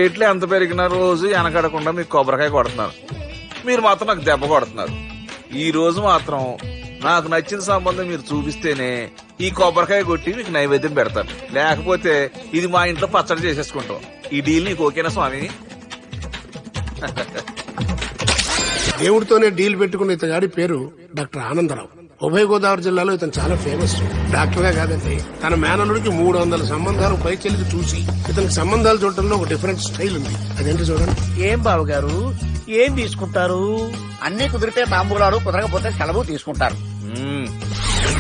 రేట్లు ఎంత పెరిగినా రోజు వెనకడకుండా మీకు కొబ్బరికాయ కొడుతున్నారు. మీరు మాత్రం నాకు దెబ్బ కొడుతున్నారు. ఈ రోజు మాత్రం నాకు నచ్చిన సంబంధం మీరు చూపిస్తేనే ఈ కొబ్బరికాయ కొట్టి మీకు నైవేద్యం పెడతాను. లేకపోతే ఇది మా ఇంట్లో పచ్చడి చేసేసుకుంటాం. ఈ డీల్ నీకు ఓకేనా స్వామి? దేవుడితోనే డీల్ పెట్టుకున్న ఇతగాడి పేరు డాక్టర్ ఆనందరావు. ఉభయ గోదావరి జిల్లాలో ఇతను చాలా ఫేమస్. డాక్టర్ గా కాదండి, తన మేనల్లుడికి 300 సంబంధాలు పైకెళ్ళి చూసి ఇతనికి సంబంధాలు చూడటంలో ఒక డిఫరెంట్ స్టైల్ ఉంది. అదేంటో చూడండి. ఏం బాబు గారు ఏం తీసుకుంటారు? అన్ని కుదిరితే తాంబూలాలు, కుదరకపోతే సెలవు తీసుకుంటారు.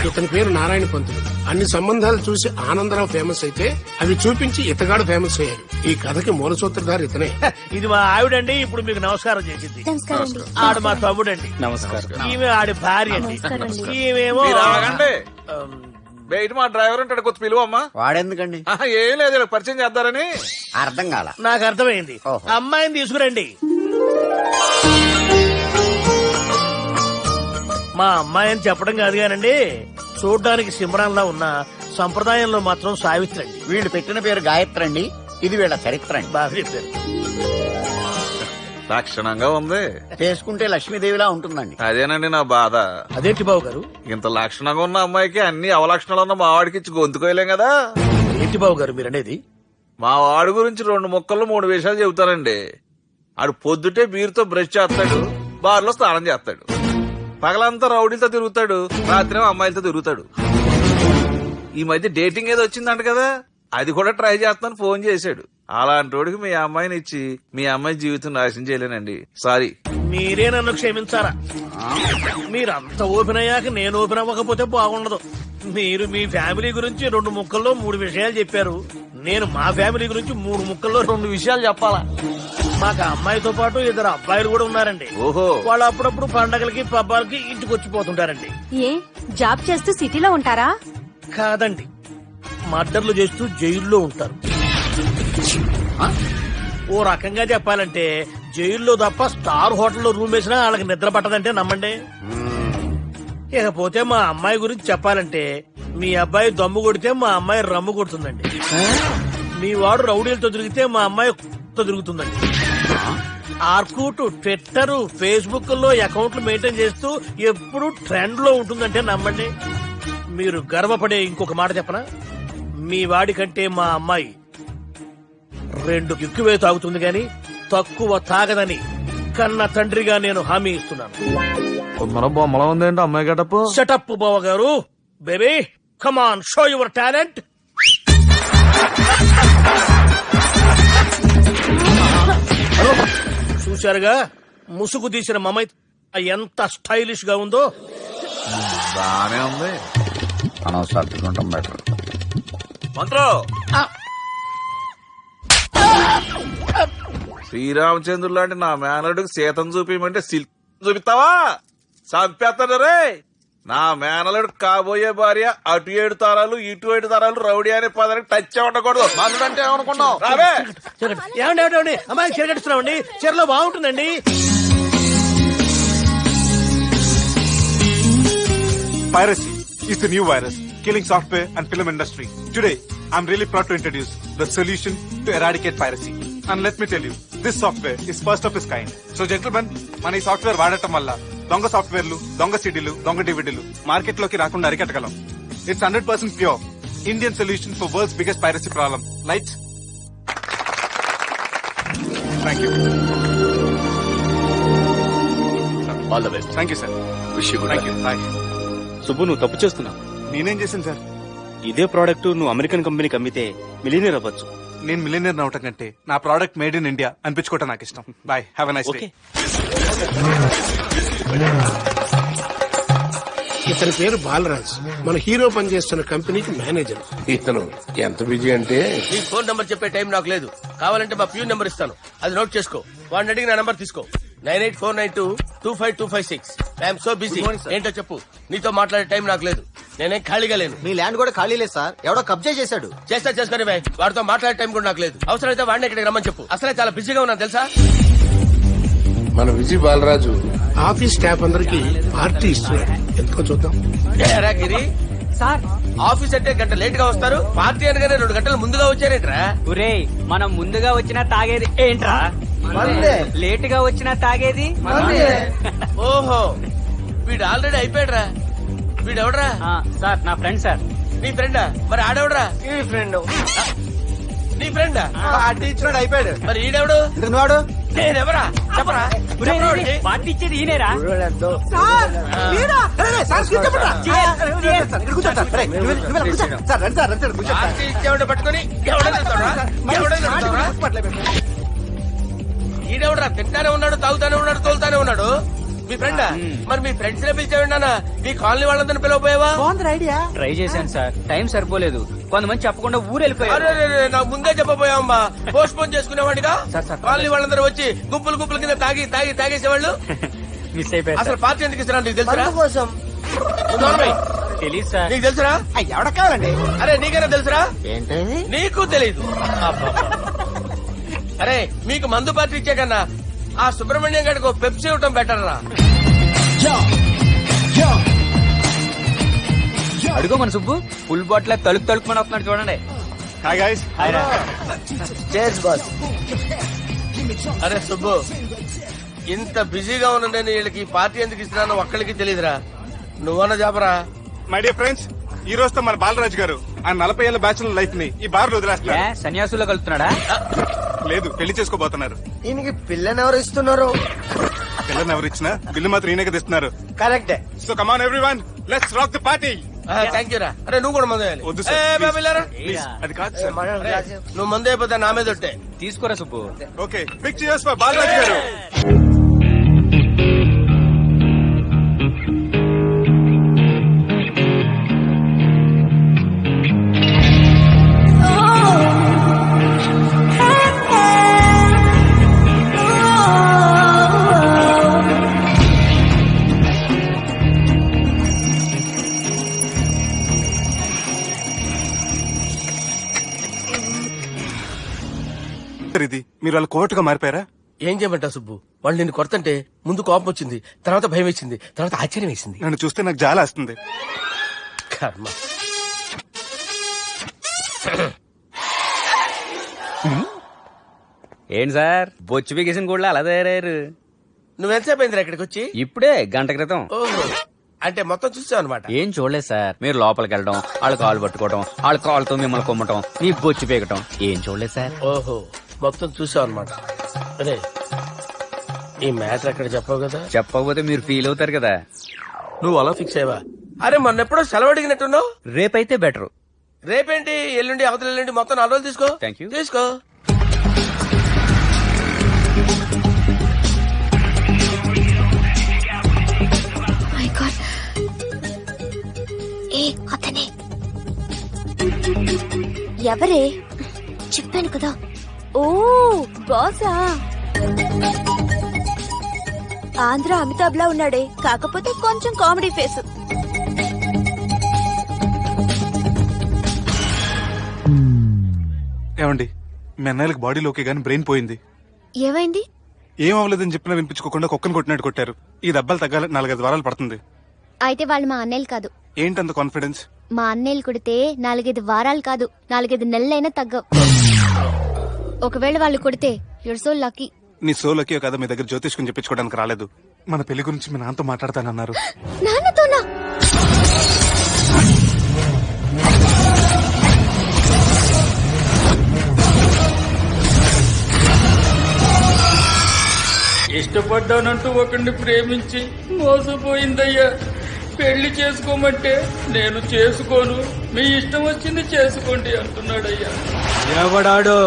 ఇతని పేరు నారాయణ పంతులు. అన్ని సంబంధాలు చూసి ఆనందరావు ఫేమస్ అయితే అవి చూపించి ఇతగాడు ఫేమస్ అయ్యాడు. ఈ కథకి మూల సూత్రధారి ఇతనే. ఇది మా ఆవిడండి. ఇప్పుడు మీకు నమస్కారం చేసింది. ఆడు మా తమ్ముడండి. నమస్కారం. ఈమె ఆడి భార్య అండి. ఈమెమో మీరు ఆగండి. బయట మా డ్రైవర్ ఉంటాడు, కొత్త పిలువమ్మా. వాడెందుకండి? ఏం లేదు, ఇలా పరిచయం చేద్దారని. అర్థం కాల. నాకు అర్థమైంది. ఓహో. అమ్మాయిని తీసుకురండి. మా అమ్మాయి అని చెప్పడం కాదు కానండి, చూడ్డానికి సింహరాన్లా ఉన్న సంప్రదాయంలో మాత్రం సావిత్రి అండి. వీళ్ళు పెట్టిన పేరు గాయత్రి అండి. ఇది వీళ్ళ చరిత్ర అండి. బాగా చెప్పారు. లక్షణంగా ఉంది. చేసుకుంటే లక్ష్మీదేవిలా ఉంటుందండి. అదేనండి నా బాధ. అదేంటి బాబు గారు? ఇంత లక్షణంగా ఉన్న అమ్మాయికి అన్ని అవలక్షణాలు ఉన్న మా వాడికి ఇచ్చి గొంతుకోయలేం కదా. ఏంటి బాబు గారు మీరు అనేది? మా వాడి గురించి 2 ముక్కల్లో 3 విషయాలు చెబుతానండి. ఆడు పొద్దుటే బీరుతో బ్రష్ చేస్తాడు, బార్లో స్నానం చేస్తాడు, పగలంతా రౌడీలతో తిరుగుతాడు, రాత్రి అమ్మాయిలతో తిరుగుతాడు. ఈ మధ్య డేటింగ్ ఏదో వచ్చిందంట కదా, అది కూడా ట్రై చేస్తాను ఫోన్ చేశాడు. అలాంటి వాడికి మీ అమ్మాయిని ఇచ్చి మీ అమ్మాయి జీవితం నాశనం చేయలేనండి. సారీ. మీరే నన్ను క్షమించారా? మీరంత ఓపెన్ అయ్యాక నేను ఓపెన్ అవ్వకపోతే బాగుండదు. మీరు మీ ఫ్యామిలీ గురించి 2 ముక్కల్లో 3 విషయాలు చెప్పారు. నేను మా ఫ్యామిలీ గురించి 3 ముక్కల్లో 2 విషయాలు చెప్పాలా? మాకు అమ్మాయితో పాటు 2 అబ్బాయిలు కూడా ఉన్నారండి. ఓహో. వాళ్ళు అప్పుడప్పుడు పండగలకి పబ్బాలకి ఇంటికి వచ్చిపోతుంటారండి. ఏ జాబ్ చేస్తూ సిటీలో ఉంటారా? కాదండి, మర్డర్లు చేస్తూ జైల్లో ఉంటారు. ఓ రకంగా చెప్పాలంటే జైల్లో తప్ప స్టార్ హోటల్లో రూమ్ వేసినా వాళ్ళకి నిద్ర పట్టదంటే నమ్మండి. ఇకపోతే మా అమ్మాయి గురించి చెప్పాలంటే మీ అబ్బాయి దమ్ము కొడితే మా అమ్మాయి రమ్ము కొడుతుందండి. మీ వాడు రౌడీలతో తిరిగితే మా అమ్మాయి తిరుగుతుందండి. ఆర్కూట్, ట్విట్టర్, ఫేస్బుక్ లో అకౌంట్లు మెయింటైన్ చేస్తూ ఎప్పుడు ట్రెండ్ లో ఉంటుందంటే నమ్మండి. మీరు గర్వపడే ఇంకొక మాట చెప్పనా? మీ వాడి కంటే మా అమ్మాయి 2 ఎక్కువే తాగుతుంది గాని తక్కువ తాగదని కన్న తండ్రిగా నేను హామీ ఇస్తున్నాను. బొమ్మలా ఉందేంటి అమ్మాయి గటపు? సెటప్ బావ గారు. Baby come on, show your talent. చూశారుగా ముసుగు తీసిన మమై ఎంత స్టైలిష్ గా ఉందో. బానే ఉంది. మనం సర్దుకుంటాం బెటర్. మంత్రో, శ్రీరామచంద్రుడు లాంటి నా మేనలుడికి సీతను చూపించమంటే సిల్క్ చూపిస్తావా? చంపేస్తాడు రే. నా మేనలుడు కాబోయే భార్య అటు 7 తరాలు ఇటు 7 తరాలు రౌడీ అనే పదానికి టచ్ ఉండకూడదు. మందుడు అంటే ఏమనుకున్నావు? రావే. ఏమండి అమ్మాయి చీర కట్టిస్తున్నామండి. చీరలో బాగుంటుందండి. Piracy is the new virus killing software and film industry. Today, I'm really proud to introduce the solution to eradicate piracy. And let me tell you, this software is first of its kind. So gentlemen, మన ఈ software వాడటం వల్ల దొంగ సాఫ్ట్వేర్లు, దొంగ సిడీలు, దొంగ డివిడీలు market లోకి రాకుండా అరికట్టగలం. It's 100% pure Indian solution for world's biggest piracy problem. Lights. Thank you. All the best. Thank you sir. Wish you good thank you. Bye. Subbu, నువ్వు తప్పు చేస్తున్నావు. నేనేం చేశాను సార్? ఇదే ప్రోడక్ట్ నువ్వు అమెరికన్ కంపెనీకి అమ్మితే మిలియనీర్ అవ్వచ్చు. నేను మిలియనీర్ అవటం కంటే నా ప్రోడక్ట్ మేడ్ ఇన్ ఇండియా అనిపించుకోవటం నాకు ఇష్టం. Boy, have a nice day. ఇతని పేరు బాలరాజ్. మన హీరో పనిచేస్తున్న కంపెనీకి మేనేజర్. ఇతను ఎంత బిజీ అంటే నీ ఫోన్ నంబర్ చెప్పే టైం నాకు లేదు. కావాలంటే మా ప్యూన్ నంబర్ ఇస్తాను, అది నోట్ చేసుకో. వాడిని అడిగి నా నంబర్ తీసుకో. 9849225256. I'm so busy. ఏంటో చెప్పు. నీతో మాట్లాడే టైం నాకు లేదు. నేనేం ఖాళీగా లేను. మీ ల్యాండ్ కూడా ఖాళీ లేదు సార్, ఎవడో కబ్జా చేశాడు. చేస్తా చేసుకుని బాయ్. వాడితో మాట్లాడే టైం కూడా నాకు లేదు. అవసరమైతే వాడిని ఇక్కడికి రమ్మని చెప్పు. అసలే చాలా బిజీగా ఉన్నాను తెలుసా. మన విజయ్ బాలరాజు ఆఫీస్ స్టాఫ్ అందరికి పార్టీ ఇస్తున్నాడు. ఎందుకో చూద్దాం. ఏరా గిరి, సార్ ఆఫీస్ అంటే గంట లేట్ గా వస్తారు, పార్టీ అనగానే 2 గంటలు ముందుగా వచ్చారేంట్రా? ఒరేయ్ మనం ముందుగా వచ్చినా తాగేది ఏంట్రా? లేట్ గా వచ్చినా తాగేది ఓహో, వీడు ఆల్రెడీ అయిపోయాడ్రా. వీడెవడ్రా? సార్ నా ఫ్రెండ్ సార్. నీ ఫ్రెండా? మరి ఆడెవడ్రా? ఈ ఫ్రెండ్ నీ ఫ్రెండా? పార్టీ ఇచ్చినాడు అయిపోయాడు. మరి ఈడెవడు? ఇంతకు వాడు నేనెవరా? చెప్పరా? చెప్పరా వాడికి? పార్టీ ఇచ్చేది ఈయనేరా? పార్టీ ఇచ్చేవాడు పట్టుకొని ఎవడైనా చూడరా? ఎవడైనా చూడరా? ఈడెవడరా? తింటానే ఉన్నాడు, తాగుతానే ఉన్నాడు, తోలుతానే ఉన్నాడు. మీ ఫ్రెండా? మరి మీ ఫ్రెండ్స్ నే పిలిచేవాడి అన్న, మీ కాలనీ వాళ్ళందరినీ పిలవపోయావా? ట్రై చేశాను సార్, టైం సరిపోలేదు. కొంతమంది చెప్పకుండా ఊరు అరే వెళ్ళిపోయారు. రే, రే, నాకు ముందే చెప్పబోయావమ్మా. పోస్ట్ పోన్ చేసుకునేవాడిగా. సార్, కాలనీ వాళ్ళందరూ వచ్చి గుంపులు గుంపుల కింద తాగేసేవాళ్ళు. మిస్ అయిపోయారు అసలు పార్టీ ఎందుకు ఇస్తున్నా నీకు తెలుసురా? కోసం తెలియదు సార్. నీకు తెలుసురా? ఎవడ కావాలండి? అరే నీకైనా తెలుసురా? ఏంటి నీకు తెలీదు. అరే మీకు మందు పార్టీ ఇచ్చే కన్నా ఆ సుబ్రహ్మణ్యం గడికి పెప్సీ ఇవ్వటం బెటర్ రా. అడుగో మన సుబ్బు ఫుల్ బాటిల్ తలుపుమని వస్తున్నాడు చూడండి. Hi guys. అరే సుబ్బు, ఇంత బిజీగా ఉన్న నేను వీళ్ళకి ఈ పార్టీ ఎందుకు ఇస్తున్నానో ఒక్కడికి తెలియదురా. నువ్వన్న చెప్పరా? మై డియర్ ఫ్రెండ్స్, ఈ రోజుతో మన బాలరాజు గారు ఆ 40 ఏళ్ల బ్యాచులర్ లైఫ్ ని ఈ బార్ లో వదిలేస్తున్నారు. సన్యాసుల్లో కలుపుతున్నాడా? లేదు, పెళ్లి చేసుకోబోతున్నారు. ఈయనకి పిల్లని ఎవరు ఇస్తున్నారు? పిల్లని ఎవరు ఇచ్చినా బిల్లు మాత్రం ఈయనకి తెస్తున్నారు. కరెక్టే. So come on everyone, let's rock the party. Thank you రా. అరే నువ్వు కూడా మందు వేయాలి. వద్దు ఏ, సార్, బాబు, వెళ్ళారా? ప్లీజ్. అది కాదు సార్. అరే, నువ్వు మందు అయిపోతే నా మీద ఒట్టే. తీసుకోరా సుబ్బు. ఓకే, పిక్ చేస్ ఫర్ బాలరాజు గారు. ఇది మీరు వాళ్ళ కోర్టుగా మారిపోయారా? ఏం చేయమంటావు సుబ్బు? వాళ్ళు నిన్ను కొడుతుంటే ముందు కోపం వచ్చింది, తర్వాత భయం వేసింది, తర్వాత ఆశ్చర్యం వేసింది. నన్ను చూస్తే నాకు జాలా వస్తుంది. కర్మ. ఏంటి సార్ బొచ్చు బిగేసిన కూడా అలా తయారయ్యారు? నువ్వెంతసేపు అయిందిరా ఇక్కడికి వచ్చి? ఇప్పుడే గంట క్రితం. ఓహో, అంటే మొత్తం చూసావు అనమాట. ఏం చూడలేదు సార్. మీరు లోపలికి వెళ్ళడం, వాళ్ళ కాలు పట్టుకోవడం, వాళ్ళ కాలుతో మిమ్మల్ని కొమ్మటం, మీ బొచ్చు పీకటం ఏం చూడలేదు సార్. ఓహో, మొత్తం చూసావు అనమాట. అరే ఈ మ్యాటర్ అక్కడ చెప్పావు కదా? చెప్పకపోతే మీరు ఫీల్ అవుతారు కదా. నువ్వు అలా ఫిక్స్ అయ్యవా? అరే మొన్నెప్పుడో సెలవు అడిగినట్టున్నావు. రేపైతే బెటర్. రేపేంటి, ఎల్లుండి, అవతల ఎల్లుండి, మొత్తం 4 రోజులు తీసుకో. Thank you. తీసుకో. మై గాడ్, ఏ అతనే ఎవరే? చెప్పాను కదా. ఓ బాసా, ఆంధ్ర అమితాబ్ లా ఉన్నాడే, కాకపోతే కొంచెం కామెడీ ఫేస్. ఏమండి, మీ అన్నయ్యలకు బాడీలోకి గానీ బ్రెయిన్ పోయింది. ఏమైంది? ఏం అవ్వలేదని చెప్పినా వినిపించుకోకుండా కుక్కను కొట్టినట్టు కొట్టారు. ఈ దెబ్బలు తగ్గాలి 4-5 వారాలు పడుతుంది. అయితే వాళ్ళు మా అన్నయ్యలు కాదు. ఏంటంత కాన్ఫిడెన్స్? మా అన్నయ్యలు కొడితే 4-5 వారాలు కాదు, 4-5 నెలలైనా తగ్గవు. ఒకవేళ వాళ్ళు కొడితే యూర్ సో లక్కీ. నీ సోలకి కదా మీ దగ్గర జ్యోతిష్కుని చెప్పించుకోవడానికి రాలేదు. మన పెళ్లి గురించి మీ నాన్నతో మాట్లాడతానన్నారు. నాన్నతోనా? ఇష్టపడ్డానంటూ ఒకరిని ప్రేమించి మోసపోయిందయ్యా. పెళ్లి చేసుకోమంటే నేను చేసుకోను, మీ ఇష్టం వచ్చింది చేసుకోండి అంటున్నాడయ్యా. ఎవడాడు?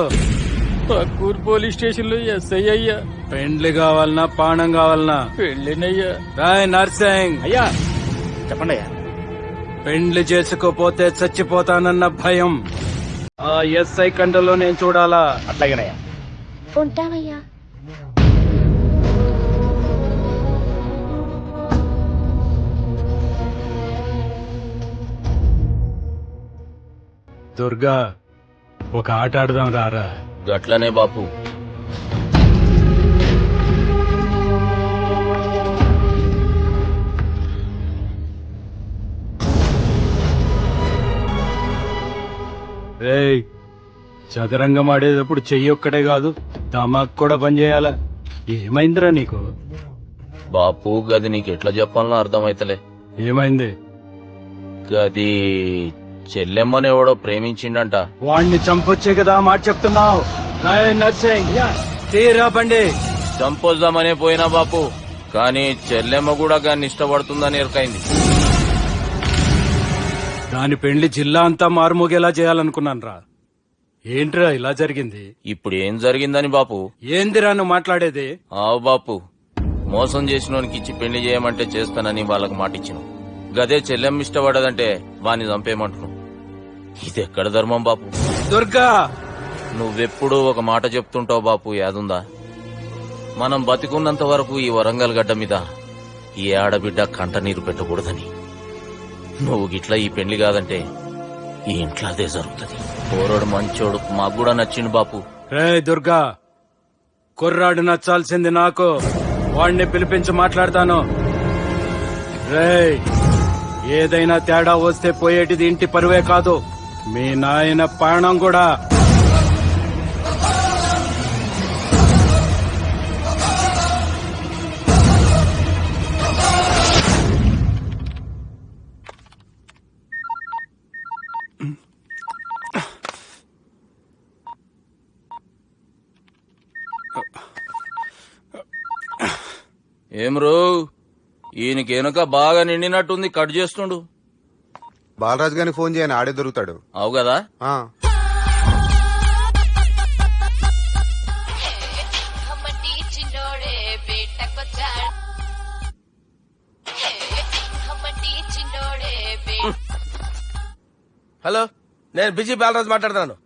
పక్కూరు పోలీస్ స్టేషన్ లో ఎస్ఐ అయ్యా. పెండ్లి కావాలనా పానం కావాలనా? పెళ్లినయ్యా. రాయ్ నర్సింగ్, అయ్యా చెప్పండి అయ్యా. పెండ్లి చేసుకోపోతే చచ్చిపోతానన్న భయం ఆ ఎస్ఐ కండలో నేను చూడాలా? అట్లాగేనయ్యా. ఉంటామయ్యా. దుర్గా, ఒక ఆట ఆడదాం రారా. అట్లనే బాపు. చదరంగం ఆడేటప్పుడు చెయ్యి ఒక్కటే కాదు దమాక్ కూడా పనిచేయాల. ఏమైందిరా నీకు? బాపు గది నీకు ఎట్లా చెప్పాలనో అర్థమైతలే. ఏమైంది? గది చెల్లెమ్మని ఎవడో ప్రేమించిండంట. వాణ్ణి చంపొచ్చే కదా మాట చెప్తున్నావు? నర్సింగ్ తీరా బండి. చంపొద్దామనే పోయినా బాపు, కానీ చెల్లెమ్మ కూడా గాన్ని ఇష్టపడుతుందని ఎరకైంది. దాని పెళ్లి జిల్లా అంతా మారుమోగేలా చేయాలనుకున్నాను రా. ఏంట్రా ఇలా జరిగింది? ఇప్పుడు ఏం జరిగిందని బాపు? ఏందిరా నువ్వు మాట్లాడేది? ఆవు బాపు, మోసం చేసినోనికి ఇచ్చి పెళ్లి చేయమంటే చేస్తానని వాళ్ళకి మాటిచ్చిన. గదే చెల్లెమ్మ ఇష్టపడదంటే వాణ్ణి చంపేయమంటున్నావు. ఇది ఎక్కడ ధర్మం బాపు? దుర్గా, నువ్వెప్పుడూ ఒక మాట చెప్తుంటావు బాపు, యాదుందా? మనం బతికున్నంత వరకు ఈ వరంగల్ గడ్డ మీద ఈ ఆడబిడ్డ కంట నీరు పెట్టకూడదని. నువ్వు గిట్లా ఈ పెళ్లి కాదంటే ఈ ఇంట్లో అదే జరుగుతుంది. పోరోడు మంచోడు, మాకు కూడా నచ్చిండు బాపు. రే దుర్గా, కుర్రాడు నచ్చాల్సింది నాకు. వాడిని పిలిపించి మాట్లాడతాను. రే, ఏదైనా తేడా వస్తే పోయేటిది ఇంటి పరువే కాదు, మీ నాయన ప్రాణం కూడా. ఏం రో, ఈయనకి వెనుక బాగా నిండినట్టుంది, కట్ చేస్తుండు. బాలరాజు గారిని ఫోన్ చేయని, ఆడే దొరుకుతాడు. అవు కదా? ఆ. హలో, నేను బిజీ బాలరాజు మాట్లాడుతున్నాను.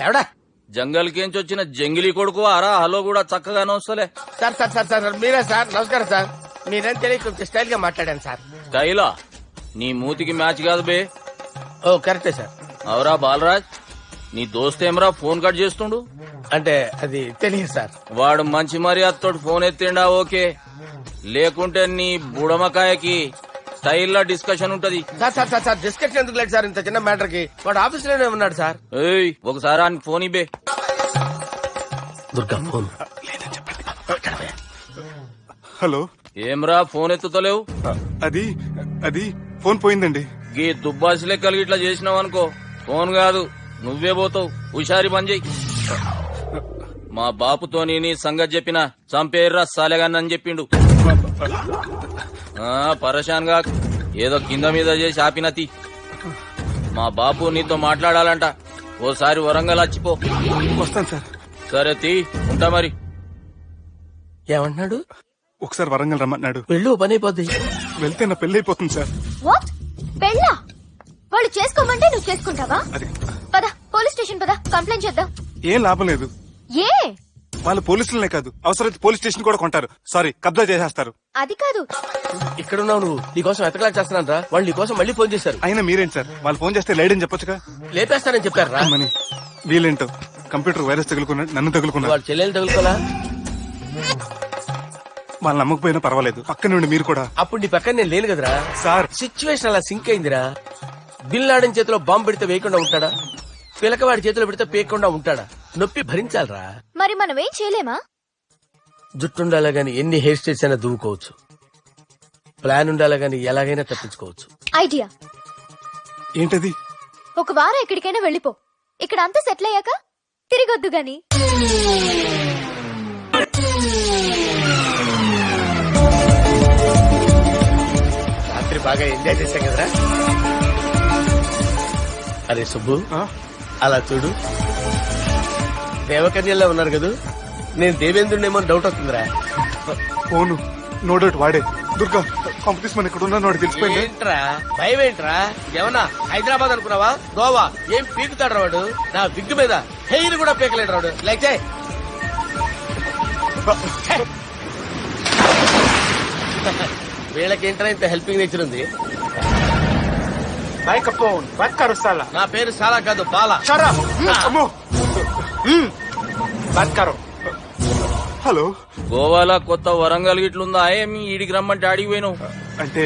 ఎవడా? జంగల్ కేంచి వచ్చిన జంగిలీ కొడుకు అరా. హలో కూడా చక్కగానే వస్తలే. సార్ సార్ సార్ సార్ మీరే సార్? నమస్కారం సార్. మీరేం తెలియక కొంచెం స్టైల్ గా మాట్లాడాను సార్. స్టైలా? నీ మూతికి మ్యాచ్ కాదు బే. ఓ కరెక్టే సార్. అవరా బాలరాజ్, నీ దోస్త్ ఏమరా ఫోన్ కట్ చేస్తుండు? అంటే అది తెలియదు సార్. వాడు మంచి మర్యాదతో ఫోన్ ఎత్తిండా ఓకే, లేకుంటే నీ బుడమకాయకి స్టైల్ లా డిస్కషన్ ఉంటది. Sir sir sir sir discussion ఎందుకు లేదు సార్? ఇంత చిన్న మ్యాటర్ కి వాడు ఆఫీస్ లోనే ఉన్నాడు సార్. ఏయ్, ఒకసారి ఆయనకి ఫోన్ ఇబ్బే. దుర్గా ఫోన్. హలో, ఏమ్రా ఫోన్ ఎత్తుతలేవు? అది అది ఫోన్ పోయిందండి. గీ దుబ్బాసి లెక్కలు ఇట్లా చేసినావు అనుకో, ఫోన్ కాదు నువ్వే పోతావు. హుషారి పని చెయ్యి. మా బాపుతోని నీ సంగతి చెప్పిన చంపేర్రా సాలెగాన్ని అని చెప్పిండు. పరేషాన్ గా ఏదో కింద మీద చేసి ఆపినతి. మా బాపు నీతో మాట్లాడాలంట. ఓసారి వరంగల్ వచ్చిపో. వస్తాను సార్. సరే తీ, ఉంటా మరి. ఏమంటున్నాడు? ఒకసారి వరంగల్ రమ్మన్నాడు. వెళ్ళు, పని అయిపోద్ది. వెళ్తే నా పెళ్లి అయిపోతుంది సార్. వాట్? పెళ్ళా? వాళ్ళు చేసుకోమంటే నువ్వు చేసుకుంటావా? పద, పోలీస్ స్టేషన్ పద, కంప్లైంట్ చేద్దాం. ఏం లాభం లేదు. ఏ? వాళ్ళు పోలీసులనే కాదు, అవసరమైతే పోలీస్ స్టేషన్ కూడా కొంటారు. సారీ, కబ్జా చేసేస్తారు. అది కాదు. ఇక్కడున్నావు నువ్వు, నీకోసం ఎతకలా చేస్తున్నాను రా. వాళ్ళు నీకోసం మళ్ళీ ఫోన్ చేశారు. అయినా మీరేంటి సార్, వాళ్ళు ఫోన్ చేస్తే లేడని చెప్పొచ్చుగా. లేపేస్తానని చెప్పారు రా. మని వీళ్ళేంటో కంప్యూటర్ వైరస్ తగులుకున్నాడు, నన్ను తగులుకున్నాడు. వాళ్ళ చెల్లెలు తగులుకోలా? వాళ్ళు నమ్మకపోయినా పర్వాలేదు, పక్క నుండి మీరు కూడా. అప్పుడు నీ పక్కన నేను లేను కదరా సార్. సిచ్యువేషన్ అలా సింక్ అయిందిరా. బిన్ లాడెన్ చేతిలో బాంబు పెడితే వేయకుండా ఉంటాడా? పిలకవాడి చేతిలో పెడితే పేయకుండా ఉంటాడా? నొప్పి భరించాలరా. మరి మనం ఏం చేయలేమా? జుట్టుండాలా గాని ఎన్ని హెయిర్ స్టైల్స్ అయినా దువ్వుకోవచ్చు. ప్లాన్ ఉండాలా గాని ఎలాగైనా తప్పించుకోవచ్చు. ఐడియా ఏంటది? ఒక వారం ఎక్కడికైనా వెళ్ళిపో. ఇక్కడ అంతా సెటిల్ అయ్యాక తిరిగొద్దు గాని. రాత్రి బాగా ఎంజాయ్ చేశాం కదరా. అరే సుబ్బు, అలా చూడు, దేవకన్యల్లో ఉన్నారు కదా. నేను దేవేంద్రునేమో డౌట్ వస్తుందిరా. ఫోను నో డౌట్ వాడే. దుర్గా, కాంపిటీషన్ మన ఇక్కడ ఉన్నాను, వాడు తెలిసిపోయింది. ఏంట్రా భయం? ఏంట్రా ఏమన్నా హైదరాబాద్ అనుకున్నావా? గోవా ఏం పీకుతాడు వాడు. నా విగ్గు మీద హెయిర్ కూడా పీకలేడు రాడు. లైక్ వీళ్ళకేంట్రా ఇంత హెల్పింగ్ నేచర్ ఉంది. నా పేరు సాలా కాదు, బాలా. హలో, గోవాలో కొత్త వరంగల్ గిట్లుందా? ఏమి ఈడికి రమ్మంటే ఆడికి పోయినావు? అంటే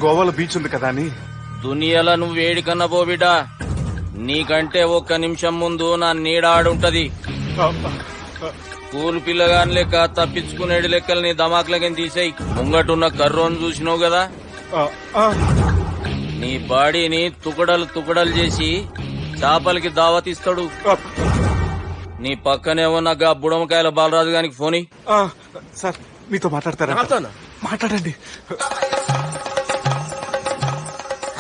గోవాలో బీచ్ ఉంది కదా అని. దునియాలో నువ్వు ఏడికన్నా పో బిడ్డా, నీకంటే ఒక్క నిమిషం ముందు నా నీడ ఆడుంటది. స్కూల్ పిల్లగాని లెక్క తప్పించుకునేడు లెక్కలు నీ దమాకులకి తీసేయి. ముంగటున్న కర్రోని చూసినావు కదా, నీ బాడీని తుకడలు తుకడలు చేసి చేపలకి దావతిస్తాడు. నీ పక్కనే ఉన్న గా బుడమకాయల బాలరాజు గారికి ఫోని. సార్ మీతో మాట్లాడతారా? మాట్లాడండి.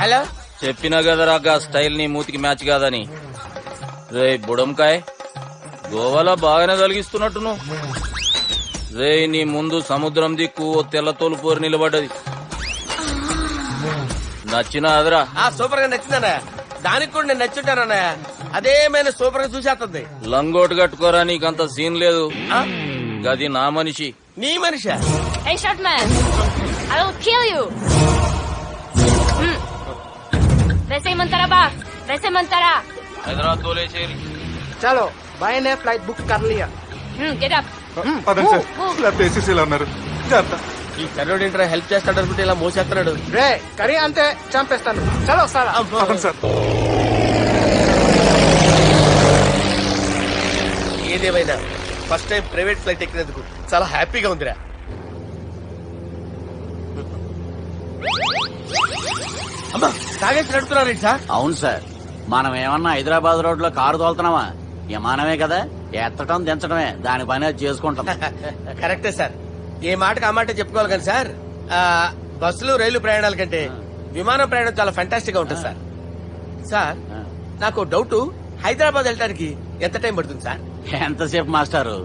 హలో, చెప్పినా కదరా గా స్టైల్ నీ మూతికి మ్యాచ్ కాదని. రే బుడంకాయ్, గోవాలో బాగానే తొలగిస్తున్నట్టు నువ్వు. రే నీ ముందు సముద్రం దిక్కు ఓ తెల్ల తోలు పోరు నిలబడ్డది. నచ్చినా అదరా? సూపర్ గా నచ్చిందన్నా. దానికి కూడా నేను నచ్చుంటానన్నా. అదేమైనా సూపర్ గా చూసేస్తుంది. లంగోటు కట్టుకోరా, నీకంత సీన్ లేదు. గది నా మనిషి. నీ Manisha? Hey, short man! I will kill you! వేసేయమంటారా బా? వేసేయమంటారా? హైదరాబాద్ తోలేసేరి. చలో బాయ్ నే ఫ్లైట్ బుక్ కర్ లియా. Get up! పదండి సార్, లేకపోతే ఏసీసీలో ఉన్నారు. జాగ్రత్త. ఈ కర్రోడు ఏంట్రా హెల్ప్ చేస్తాడు అనుకుంటే ఇలా మోసేస్తున్నాడు. రే కరీ అంతే చంపేస్తాను. చలో సారా. పదండి సార్. ఏదేమైనా ఫస్ట్ టైం ప్రైవేట్ ఫ్లైట్ ఎక్కినందుకు చాలా హ్యాపీగా ఉందిరా. అమ్మా తాగేసి నడుపుతున్నారేంటి సార్? అవును సార్, మనం ఏమన్నా హైదరాబాద్ రోడ్ లో కారు తోలుతున్నావా? విమానమే కదా, ఎత్తటం దించడమే, దాని పని అది చేసుకుంటాం. కరెక్టే సార్. ఏ మాటకు ఆ మాట చెప్పుకోవాలి కానీ సార్, బస్సులు రైలు ప్రయాణాల కంటే విమానం ప్రయాణం చాలా ఫెంటాస్టిక్ గా ఉంటుంది సార్. సార్ నాకు డౌట్, హైదరాబాద్ వెళ్ళడానికి ఎంత టైం పడుతుంది సార్? ఎంతసేపు మాస్టారు,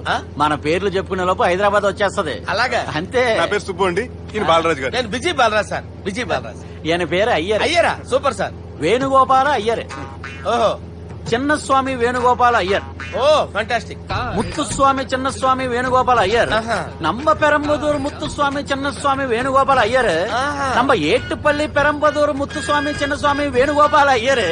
మన పేర్లు చెప్పుకునే లోపు హైదరాబాద్ వచ్చేస్తది. అలాగా? అంతే. నా పేరు సుబ్బు అండి, ఈయన బాలరాజు గారు. నేను busy Balaraj sir. Busy Balaraj. ఈయన పేరు అయ్యర్. అయ్యరా? Super sir. వేణుగోపాల అయ్యర్. ఓహో, చిన్నస్వామి వేణుగోపాల అయ్యర్. Oh fantastic. ముత్తుస్వామి చిన్నస్వామి వేణుగోపాల అయ్యర్. நம்ம பெரம்பதூர் முத்துசுவாமி சின்னசுவாமி வேணுகோபால ஐயர். நம்ம ஏட்டுப்பள்ளி பெரம்பதூர் முத்துசுவாமி சின்னசுவாமி வேணுகோபால ஐயர்.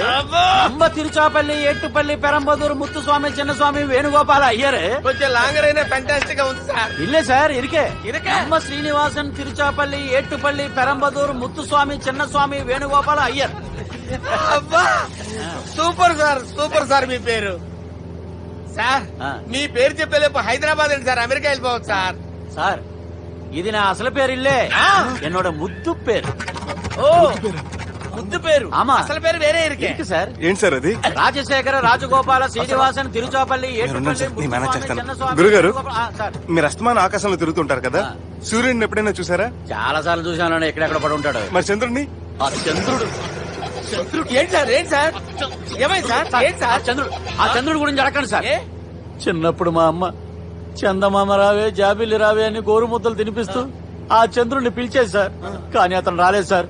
நம்ம తిరుచాపల్లి ఏట్టుపల్లి పెరంబదూర్ ముత్తుస్వామి చిన్నస్వామి వేణుగోపాల అయ్యర్. కొంచెం లాంగర్ అయినా ఫెంటాస్టిక్ గా ఉంది సార్. ఇల్లే సార్ ఇరికే. நம்ம శ్రీనివాసన్ తిరుచాపల్లి ఏట్టుపల్లి పెరంబదూర్ ముత్తుస్వామి చిన్నస్వామి వేణుగోపాల అయ్యర్. అబ్బా సూపర్ సార్, సూపర్ సార్. మీ పేరు సార్, మీ పేరు చెప్పేలేపు హైదరాబాద్ అండి సార్, అమెరికా వెళ్ళిపోవచ్చు సార్. సార్ ఇది నా అసలు పేరు ఇల్లే, என்னோட ముద్దు పేరు. ఓ ముద్దు పేరు. ఆమా, అసలు పేరు వేరే ఇరికే సార్. ఏంటి సార్ అది? రాజశేఖర రాజగోపాల శ్రీనివాసన్ తిరుచాపల్లి గురుగారు, మీరు అస్తమాన ఆకాశంలో తిరుగుతుంటారు కదా, సూర్యుడిని ఎప్పుడైనా చూసారా? చాలా సార్లు చూసాను, ఎక్కడెక్కడ పడి ఉంటాడు. మరి చంద్రుడిని? ఆ చంద్రుడు. ఏంటి సార్? ఏంటి సార్? ఏమైంది సార్? ఏంటి సార్? ఆ చంద్రుడు గురించి అడగండి సార్. చిన్నప్పుడు మా అమ్మ చందమామ రావే జాబిల్లి రావే అని గోరు ముద్దలు తినిపిస్తూ ఆ చంద్రుడిని పిలిచేది సార్. కానీ అతను రాలేదు సార్.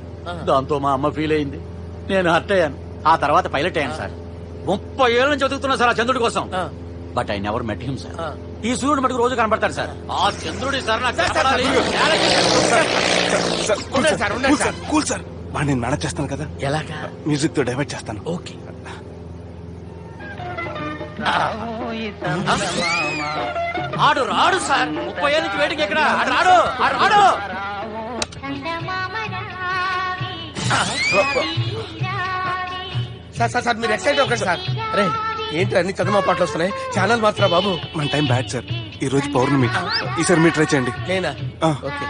దాంతో మా అమ్మ ఫీల్ అయింది, నేను హర్ట్ అయ్యాను. ఆ తర్వాత పైలట్ అయ్యాను సార్. 30 ఏళ్ళ నుంచి చదువుతున్నా సార్ ఆ చంద్రుడి కోసం. But I never met him sir. ఈ సూర్యుడు మటుకు రోజు కనబడతాడు సార్. ఆ చంద్రుడి సార్ నాకు కనపడాలి. కూల్ సార్, వాడు నేను మేనేజ్ చేస్తాను కదా. ఎలాగా? మ్యూజిక్ తో డైవర్ట్ చేస్తాను. ఓకే. ఆడు రాడు సార్, 30 ఏళ్ళ నుంచి వేటికి ఎక్కడ ఆడు రాడు. ఆడు రాడు. సార్ సార్ సార్ మీరు ఎక్సైట్ అవ్వకండి సార్. అరే ఏంటి అన్ని చదువు పాటలు వస్తున్నాయి, ఛానల్ మాత్రం బాబు. మన టైం బ్యాడ్ సార్, ఈ రోజు పౌర్ణమి. ఈసారి మీరు ట్రై చేయండి. నేనా? ఓకే.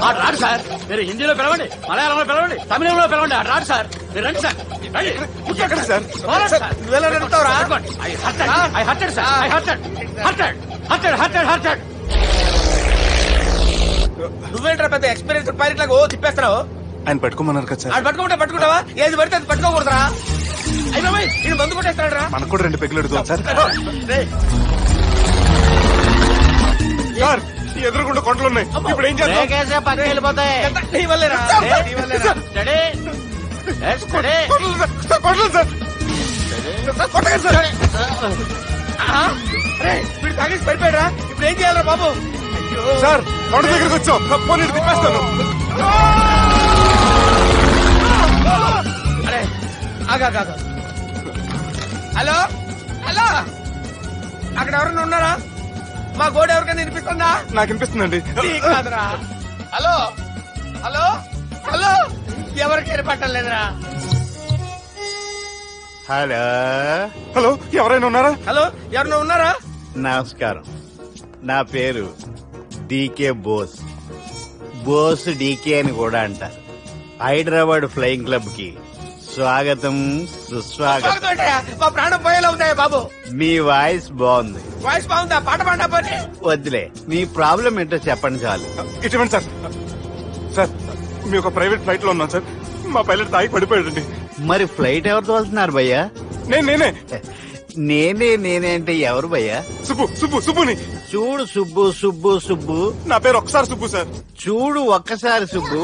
ఆడు రాడు సార్. మీరు హిందీలో పిలవండి, మలయాళంలో పిలవండి, తమిళంలో పిలవండి, ఆడు రాడు సార్. మీరు రండి సార్. ఎక్కడ సార్? నువ్వెలా నడుపుతావురా? నువ్వేంట్రా పెద్ద ఎక్స్పీరియన్స్ పైలట్ లాగా ఓ తిప్పేస్తున్నావు? ఆయన పట్టుకోమన్నారు కదా సార్. అది పట్టుకుంటావా? ఏది పడితే అది పట్టుకోకూడదురా. అయ్యి ఇది మందు కొట్టేస్తాడు రా. మనకు కూడా 2 పెగ్గులు అడుగుతాం సార్. సార్ ఎదురుకుండా కొండలు ఉన్నాయి, ఇప్పుడు ఏం చేద్దాం? పక్కకి వెళ్ళిపోతాయి. నీ వల్లేరా? నీ వల్లేరా? కొండలు సార్. వీడు తాగేసి పడిపోయాడా? ఇప్పుడు ఏం చేయాలరా బాబు? సార్ కొండ దగ్గరికి వచ్చాం, పోనీ తిప్పేస్తాను. అరే ఆగా. హలో హలో, అక్కడ ఎవరన్నా ఉన్నారా? మా గోడ ఎవరికైనా వినిపిస్తుందా? నాకు వినిపిస్తుందండి. కాదురా. హలో హలో హలో ఎవరికైనా పట్టలేదురా. హలో హలో ఎవరైనా ఉన్నారా? హలో ఎవరన్నా ఉన్నారా? నమస్కారం, నా పేరు డీకే బోస్. బోస్ డీకే అని కూడా అంటారు. హైదరాబాద్ ఫ్లయింగ్ క్లబ్ కి స్వాగతం సుస్వాగతం. బాగుంటాయా? మా ప్రాణం పోయేలా ఉందా బాబు? మీ వాయిస్ బాగుంది. వాయిస్ బాగుందా? పాట పాడా పోనీ. వద్దులే, మీ ప్రాబ్లం ఏంటో చెప్పండి చాలు. ఇటువంటి సార్ సార్ మీ ఒక ప్రైవేట్ ఫ్లైట్ లో ఉన్నాం సార్. మా పైలట్ తాగి పడిపోయాడండి. మరి ఫ్లైట్ ఎవరు తోలుతున్నారు భయ్యా? నేనే నేనే అంటే ఎవరు భయ్యా? సుబ్బుని. చూడు సుబ్బు సుబ్బు సుబ్బు, నా పేరు ఒకసారి సుబ్బు సార్. చూడు ఒక్కసారి సుబ్బు,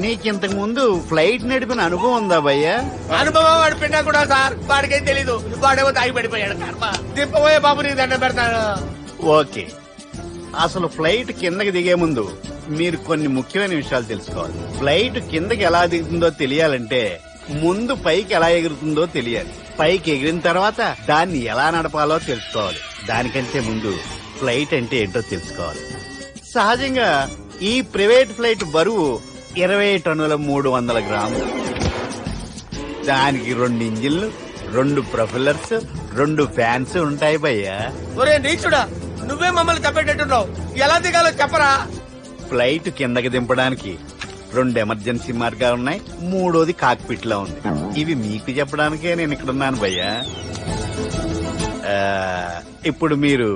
నీకింతకు ముందు ఫ్లైట్ నడిపిన అనుభవం ఉందా భయ్యా? అనుభవం వాడి పిన్నా కూడా సార్, వాడికేం తెలీదు. వాడేమో తాగి పడిపోయాడు. కర్మ దింపబోయే బాబు నీకు దండం పెడతాను. ఓకే, అసలు ఫ్లైట్ కిందకి దిగే ముందు మీరు కొన్ని ముఖ్యమైన విషయాలు తెలుసుకోవాలి. ఫ్లైట్ కిందకి ఎలా దిగుతుందో తెలియాలంటే ముందు పైకి ఎలా ఎగురుతుందో తెలియాలి. పైకి ఎగిరిన తర్వాత దాన్ని ఎలా నడపాలో తెలుసుకోవాలి. దానికంటే ముందు ఫ్లైట్ అంటే ఏంటో తెలుసుకోవాలి. సహజంగా ఈ ప్రైవేట్ ఫ్లైట్ బరువు 20 టన్నుల 300 గ్రాములు. దానికి 2 ఇంజిన్లు, 2 ప్రొఫెల్లర్స్, 2 ఫ్యాన్స్ ఉంటాయి భయ్యా. ఒరే నీచుడా, నువ్వే మమ్మల్ని తప్పేటట్టున్నావు. ఎలా దిగాలో చెప్పరా? ఫ్లైట్ కిందకి దింపడానికి 2 ఎమర్జెన్సీ మార్గాలు ఉన్నాయి. 3వది కాక్పిట్ లో ఉంది. ఇవి మీకు చెప్పడానికే నేను ఇక్కడున్నాను భయ్యా. ఇప్పుడు మీరు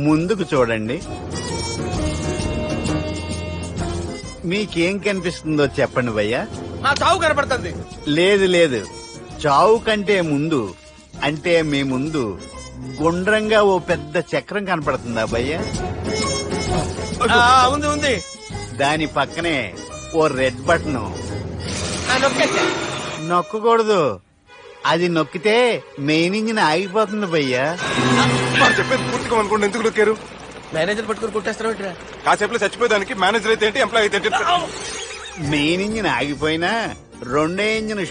ముందుకు చూడండి. మీకేం కనిపిస్తుందో చెప్పండి భయ్యా. నా చావు కనపడుతుంది. లేదు, చావు కంటే ముందు అంటే మీ ముందు గుండ్రంగా ఓ పెద్ద చక్రం కనపడుతుందా భయ్యా? ఉంది. దాని పక్కనే ఓ రెడ్ బటన్. నొక్కేసా. నొక్కకూడదు, అది నొక్కితే మెయిన్ ఇంజిన్ ఆగిపోతుంది భయ్యా. చెప్పేది పూర్తిగా అనుకోండి. ఎందుకు నొక్కారు? మేనేజర్ పట్టుకుని కొట్టేస్తారా? కాసేపులో చచ్చిపోయేదానికి మేనేజర్ అయితే ఏంటి, ఎంప్లాయ్ అయితే ఏంటి? మెయిన్ ఇంజిన్ ఆగిపోయినా 2వ ఇంజిన్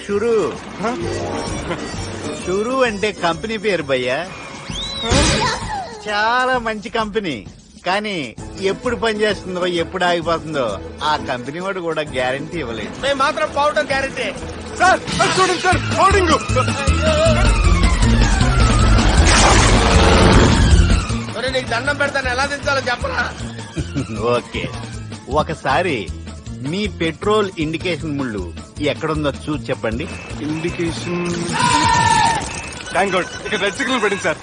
షురు అంటే కంపెనీ పేరు భయ్యా. చాలా మంచి కంపెనీ, కానీ ఎప్పుడు పనిచేస్తుందో ఎప్పుడు ఆగిపోతుందో ఆ కంపెనీ వాడు కూడా గ్యారంటీ ఇవ్వలేదు. మేము మాత్రం పోవడం గ్యారంటీ. సార్ చూడండి సార్, హోర్డింగ్. నీకు దండం పెడతాను, ఎలా దించాలో చెప్పరా? ఓకే, ఒకసారి మీ పెట్రోల్ ఇండికేషన్ ముళ్ళు ఎక్కడుందో చూసి చెప్పండి. ఇండికేషన్. థ్యాంక్ గాడ్, ఇక్కడ రెడ్ సిగ్నల్ పడింది సార్.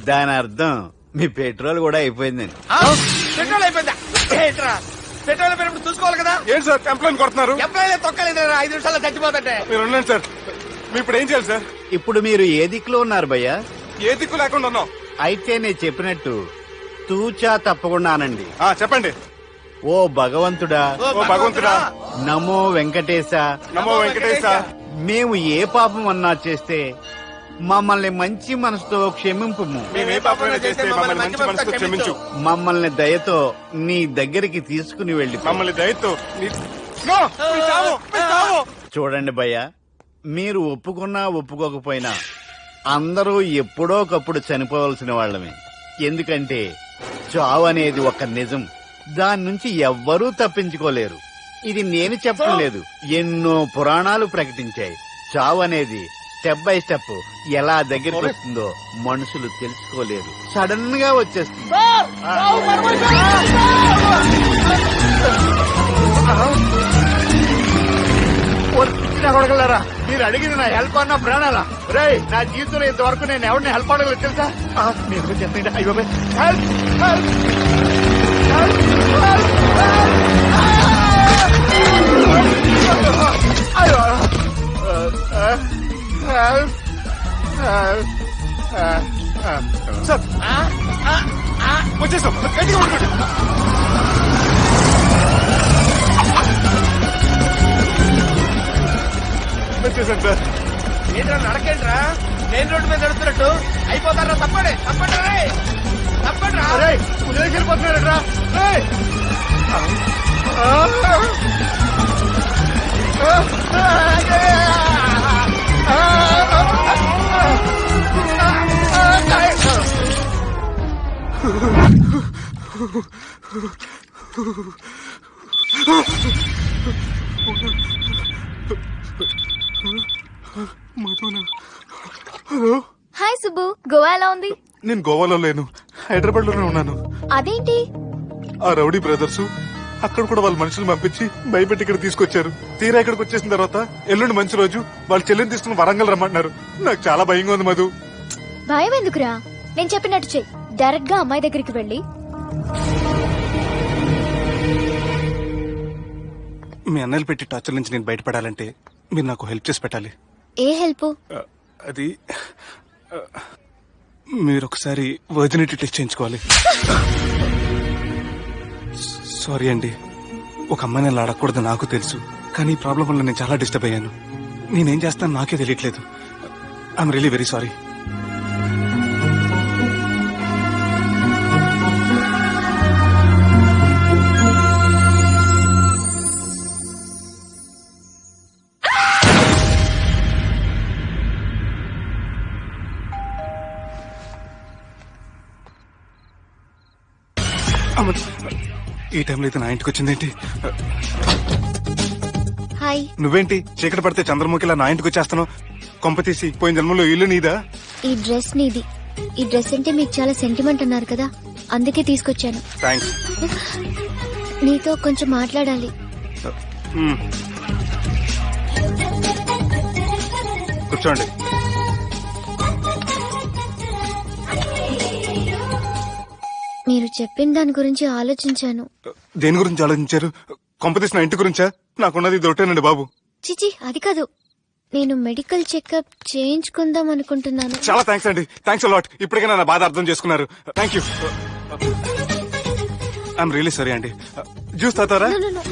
దాని అర్థం మీ పెట్రోల్ కూడా అయిపోయిందని. పెట్రోల్ అయిపోయిందా? పెట్రోల్ అయిపోయినప్పుడు చూసుకోవాలి కదా. ఏంటి సార్ ఎంప్లాయ్ కొడుతున్నారు? ఎంప్లాయీ తొక్కలేదు. 5 నిమిషాల్లో చచ్చిపోతుంటే మీరు ఉండండి సార్. మీ ఇప్పుడు ఏం చేయాలి సార్? ఇప్పుడు మీరు ఏ దిక్కులో ఉన్నారు భయ్యా? ఏ దిక్కు లేకుండా ఉన్నాం. అయితే నేను చెప్పినట్టు తూచా తప్పకుండా అనండి. చెప్పండి. ఓ భగవంతుడా, ఓ భగవంతుడా, నమో వెంకటేశ, నమో వెంకటేశ. మేము ఏ పాపం అన్నా చేస్తే మమ్మల్ని మంచి మనసుతో క్షమింపు. మేమే పాపమైనా చేస్తే మమ్మల్ని మంచి మనసుతో క్షమించు. మమ్మల్ని దయతో నీ దగ్గరికి తీసుకుని వెళ్ళి మమ్మల్ని దయతో చూడండి భయ్యా, మీరు ఒప్పుకున్నా ఒప్పుకోకపోయినా అందరూ ఎప్పుడో ఒకప్పుడు చనిపోవలసిన వాళ్ళమే. ఎందుకంటే చావు అనేది ఒక నిజం, దాని నుంచి ఎవ్వరూ తప్పించుకోలేరు. ఇది నేను చెప్పడం లేదు, ఎన్నో పురాణాలు ప్రకటించాయి. చావు అనేది స్టెప్ బై స్టెప్ ఎలా దగ్గరికి వస్తుందో మనుషులు తెలుసుకోలేరు, సడన్ గా వచ్చేస్తుంది. కొడగలరా, మీరు అడిగింది నా హెల్ప్ అన్న ప్రాణాలా? రే, నా జీవితంలో ఇంతవరకు నేను ఎవరిని హెల్ప్ అడగలేదు తెలుసా? మీరు చెప్పండి. అయ్యో హెల్ప్ హెల్ప్ సార్ వచ్చేసాం. గట్టిగా ఉండండి. వచ్చేసాను సార్. ఏంట్రా నడకేంట్రా? మెయిన్ రోడ్డు మీద నడుస్తున్నట్టు అయిపోతారా? తప్పండి తప్పండి తప్పండి. వెళ్ళిపోతున్నారా? హాయ్ సుబ్బు, గోవా ఎలా ఉంది? నేను గోవాలో లేను, హైదరాబాద్ లోనే ఉన్నాను. అదేంటి? ఆ రౌడీ బ్రదర్స్ అక్కడ కూడా వాళ్ళ మనుషులు పంపించి భయపెట్టి ఇక్కడ తీసుకొచ్చారు. తీరా ఇక్కడికి వచ్చేసిన తర్వాత ఎల్లుండి మంచి రోజు వాళ్ళ చెల్లిని తీసుకుని వరంగల్ రమ్మంటున్నారు. నాకు చాలా భయంగా ఉంది మధు. భయం ఎందుకురా? నేను చెప్పినట్టు చెయ్యి. డైరెక్ట్ గా అమ్మాయి దగ్గరికి వెళ్ళి మీ అన్నయ్యలు పెట్టి టార్చర్ నుంచి నేను బయటపడాలంటే మీరు నాకు హెల్ప్ చేసి పెట్టాలి. ఏ హెల్ప్? అది మీరు ఒకసారి వర్జినిటీ టెస్ట్ చేయించుకోవాలి. సారీ అండి, ఒక అమ్మాయిని అలా అడగకూడదు నాకు తెలుసు, కానీ ఈ ప్రాబ్లం వల్ల నేను చాలా డిస్టర్బ్ అయ్యాను. నేనేం చేస్తాను నాకే తెలియట్లేదు. I'm really very sorry. ఈ టైంలో అయితే నా ఇంటికి వచ్చిందేంటి? హాయ్. నువ్వేంటి చీకటి పడితే చంద్రముఖిలా నా ఇంటికి వచ్చేస్తాను? కొంప తీసి పోయిన జన్మలో ఇల్లు నీదా? ఈ డ్రెస్ నీది. ఈ డ్రెస్ అంటే మీకు చాలా సెంటిమెంట్ అన్నారు కదా, అందుకే తీసుకొచ్చాను. థ్యాంక్స్. నీతో కొంచెం మాట్లాడాలి. కూర్చోండి. మీరు చెప్పిన దాని గురించి ఆలోచించాను. దేని గురించి ఆలోచించారు? కొంపతీసి నా ఇంటి గురించా? నాకున్నది దొరికేనండి బాబు. చిచి, అది కాదు. నేను మెడికల్ చెకప్ చేయించుకుందాం అనుకుంటున్నాను. చాలా థ్యాంక్స్ అండి, థ్యాంక్స్ అలాట్. ఇప్పటికైనా నా బాధ అర్థం చేసుకున్నారు. Thank you. I'm really sorry అండి. జ్యూస్ తాతారా? No, no, no.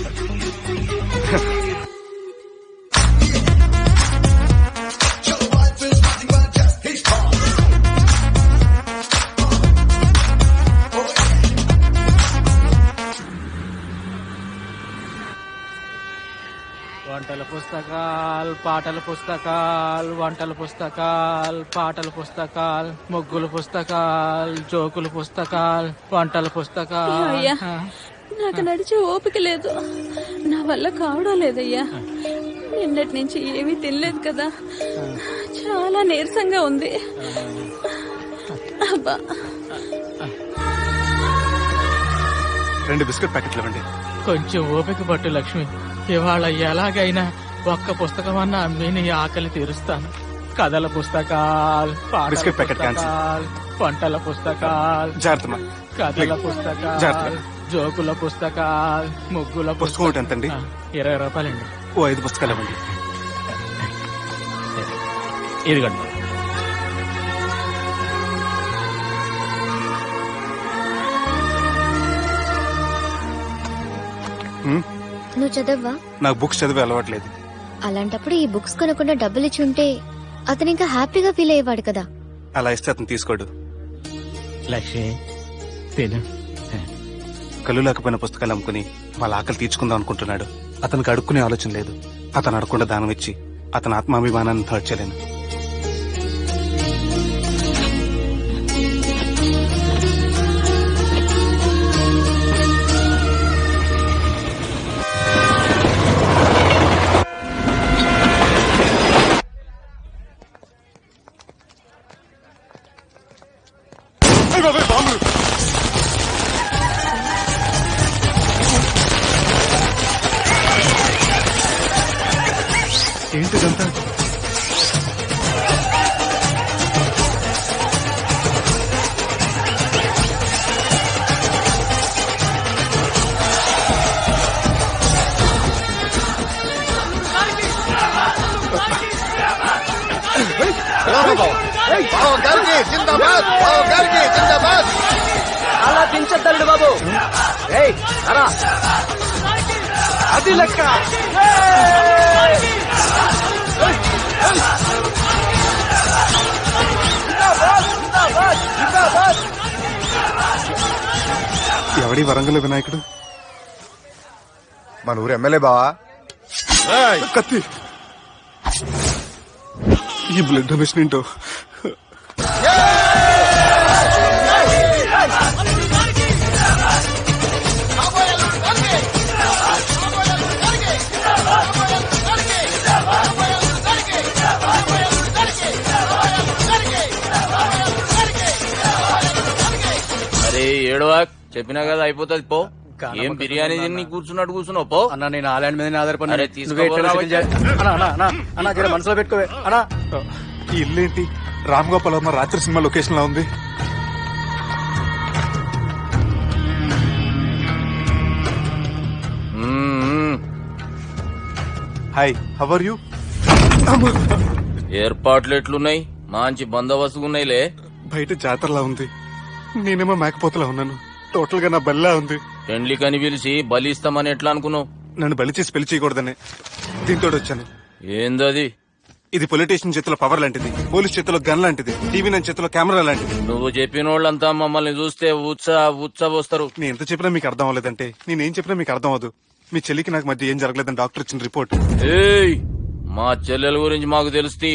వంటల పుస్తకాలు, పాటల పుస్తకాలు, వంటల పుస్తకాలు, పాటల పుస్తకాలు, ముగ్గుల పుస్తకాలు, జోకుల పుస్తకాలు, వంటల పుస్తకాలు. అయ్యా, నాకు నడిచే ఓపిక లేదు, నా వల్ల కావడం లేదయ్యా. నిన్నటి నుంచి ఏమీ తినలేదు కదా, చాలా నీరసంగా ఉంది. అబ్బా, 2 బిస్కెట్ ప్యాకెట్లు ఇవ్వండి. కొంచెం ఓపిక పట్టు లక్ష్మి, ఇవాళ ఎలాగైనా ఒక్క పుస్తకం అన్నా అమ్మి నీ ఆకలి తీరుస్తాను. కథల పుస్తకాలు, బిస్కెట్ ప్యాకెట్ పుస్తకాలు, వంటల పుస్తకాలు, జాగ్రత్త. కథల పుస్తకాలు, జోకుల పుస్తకాలు, ముగ్గుల పుస్తకం ఒకటి ఎంతండి? 20 రూపాయలండి. ఓ 5 పుస్తకాలు ఇవ్వండి. ఇదిగండి. నువ్వు చదవ్వా? నాకు బుక్స్ చదివే అలవాట్లేదు. అలాంటప్పుడు ఈ బుక్స్ కొనకుండా డబ్బులు ఇచ్చి ఉంటే అతను ఇంకా హ్యాపీగా ఫీల్ అయ్యేవాడు కదా. అలా ఇస్తే అతను తీసుకోడు. లక్ష్మి తిను. కళ్ళు లేకపోయిన పుస్తకాలు అమ్ముకుని వాళ్ళ ఆకలి తీర్చుకుందాం అనుకుంటున్నాడు. అతనికి అడుక్కునే ఆలోచన లేదు. అతను అడగకుండా దానం ఇచ్చి అతని ఆత్మాభిమానాన్ని హర్ట్ చేయలేను. ఏంటిదంతా? అలా దించద్దండి బాబు. అది లెక్క. ఎవడి వరంగల్ వినాయకుడు? మన ఊరు ఎమ్మెల్యే బావా. కత్తి. ఈ బ్లడ్ డొనేషన్ ఏంటో. ఏడవా చెప్పినా కదా అయిపోతుంది పో. ఏం బిర్యానీ తిని కూర్చున్నట్టు కూర్చున్నావు పో. అన్న నేను ఆ ల్యాండ్ మీద ఆధారపడి అరే, తీసుకోపోరా మనసులో పెట్టుకోవే అన్నా. ఈ ఇల్లేంటి రామ్ గోపాల్ వర్మ రాత్రి సినిమా లొకేషన్ లా ఉంది. Hi, how are you? ఏర్పాట్లు ఎట్లున్నాయి? మంచి బందోబస్తు ఉన్నాయిలే. బయట జాతరలా ఉంది, నేనేమో మేకపోతలా ఉన్నాను. టోటల్ గా నా బల్లా ఉంది. పెండ్లి కని పిలిచి బలి ఇస్తామని ఎట్లా అనుకున్నావు? నన్ను బలి చేసి పెళ్లి చేయకూడదని దీంతో వచ్చాను. ఏందది? ఇది పొలిటీషియన్ చేతిలో పవర్ లాంటిది, పోలీస్ చేతిలో గన్ లాంటిది, టీవీ నన్ను చేతిలో కెమెరా లాంటిది. నువ్వు చెప్పిన వాళ్ళంతా మమ్మల్ని చూస్తే ఉత్సవస్తారు. నేను ఎంత చెప్పినా మీకు అర్థం అవ్వలేదంటే నేనేం చెప్పినా మీకు అర్థం అవ్వదు. మీ చెల్లికి నాకు మధ్య ఏం జరగలేదని డాక్టర్ ఇచ్చిన రిపోర్ట్. ఏయ్, మా చెల్లెల గురించి మాకు తెలుస్తుంది.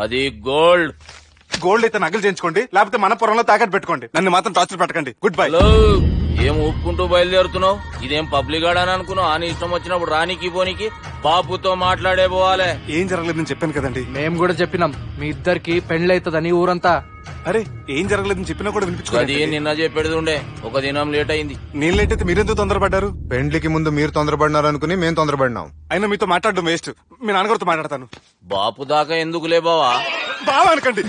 అది గోల్డ్. గోల్డ్ అయితే నగలు చేయించుకోండి, లేకపోతే మన పొరంలో తాకట్టు పెట్టుకోండి. నన్ను మాత్రం టార్చర్ పెట్టకండి. Good bye. హలో, ఏం ఒప్పుకుంటూ బయలుదేరుతున్నావు? ఇదేం పబ్లిక్ గార్డెన్ అనుకున్నావు? అని ఇష్టం వచ్చినప్పుడు రానికి పోనీకి బాపుతో మాట్లాడే పోవాలే. ఏం జరగలేదని చెప్పాను కదండి. మేము కూడా చెప్పినాం మీ ఇద్దరికి పెండ్లైతుందని ఊరంతా. అరే ఏం జరగలేదని చెప్పినా కూడా అది వినిపించుకోండి. నిన్న చెప్పేది ఉండే, ఒక దినం లేట్ అయింది. నేను లేట్ అయితే మీరెందుకు తొందరపడ్డారు? పెండ్లికి ముందు మీరు తొందరపడినారు అనుకుని మేము తొందరపడినాం. అయినా మీతో మాట్లాడడం వేస్ట్. మీ నాన్నగారితో మాట్లాడతాను. బాపు దాకా ఎందుకులే బావా? బాగా అనకండి,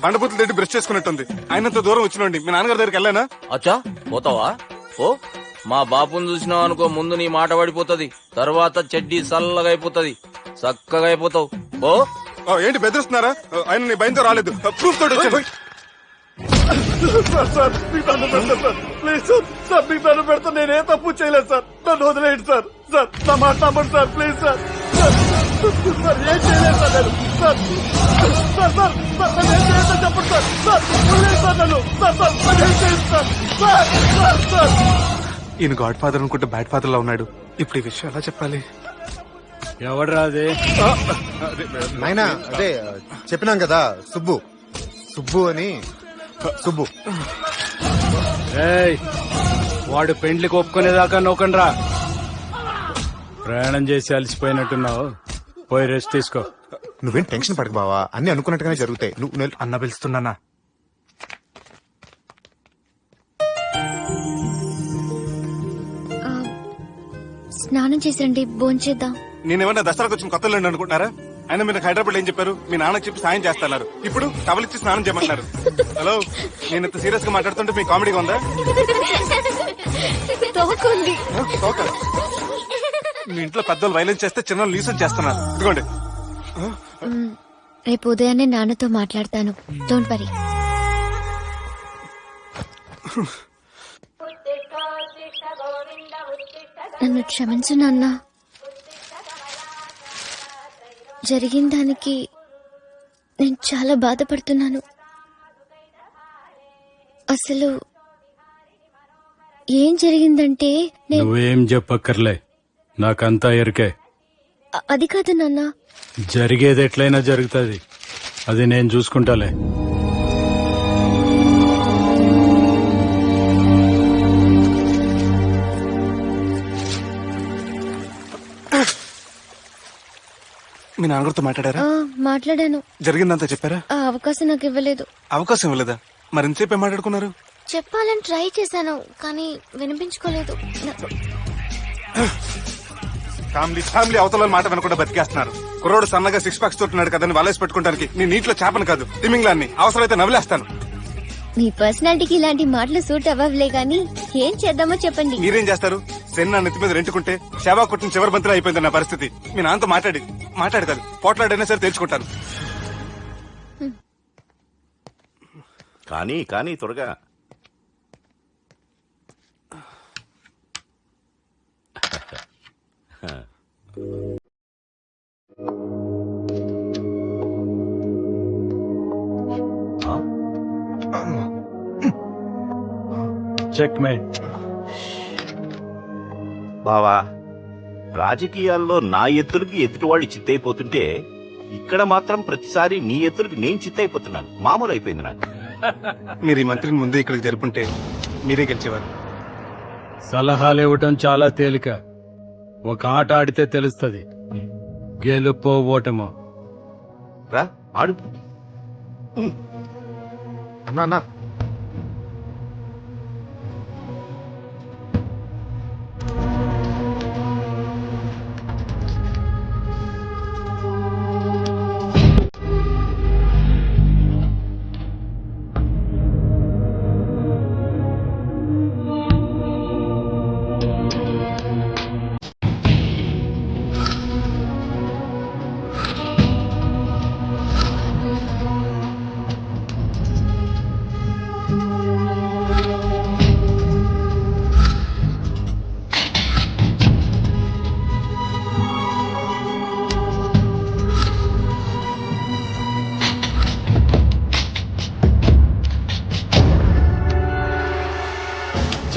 బండబూతులు తిట్టి బ్రష్ చేసుకున్నట్టుంది. ఆయనంత దూరం వచ్చినండి. మీ నాన్నగారి దగ్గరికి వెళ్ళానా? అచ్చా పోతావా? ఓ, మా బాపుని చూసినావు అనుకో, ముందు నీ మాట పడిపోతుంది, తర్వాత చెడ్డీ చల్లగా అయిపోతుంది, చక్కగా అయిపోతావు. ఓ ఏంటి బెదిరిస్తున్నారా? ఆయన నీ భయంతో రాలేదు, ప్రూఫ్ తోటి వచ్చాను. నేనే తప్పు చేయలేదు సార్, నన్ను వదిలేయండి సార్. సార్ నా మాట నమ్మండి సార్, ప్లీజ్ సార్. సార్ ఏం చేయలేదు సార్ నేను. సార్ సార్ సార్ నన్ను ఏం చేయలేదు చెప్పండి సార్. సార్ వదిలేయండి సార్ నన్ను. సార్ సార్ నన్ను ఏం చేయలేదు సార్. సార్ సార్ సార్ ఈయన గాడ్ ఫాదర్ అనుకుంటే బ్యాడ్ ఫాదర్ లా ఉన్నాడు. ఇప్పుడు ఈ విషయం ఎలా చెప్పాలి? ఎవడ్రా అది? నాయనా అదే చెప్పినాం కదా, సుబ్బు. సుబ్బు అని. సుబ్బు. ఏయ్, వాడు పెండ్లికి ఒప్పుకునేదాకా నోకండ్రా. ప్రయాణం చేసి అలసిపోయినట్టున్నావు, పోయి రెస్ట్ తీసుకో. నువ్వేం టెన్షన్ పడకు బావా, అన్ని అనుకున్నట్టుగానే జరుగుతాయి. నువ్వు అన్న పిలుస్తున్నానా? స్నానం చేసండి, భోంచేద్దాం. నేనేమన్నా దసరాకు వచ్చిన కొత్త లేండి అనుకుంటున్నారా? ఆయన మీరు హైదరాబాద్ ఏం చెప్పారు? మీ నాన్నకి చెప్పి సాయం చేస్తున్నారు. ఇప్పుడు టవలిచ్చి స్నానం చేయమంటున్నారు. హలో, నేను ఇంత సీరియస్ గా మాట్లాడుతుంటే మీ కామెడీగా ఉందా? తోకుంది. ఓకే. మీ ఇంట్లో పెద్దలు వైలెన్స్ చేస్తే చిన్న లీసన్ చేస్తున్నారు. ఇదిగోండి. రేపు ఉదయాన్నే నాన్నతో మాట్లాడతాను, డోంట్ వరీ. నన్ను క్షమించు నాన్న. జరిగిన దానికి నేను చాలా బాధపడుతున్నాను. అసలు ఏం జరిగిందంటే నువ్వేం చెప్పక్కర్లే, నాకంతా ఎరికే. అది కాదు నాన్న. జరిగేది ఎట్లయినా జరుగుతుంది, అది నేను చూసుకుంటాలే. మీ నాన్నగారితో మాట్లాడారా? మాట్లాడాను. జరిగిందంతా చెప్పారా? ఆ అవకాశం నాకు ఇవ్వలేదు. అవకాశం ఇవ్వలేదా? మరి ఎంతసేపు ఏం మాట్లాడుకున్నారు? చెప్పాలని ట్రై చేశాను, కానీ వినిపించుకోలేదు. ఫ్యామిలీ అవతల మాట వినకుండా బతికేస్తున్నారు. కుర్రోడు సన్నగా 6 ప్యాక్స్ తోటున్నాడు కదని వలేసి పెట్టుకోవడానికి నీ నీటిలో చేపను కాదు తిమింగ్లాన్ని అవసరమైతే నవ్వులేస్తాను. మీ పర్సనాలిటీకి ఇలాంటి మాటలు సూట్ అవ్వలే గానీ ఏం చేద్దామో చెప్పండి. మీరేం చేస్తారు? సెన్ నా నెత్తి మీద రెంటుకుంటే సేవా కొట్టిన చివరి బంతిలో అయిపోయింది నా పరిస్థితి. మీ నాన్నతో మాట్లాడు కాదు, పోట్లాడైనా సరే తెలుసుకుంటాను. కానీ త్వరగా. చెక్మేట్. బావా, రాజకీయాల్లో నా ఎత్తులకి ఎదుటివాళ్ళు చిత్తైపోతుంటే ఇక్కడ మాత్రం ప్రతిసారి నీ ఎత్తులకి నేను చిత్తైపోతున్నాను. మామూలు అయిపోయింది నాకు. మీరు ఈ మంత్రిని ముందే ఇక్కడికి జరుపుంటే మీరే గెలిచేవారు. సలహాలు ఇవ్వటం చాలా తేలిక, ఒక ఆట ఆడితే తెలుస్తుంది గెలుపో ఓటమో. రా ఆడు. అన్నా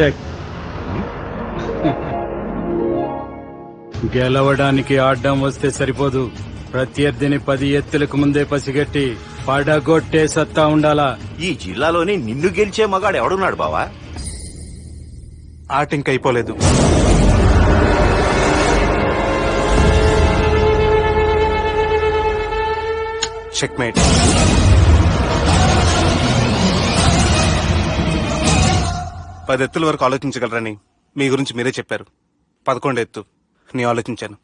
చెక్. గెలవడానికి ఆడ్డం వస్తే సరిపోదు, ప్రత్యర్థిని 10 ఎత్తులకు ముందే పసిగట్టి పడగొట్టే సత్తా ఉండాలా. ఈ జిల్లాలోని నిన్ను గెలిచే మగాడు ఎవడున్నాడు బావా? ఆట ఇంక అయిపోలేదు. చెక్మేట్. పది ఎత్తుల వరకు ఆలోచించగలరని మీ గురించి మీరే చెప్పారు. 11 ఎత్తు నేను ఆలోచించాను.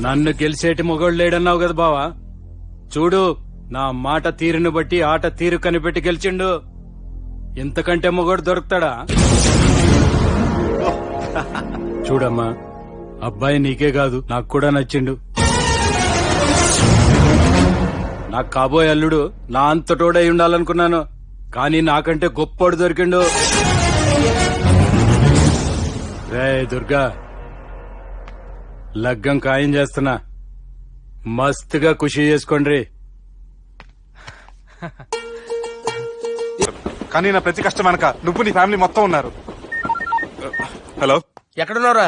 నన్ను గెలిచేటి మొగోడు లేడన్నావు కదా బావా, చూడు నా మాట తీరును బట్టి ఆట తీరు కనిపెట్టి గెలిచిండు. ఇంతకంటే మొగోడు దొరుకుతాడా? చూడమ్మా, అబ్బాయి నీకే కాదు నాకు కూడా నచ్చిండు. నాకు కాబోయే అల్లుడు నా అంతటోడై ఉండాలనుకున్నాను, కానీ నాకంటే గొప్పోడు దొరికిండు. రే దుర్గా, లగ్గం ఖాయం చేస్తున్నా, మస్తుగా ఖుషి చేసుకోండి. కానీ నా ప్రతి కష్టం వెనక నువ్వు నీ ఫ్యామిలీ మొత్తం ఉన్నారు. హలో, ఎక్కడున్నారా?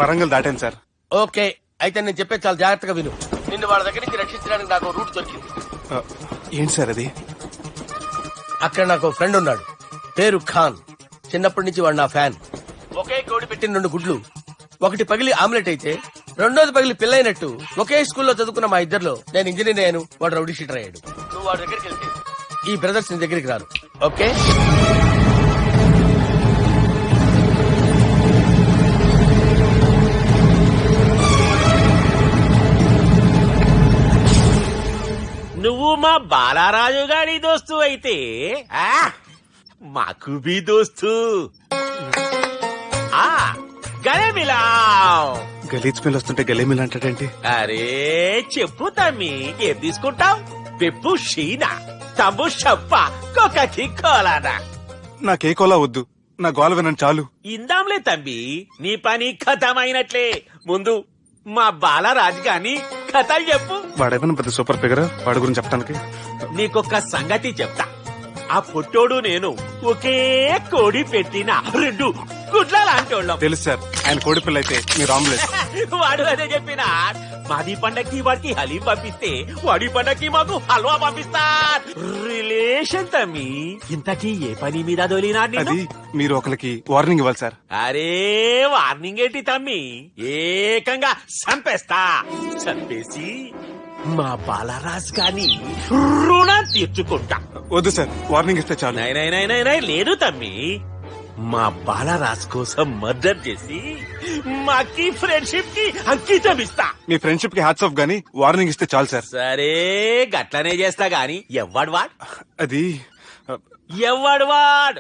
వరంగల్ దాటాను సార్. ఓకే, అయితే నేను చెప్పే చాలా జాగ్రత్తగా విను. నిన్ను వాళ్ళ దగ్గర నుంచి రక్షించడానికి నాకు రూట్ దొరికింది. ఏంటి సార్ అది? అక్కడ నాకు ఫ్రెండ్ ఉన్నాడు, పేరు ఖాన్. చిన్నప్పటి నుంచి వాడు నా ఫ్యాన్. ఒకే కోడి పెట్టిన 2 గుడ్లు, ఒకటి పగిలి ఆమ్లెట్ అయితే రెండోది పగిలి పిల్లైనట్టు ఒకే స్కూల్లో చదువుకున్న మా ఇద్దరిలో నేను ఇంజనీర్ అయ్యాను, వాడు రౌడీ షీటర్ అయ్యాడు. నువ్వు వాడి దగ్గరికి వెళ్తే ఈ బ్రదర్స్ నీ దగ్గరికి రారు. ఓకే? నువ్వు మా బాలారాజు గారి దోస్తు అయితే మాకు బి దోస్తు. గలే మిలావ్. గలీజ్ స్మెల్ వస్తుంటే గలేమిల్ అంటాడేంటి? అరే చెప్పు తమ్మి, ఏం తీసుకుంటావు? పెప్పు షీనా, తమ్ము షప్ప, కొకకి కోలానా? నాకే కోలా వద్దు, నా గోల వినండి చాలు. ఇందాంలే తమ్మి, నీ పని ఖతమైనట్లే. ముందు మా బాలరాజు గాని కథలు చెప్పు. వాడేమైనా పెద్ద సూపర్ ఫిగర్, వాడి గురించి చెప్పడానికి. నీకొక్క సంగతి చెప్తా. ఆ పొట్టోడు నేను ఒకే కోడి పెట్టిన 2 గుడ్ల లాంటోళ్ళం. తెలుసు సార్, ఆయన కోడి పిల్ల అయితే మీరు ఆమ్లెట్. వాడు అదే చెప్పిన. మాది పండక్కి వాడికి హలీం పంపిస్తే వాడి పండక్కి మాకు హల్వా పంపిస్తా. రిలేషన్ తమ్మి. ఇంతకీ ఏ పని మీద దొలినా? అది మీరు ఒకరికి వార్నింగ్ ఇవ్వాలి సార్. అరే వార్నింగ్ ఏంటి తమ్మి, ఏకంగా చంపేస్తా. చంపేసి మా బాలరాజ్ గాని రుణం తీర్చుకుంటా. వద్దు సార్, వార్నింగ్ ఇస్తే చాలు. లేదు తమ్మి, మా బాలరాజ్ కోసం మర్డర్ చేసి మాకి ఫ్రెండ్షిప్ కి అంకితం ఇస్తా. మీ ఫ్రెండ్షిప్ కి హ్యాట్స్ ఆఫ్ గానీ వార్నింగ్ ఇస్తే చాలు సార్. సరే గట్లనే చేస్తా గాని ఎవ్వడు వాడ్? అది ఎవ్వడు వాడ్?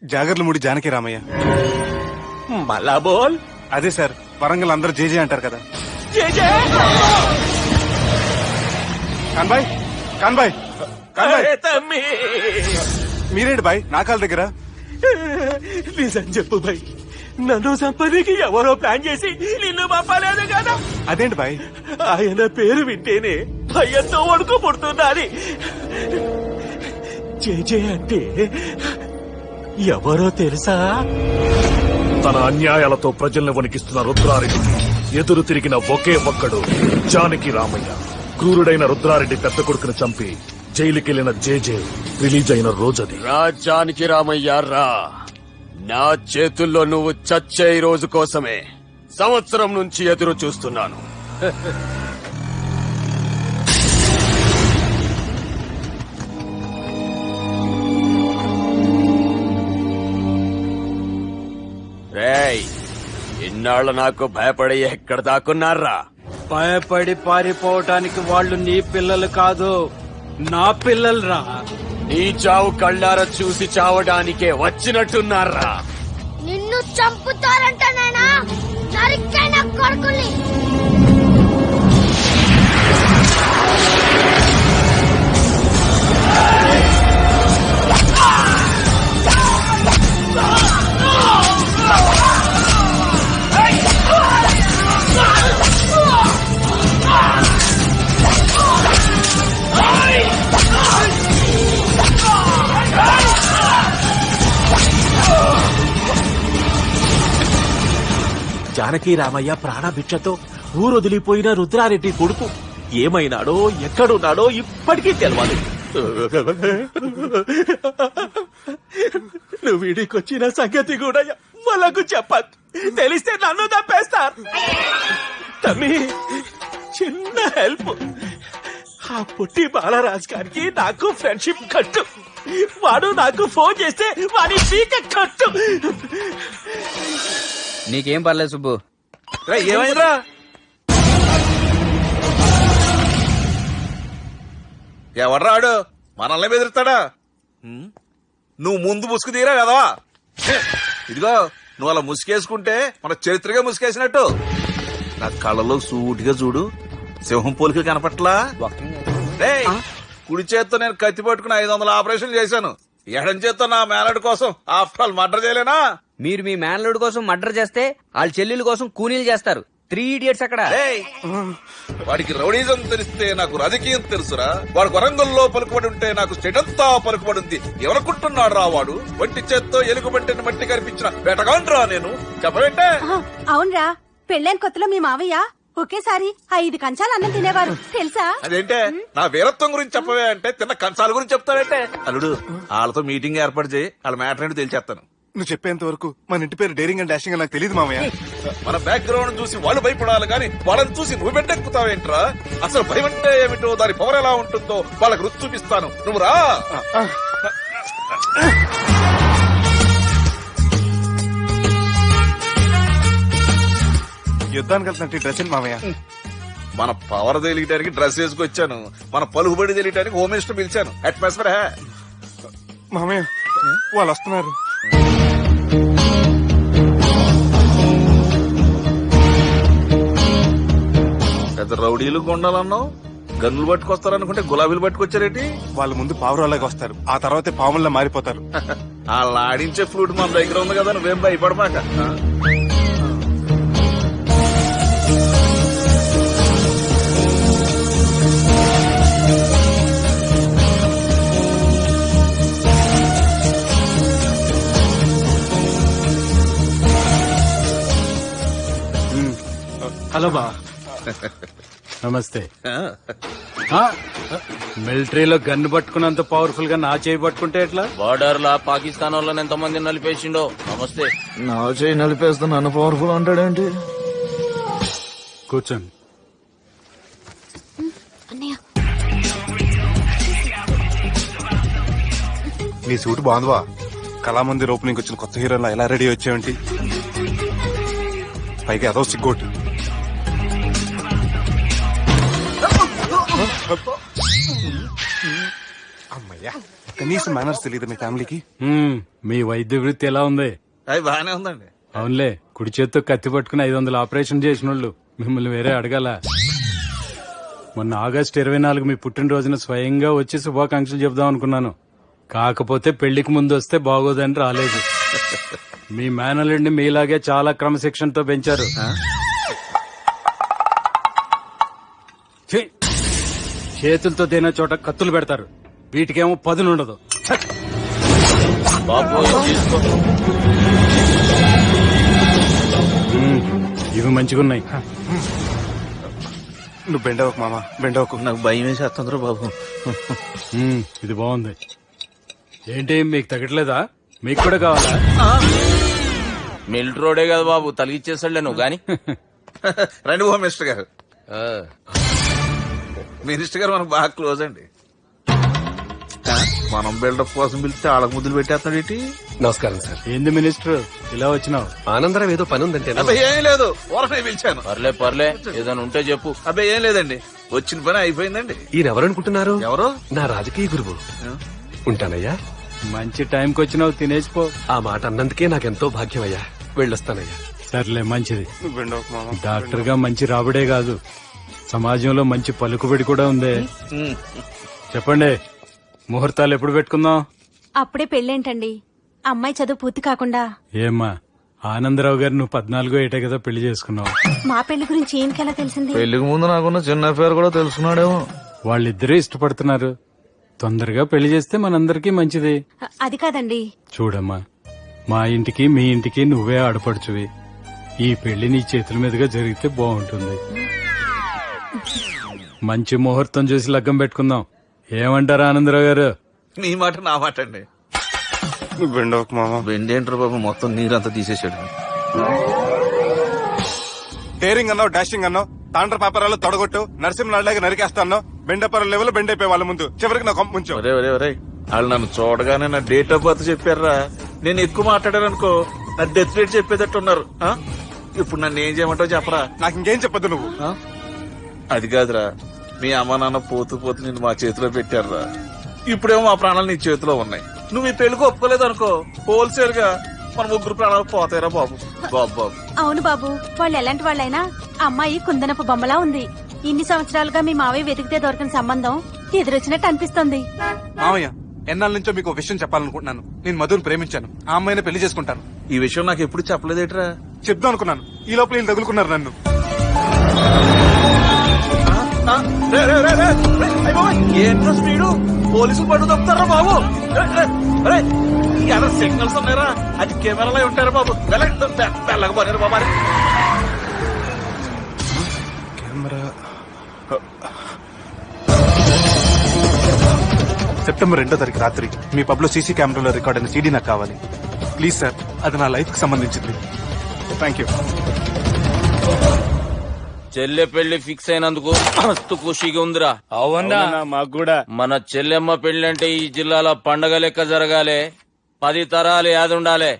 జాగర్లమూడి జానకి రామయ్య. మళ్ళా బోల్. అదే సార్, వరంగల్ అందరూ జేజే అంటారు కదా. కాన్బాయ్, కాన్బాయ్, కాన్బాయ్. తమ్మి మీరేంటి బాయ్ నా కాళ్ళ దగ్గర? నిజం చెప్పు బాయ్, నన్ను సంపదికి ఎవరో ప్లాన్ చేసి నిన్ను పంపలేదు కదా. అదేంటి బాయ్? ఆయన పేరు వింటేనే భయంతో వణుకు పుడుతున్నది. జేజే అంటే ఎవరో తెలుసా? తన అన్యాయాలతో ప్రజల్ని వణికిస్తున్న రుద్రారెడ్డికి ఎదురు తిరిగిన ఒకే ఒక్కడు జానకి రామయ్య. క్రూరుడైన రుద్రారెడ్డి పెద్ద కొడుకును చంపి జైలుకెళ్లిన జేజే రిలీజ్ అయిన రోజది. రాజానికి రామయ్య రా, నా చేతుల్లో నువ్వు చచ్చే రోజు కోసమే సంవత్సరం నుంచి ఎదురు చూస్తున్నాను. రేయ్, ఇన్నాళ్ళు నాకు భయపడి ఎక్కడ దాక్కున్నారా? భయపడి పారిపోవటానికి వాళ్ళు నీ పిల్లలు కాదు, నా పిల్లలు రా. నీ చావు కళ్ళారా చూసి చావడానికే వచ్చినట్టున్నారా? నిన్ను చంపుతారంట నాయనా, నరికైన కొడుకుల్ని. జానకి రామయ్య ప్రాణభిక్షతో ఊరొదిలిపోయిన రుద్రారెడ్డి కొడుకు ఏమైనాడో ఎక్కడున్నాడో ఇప్పటికీ తెలవాలి. నువ్వు వీడికొచ్చిన సంగతి కూడా వాళ్ళకు చెప్పద్దు. తెలిస్తే నన్ను తప్పేస్తారు. తమ్మి, చిన్న హెల్ప్. ఆ పుట్టి బాలరాజ్ గారికి నాకు ఫ్రెండ్షిప్ కట్టు. వాడు నాకు ఫోన్ చేస్తే వాడి పీక కట్టు. నీకేం పర్లేదు సుబ్బు. ఏమైందిరా? ఎవడ్రాడు? మనల్ని బెదిరిస్తాడా? నువ్వు ముందు ముసుగు తీరా కదా. ఇదిగో నువ్వు అలా ముసుకేసుకుంటే మన చరిత్రగా ముసుకేసినట్టు. నా కళ్ళలో సూటిగా చూడు, సింహం పోలికలు కనపట్లా. కుడి చేత్తో నేను కత్తి పట్టుకుని 500 ఆపరేషన్ చేశాను. ఎడం చేత్తో నా మేనడు కోసం ఆఫ్టర్ ఆల్ మర్డర్ చేయలేనా? మీరు మీ మేనలుడి కోసం మర్డర్ చేస్తే వాళ్ళ చెల్లెల కోసం కూనీలు చేస్తారు. 3 ఇడియట్స్ అక్కడ. వాడికి రౌడీజం తెలిస్తే నాకు రాజకీయం తెలుసురా. వాడు వరంగల్లో పలుకుబడి ఉంటే నాకు స్టేట్ అంతా పలుకుబడి ఉంది. ఎవరనుకుంటున్నాడు రా వాడు? వంటి చేత్తో ఎలుగుబంటిని మట్టి కనిపించిన వేటగాండ్రా నేను. చెప్పబెట్టే. అవునరా, పెళ్ళైన కొత్తలో మీ మావయ్య ఒకేసారి 5 కంచాలు అన్నం తినేవారు తెలుసా? అదేంటే నా వీరత్వం గురించి చెప్పవే అంటే తిన్న కంచాల గురించి చెప్తావేంటే? అల్లుడు, వాళ్ళతో మీటింగ్ ఏర్పాటు చేయి. వాళ్ళ మ్యాటర్ ఏంటో తెలిచేస్తాను. నువ్వు చెప్పేంత వరకు మన ఇంటి పేరు డేరింగ్ అండ్ డాషింగ్ నాకు తెలియదు మామయ్య. మన బ్యాక్గ్రౌండ్ చూసి వాళ్ళు భయపడాలి కానీ వాళ్ళని చూసి నువ్వు బిడ్డెక్కుతావేంట్రా? అసలు భయం అంటే ఏమిటో, దాని పవర్ ఎలా ఉంటుందో వాళ్ళకి రుచి చూపిస్తాను. నువ్వు రా. యుద్ధానికి వెళ్తున్నట్టు డ్రెస్ ఏంటి మామయ్య? మన పవర్ తెలియటానికి డ్రెస్ వేసుకొచ్చాను. మన పలుకుబడి తెలియటానికి హోమ్ మినిస్టర్ పిలిచాను. అట్మాస్ఫియర్ హే మామయ్య, వాళ్ళు వస్తున్నారు. పెద్ద రౌడీలు కొండాలన్నావు, గన్నులు పట్టుకొస్తారనుకుంటే గులాబీలు పట్టుకొచ్చారేటి? వాళ్ళ ముందు పావురాలాగా వస్తారు, ఆ తర్వాత పాముల్లా మారిపోతారు. వాళ్ళ ఆడించే ఫ్లూట్ మన దగ్గర ఉంది కదా, నువ్వేం భయపడమాక. హలో బా. నమస్తే. మిలిటరీలో గన్ను పట్టుకున్నంత పవర్ఫుల్ గా నా చేయి పట్టుకుంటే ఎట్లా? బార్డర్ లా పాకిస్తాన్ వాళ్ళని ఎంతమంది నలిపేసిండో. నమస్తే. నా చేయి నలిపేస్తే నన్ను పవర్ఫుల్ అంటాడేంటి? కూర్చోండి. నీ సూట్ బాగుందివా. కళామందిర్ ఓపెనింగ్ వచ్చిన కొత్త హీరోలా ఎలా రెడీ వచ్చావేంటి? పైగా అదో సిగ్గోటి. అమ్మయ్యా, కనీసం మేనర్స్ తెలియదు మీ ఫ్యామిలీకి. మీ వైద్య వృత్తి ఎలా ఉంది? అది బాగానే ఉందండి. అవునులే, కుడి చేత్తో కత్తి పట్టుకుని 500 ఆపరేషన్ చేసిన వాళ్ళు మిమ్మల్ని వేరే అడగాల. మొన్న ఆగస్టు 24 మీ పుట్టినరోజున స్వయంగా వచ్చి శుభాకాంక్షలు చెబుదాం అనుకున్నాను. కాకపోతే పెళ్లికి ముందు వస్తే బాగోదని రాలేదు. మీ మేనల్లుడిని మీలాగే చాలా క్రమశిక్షణతో పెంచారు. చేతులతో తిన చోట కత్తులు పెడతారు, వీటికేమో పదునుండదు. ఇవి మంచిగున్నాయి. నువ్వు బెండవకు మామ, బెండవకు. నాకు భయం వేసేస్తుందిరా బాబు. ఇది బాగుంది. ఏంటి మీకు తగ్గట్లేదా? మీకు కూడా కావాలా? మిలిటరోడే కదా బాబు, తలిగిచ్చేసాడులే నువ్వు గాని. రండి హోమ్ మినిస్టర్ గారు. మినిస్టర్ గారు మనకు బాగా క్లోజ్ అండి. మనం బిల్డప్ కోసం పిలిస్తే ఆళ్ళకు ముద్దులు పెట్టేస్తాడేంటి? నమస్కారం సార్. ఏంది మినిస్టర్ ఇలా వచ్చినావు? ఆనందరం ఏదో పని ఉందంటే. అబ్బాయి ఏం లేదు, ఊరనే పిలిచాను. పర్లే ఏదైనా ఉంటే చెప్పు. అబ్బాయి ఏం లేదండి, వచ్చిన పని అయిపోయిందండి. ఈయన ఎవరనుకుంటున్నారు? ఎవరు? నా రాజకీయ గురువు. ఉంటానయ్యా. మంచి టైంకి వచ్చినావు, తినేసిపో. ఆ మాట అన్నందుకే నాకెంతో భాగ్యమయ్యా. వెళ్ళొస్తానయ్యా. సర్లే, మంచిది. డాక్టర్ గా మంచి రాబడే కాదు, సమాజంలో మంచి పలుకుబడి కూడా ఉంది. చెప్పండి, ముహూర్తాలు ఎప్పుడు పెట్టుకుందాం? అప్పుడే పెళ్ళేంటండి, అమ్మాయి చదువు పూర్తి కాకుండా. ఏమ్మా, ఆనందరావు గారు నువ్వు 14 ఏటే కదా పెళ్లి చేసుకున్నావు. మా పెళ్లి గురించి ఈయనకెలా తెలిసింది? పెళ్లికి ముందు నాకున్న చిన్న పేరు కూడా తెలుసుకున్నాడేమో. వాళ్ళిద్దరే ఇష్టపడుతున్నారు, తొందరగా పెళ్లి చేస్తే మనందరికీ మంచిది. అది కాదండి. చూడమ్మా, మా ఇంటికి మీ ఇంటికి నువ్వే ఆడపడుచువి. ఈ పెళ్లి నీ చేతుల మీదుగా జరిగితే బాగుంటుంది. మంచి ముహూర్తం చూసి లగ్గం పెట్టుకుందాం. ఏమంటారు ఆనందరావు గారు? నీ మాట నా మాట అండి. బెండోక్ మామ. బెండేంటారు బాబు, మొత్తం నీరంతా తీసేసాడు. డేరింగ్ అన్నావు, డాషింగ్ అన్నావు, తాండ్ర పాపరాలు తొడగొట్టు, నరసింహనాయుడులాగా నరికేస్తాను, బెండపర లెవెల్ బెండ్ అయిపోయి వాళ్ళ ముందు చివరికి నా కొంప ముంచు. వాళ్ళు నన్ను చూడగానే నా డేట్ ఆఫ్ బర్త్ చెప్పారా, నేను ఎక్కువ మాట్లాడారనుకో నా డెత్ రేట్ చెప్పేటట్టున్నారు. ఇప్పుడు నన్ను ఏం చేయమంటావు చెప్పరా? నాకు ఇంకేం చెప్పదు నువ్వు. అది కాదురా, మీ అమ్మ నాన్న పోతూ పోతూ నిన్ను మా చేతిలో పెట్టారురా. ఇప్పుడేమో మా ప్రాణాలు నీ చేతిలో ఉన్నాయి. నువ్వు ఈ పెళ్లికి ఒప్పుకోలేదు అనుకో, హోల్సేల్ గా మన ముగ్గురు ప్రాణాలు పోతాయిరా బాబు. బాబు అవును బాబు, వాళ్ళు ఎలాంటి వాళ్ళైనా అమ్మాయి కుందనపు బొమ్మలా ఉంది. ఇన్ని సంవత్సరాలుగా మీ మావయ్య వెతికితే దొరికిన సంబంధం ఎదురొచ్చినట్టు అనిపిస్తుంది. మామయ్య, ఎన్నాళ్ళ నుంచో మీకు విషయం చెప్పాలనుకుంటున్నాను. నేను మధుని ప్రేమించాను, ఆ అమ్మాయిని పెళ్లి చేసుకుంటాను. ఈ విషయం నాకు ఎప్పుడు చెప్పలేదేట్రా? చెప్దాం అనుకున్నాను, ఈ లోపల వీళ్ళు తగులుకున్నారు నన్ను. ఏంట్రా స్పీడు, పోలీసులు పట్టు తప్పుతారా బాబు? ఎలా సిగ్నల్స్ ఉన్నారా? అది కెమెరాలో ఉంటారా బాబు? వెళ్ళకపోయారు బాబా. సెప్టెంబర్ 2వ తారీఖు రాత్రి మీ పబ్ లో సీసీ కెమెరాలో రికార్డ్ అయిన సీడీ నాకు కావాలి ప్లీజ్ సార్. అది నా లైఫ్ కి సంబంధించింది. Thank you. చెల్లె పెళ్లి ఫిక్స్ అయినందుకు మస్తు ఖుషిగా ఉందిరా. అవునా? మాకు కూడా. మన చెల్లెమ్మ పెళ్లి అంటే ఈ జిల్లాలో పండగ లెక్క జరగాలి, 10 తరాలు యాదుండాలి.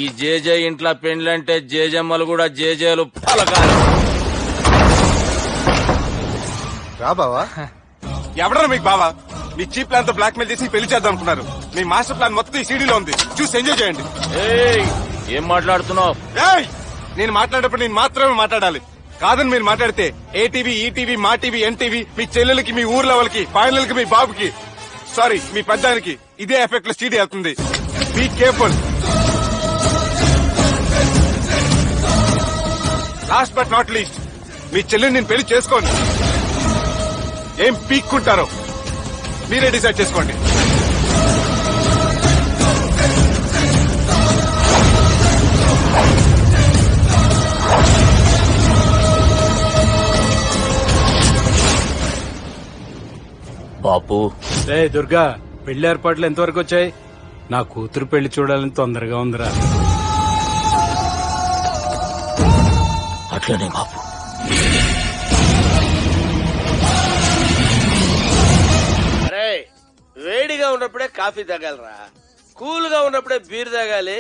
ఈ జేజే ఇంట్లో పెళ్లంటే జేజమ్మలు కూడా జేజేలు పలకాలి. రా బావా. ఎవడరా మీకు బావా? మీ చీప్ ప్లాన్ తో బ్లాక్ మెయిల్ చేసి పెళ్లి చేద్దాం అనుకున్నారు. మీ మాస్టర్ ప్లాన్ మొత్తం ఈ సీడీలో ఉంది, చూసి ఎంజాయ్ చేయండి. ఏం మాట్లాడుతున్నావు? నేను మాట్లాడేటప్పుడు నేను మాత్రమే మాట్లాడాలి. కాదని మీరు మాట్లాడితే ఏటీవీ, ఈటీవీ, మా టీవీ, ఎన్టీవీ, మీ చెల్లెలకి, మీ ఊర్ల వాళ్ళకి, ఫైనల్ కి మీ బాబుకి, సారీ మీ పెద్దానికి ఇదే ఎఫెక్ట్ లో సీడీ అవుతుంది. Be careful. Last but not least, మీ చెల్లెని నేను పెళ్లి చేసుకోండి. ఏం పీక్కుంటారో మీరే డిసైడ్ చేసుకోండి. బాపు. రే దుర్గా, పెళ్లి ఏర్పాట్లు ఎంతవరకు వచ్చాయి? నా కూతురు పెళ్లి చూడాలని తొందరగా ఉందిరా. అట్లనే బాపు. అరే, వేడిగా ఉన్నప్పుడే కాఫీ తాగాలరా, కూల్ గా ఉన్నప్పుడే బీర్ తాగాలి,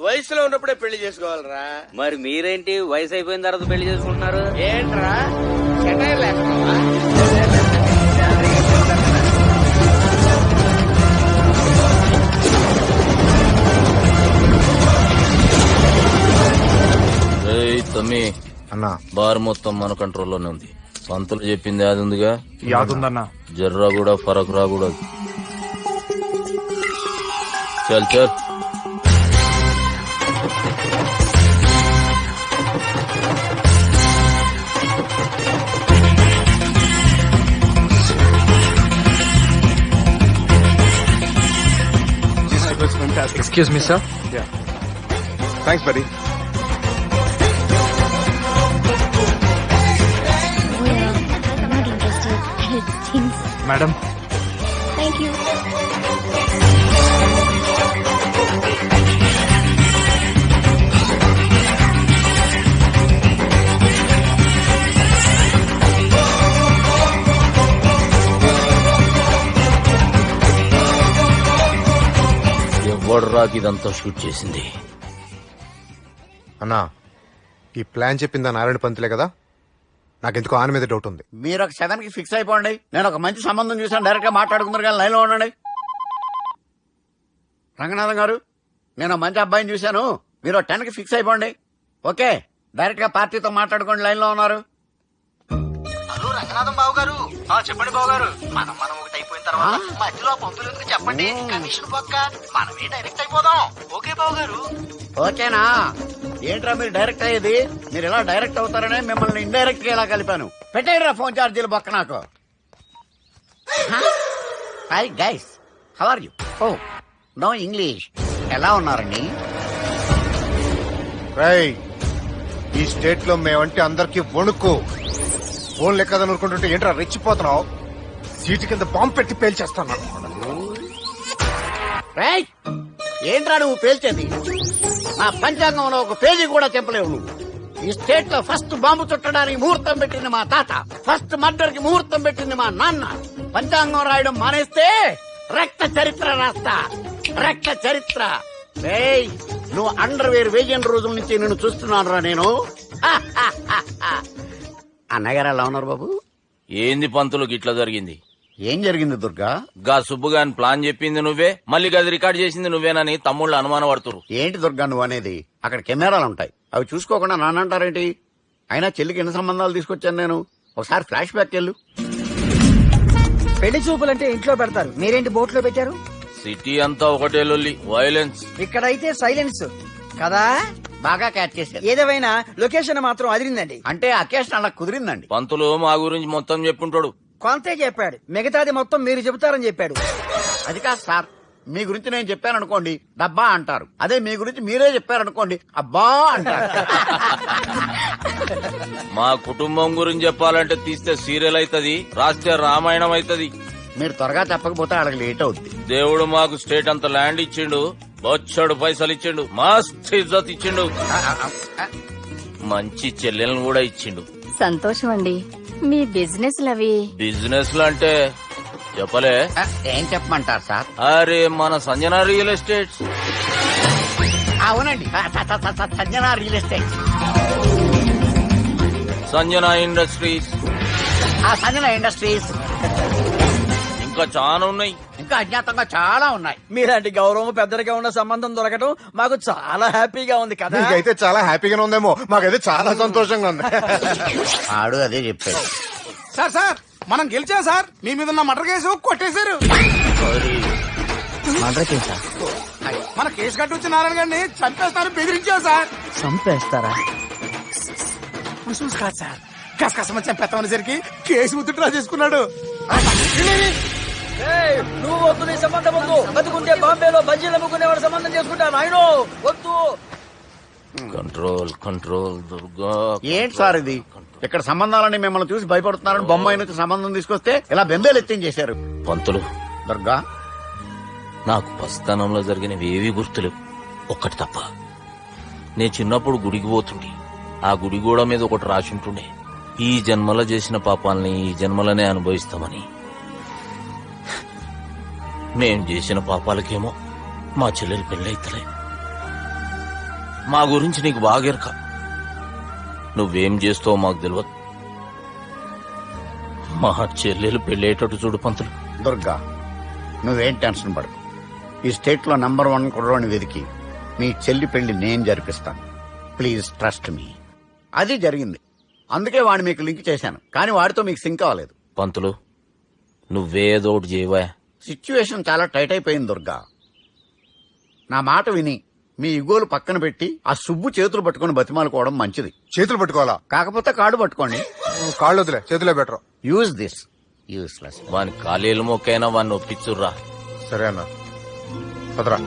వయసులో ఉన్నప్పుడే పెళ్లి చేసుకోవాలరా. మరి మీరేంటి వయసు అయిపోయిన తర్వాత పెళ్లి చేసుకుంటున్నారు? ఏంట్రా సెటైర్ లేకపోవా? తమ్మి అన్నా, బార్ మొత్తం మన కంట్రోల్లోనే ఉంది. సంతులు చెప్పింది అది ఉందిగా, యాదుందన్నా. జర్రా కూడా ఫరక్ రాకూడదు. చల్ చల్. Excuse me, sir. Yeah. Thanks, buddy. Not interested. Thanks. Madam. Thank you. ఎవడ్రాకి ఇదంతా షూట్ చేసింది? అన్నా, ఈ ప్లాన్ చెప్పిందా నారాయణ పంతులే కదా? నాకెందుకు ఆయన మీద డౌట్ ఉంది. మీరు ఒక 7 కి ఫిక్స్ అయిపోండి. నేను ఒక మంచి సంబంధం చూసాను, డైరెక్ట్ గా మాట్లాడుకున్నారు కానీ లైన్ లో ఉండండి. రంగనాథం గారు, నేను ఒక మంచి అబ్బాయిని చూశాను, మీరు 10 కి ఫిక్స్ అయిపోండి. ఓకే, డైరెక్ట్ గా పార్టీతో మాట్లాడుకోండి. లైన్ లో ఉన్నారు. హలో రంగనాథం బాబు గారు. చెప్పండి బాబు గారు. మనం ఒకటి అయిపోయిన తర్వాత మధ్యలో పంతులు ఎందుకు చెప్పండి, కమిషన్ పక్క మనమే డైరెక్ట్ అయిపోదాం. ఓకే బాబు గారు. ఓకేనా? ఏంట్రా మీరు డైరెక్ట్ అయ్యేది? మీరు ఇలా డైరెక్ట్ అవుతారనే మిమ్మల్ని ఇండైరెక్ట్ గా ఇలా కలిపాను. పెట్టేయరా ఫోన్ ఛార్జీలు బొక్క నాకు. Hi guys, how are you? Oh no English. ఎలా ఉన్నారండి? రేయ్, ఈ స్టేట్ లో మేమంటే అందరికి వణుకు. ఫోన్ లెక్క అనుకుంటుంటే ఏంట్రా రెచ్చిపోతున్నావు? సీటు కింద బాంబు పెట్టి పేల్చేస్తాను. ఏంట్రా నువ్వు పేల్చేది? నా పంచాంగంలో ఒక పేజీ కూడా చెప్పలేవు నువ్వు. ఈ స్టేట్ లో ఫస్ట్ బాంబు చుట్టడానికి ముహూర్తం పెట్టింది మా తాత, ఫస్ట్ మర్డర్ కి ముహూర్తం పెట్టింది మా నాన్న. పంచాంగం రాయడం మానేస్తే రక్త చరిత్ర రాస్తా, రక్త చరిత్ర. నువ్వు అండర్ వేర్ వేయని రోజుల నుంచి నేను చూస్తున్నాను రా నేను. అన్నగారు ఎలా ఉన్నారు బాబు? ఏంది పంతులు గిట్లా జరిగింది? ఏం జరిగింది దుర్గా? గా సుబ్బుగాని ప్లాన్ చెప్పింది నువ్వే, మళ్ళీ గది రికార్డ్ చేసింది నువ్వేనని తమ్ముళ్ళు అనుమానం పడుతురు. ఏంటి దుర్గా నువ్వు అనేది? అక్కడ కెమెరాలు ఉంటాయి, అవి చూసుకోకుండా నాన్నంటారేంటి? అయినా చెల్లికి ఎన్ని సంబంధాలు తీసుకొచ్చాను నేను. ఒకసారి ఫ్లాష్ బ్యాక్ వెళ్ళు. పెళ్లి చూపులంటే ఇంట్లో పెడతారు, మీరేంటి బోట్లో పెట్టారు? సిటీ అంతా ఒకటే లొల్లి, వైలెన్స్. ఇక్కడైతే సైలెన్స్ కదా. బాగా క్యాచ్ చేశారు. ఏదేమైనా లొకేషన్ మాత్రం అదిరిందండి. అంటే అకేషన్ అలా కుదిరిందండి. పంతులు మా గురించి మొత్తం చెప్పుంటాడు. కొంతే చెప్పాడు, మిగతాది మొత్తం మీరు చెబుతారని చెప్పాడు. అది కాదు సార్, మీ గురించి నేను చెప్పాననుకోండి డబ్బా అంటారు, అదే మీ గురించి మీరే చెప్పారనుకోండి అబ్బా అంటారు. మా కుటుంబం గురించి చెప్పాలంటే తీస్తే సీరియల్ అవుతుంది, రాస్తే రామాయణం అవుతుంది. మీరు త్వరగా చెప్పకపోతే వాళ్ళకి లేట్ అవుద్ది. దేవుడు మాకు స్టేట్ అంత ల్యాండ్ ఇచ్చిండు, బొచ్చడు పైసలు ఇచ్చిండు, మస్త్ ఇజ్జత్ ఇచ్చిండు, మంచి చెల్లెలను కూడా ఇచ్చిండు. సంతోషం అండి. మీ బిజినెస్ లవి బిజినెస్ లు అంటే చెప్పలే. ఏం చెప్పమంటారు సార్? అరే మన సంజన రియల్ ఎస్టేట్. అవునండి, Sanjana real estate, Sanjana industries, Sanjana industries, ఇంకా చాలా ఉన్నాయి, ఇంకా అజ్ఞాతంగా చాలా ఉన్నాయి. మీలాంటి గౌరవం పెద్దరిగా ఉన్న సంబంధం దొరకడం మాకు చాలా హ్యాపీగా ఉంది కదా. మీకైతే చాలా హ్యాపీగానే ఉందేమో, మాకైతే చాలా సంతోషంగా ఉంది. ఆడు అదే చెప్పాడు. సార్ సార్ మనం గెలిచాం సార్. మీ మీద ఉన్న మర్డర్ కేసు కొట్టేశారు. మన కేసు కట్టి వచ్చిన నారాయణ గారిని చంపేస్తారు బెదిరించాం సార్. చంపేస్తారా? చూసి కాదు సార్, కసకసమ చంపేస్తామనేసరికి కేసు ముద్దుట్రా చేసుకున్నాడు. నువ్వు వద్దు, నీ సంబంధం వద్దు. బతుకుంటే బాంబేలో బజ్జీలు అమ్ముకునేవాడు సంబంధం చేసుకుంటాను. ఆయన వద్దు. Control control Durga. ఏంటి సార్ ఇది? ఇక్కడ సంబంధాలని మిమ్మల్ని చూసి భయపడుతున్నారని బొమ్మాయి నుంచి సంబంధం తీసుకొస్తే ఇలా బెంబేలు ఎత్తించేశారు. పంతులు దుర్గా, నాకు పసితనంలో జరిగినవి ఏవీ గుర్తులేవు, ఒక్కటి తప్ప. నేను చిన్నప్పుడు గుడికి పోతుండే, ఆ గుడి గోడ మీద ఒకటి రాసి ఉంటుండే, ఈ జన్మలో చేసిన పాపాలని ఈ జన్మలనే అనుభవిస్తామని. మేం చేసిన పాపాలకేమో మా చెల్లెలు పెళ్ళైతలే. మా గురించి నీకు బాగెరక, నువ్వేం చేస్తావో మాకు తెలియదు. మా చెల్లెలు పెళ్ళేటట్టు చూడు పంతులు. దుర్గా, నువ్వేం టెన్షన్ పడకు. ఈ స్టేట్ లో నంబర్ 1 కుర్రోని వెతికి మీ చెల్లి పెళ్లి నేను జరిపిస్తాను. Please trust me. అది జరిగింది, అందుకే వాడిని మీకు లింక్ చేశాను, కానీ వాడితో మీకు సింక్ అవ్వలేదు. పంతులు నువ్వేదో ఒకటి చేయవా. సిచ్యువేషన్ చాలా టైట్ అయిపోయింది దుర్గా. నా మాట విని మీ ఇగోలు పక్కన పెట్టి ఆ సుబ్బు చేతులు పట్టుకుని బతిమాలుకోవడం మంచిది. చేతులు పట్టుకోవాలా? కాకపోతే కాడు పట్టుకోండి. కాళ్ళు వదిలే, చేతులే బెటర్. Use this. యూస్లెస్. వాని కాలేలు మొక్కైనా వాడిని ఒప్పించుర్రా. సరే అన్న, పదరా.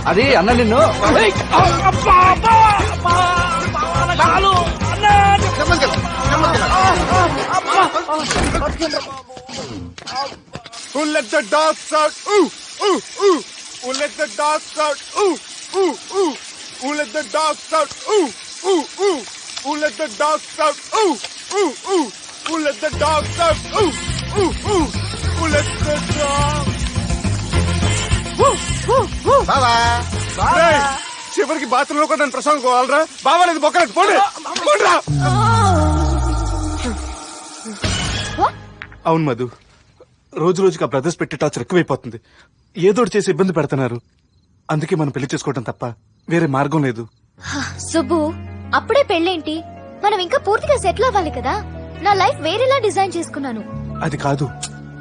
అది అన్న నిన్ను Who let the dogs out? Ooh, ooh, ooh. Who let the dogs out? Ooh, ooh, ooh. Who let the dogs out? Ooh, ooh, ooh. Who let the dogs out? Ooh, ooh, ooh. Who let the dogs out? Ooh, ooh, ooh. Who let the dogs? బావా, చివరికి bathroom లో కూడా నన్ను ప్రసంగం కోవాలరా. బావా లేదు బొక్కలేదు, పోండి పోండిరా. అవును మధు, రోజు రోజుకి ఆ బ్రదర్స్ పెట్టి టార్చర్ ఎక్కువైపోతుంది. ఏదోటి చేసి ఇబ్బంది పెడుతున్నారు. అందుకే మనం పెళ్లి చేసుకోవడం తప్ప వేరే మార్గం లేదు. సుబ్బు, అప్పుడే పెళ్ళేంటి? మనం ఇంకా పూర్తిగా సెటిల్ అవ్వాలి కదా. నా లైఫ్ వేరేలా డిజైన్ చేసుకున్నాను. అది కాదు.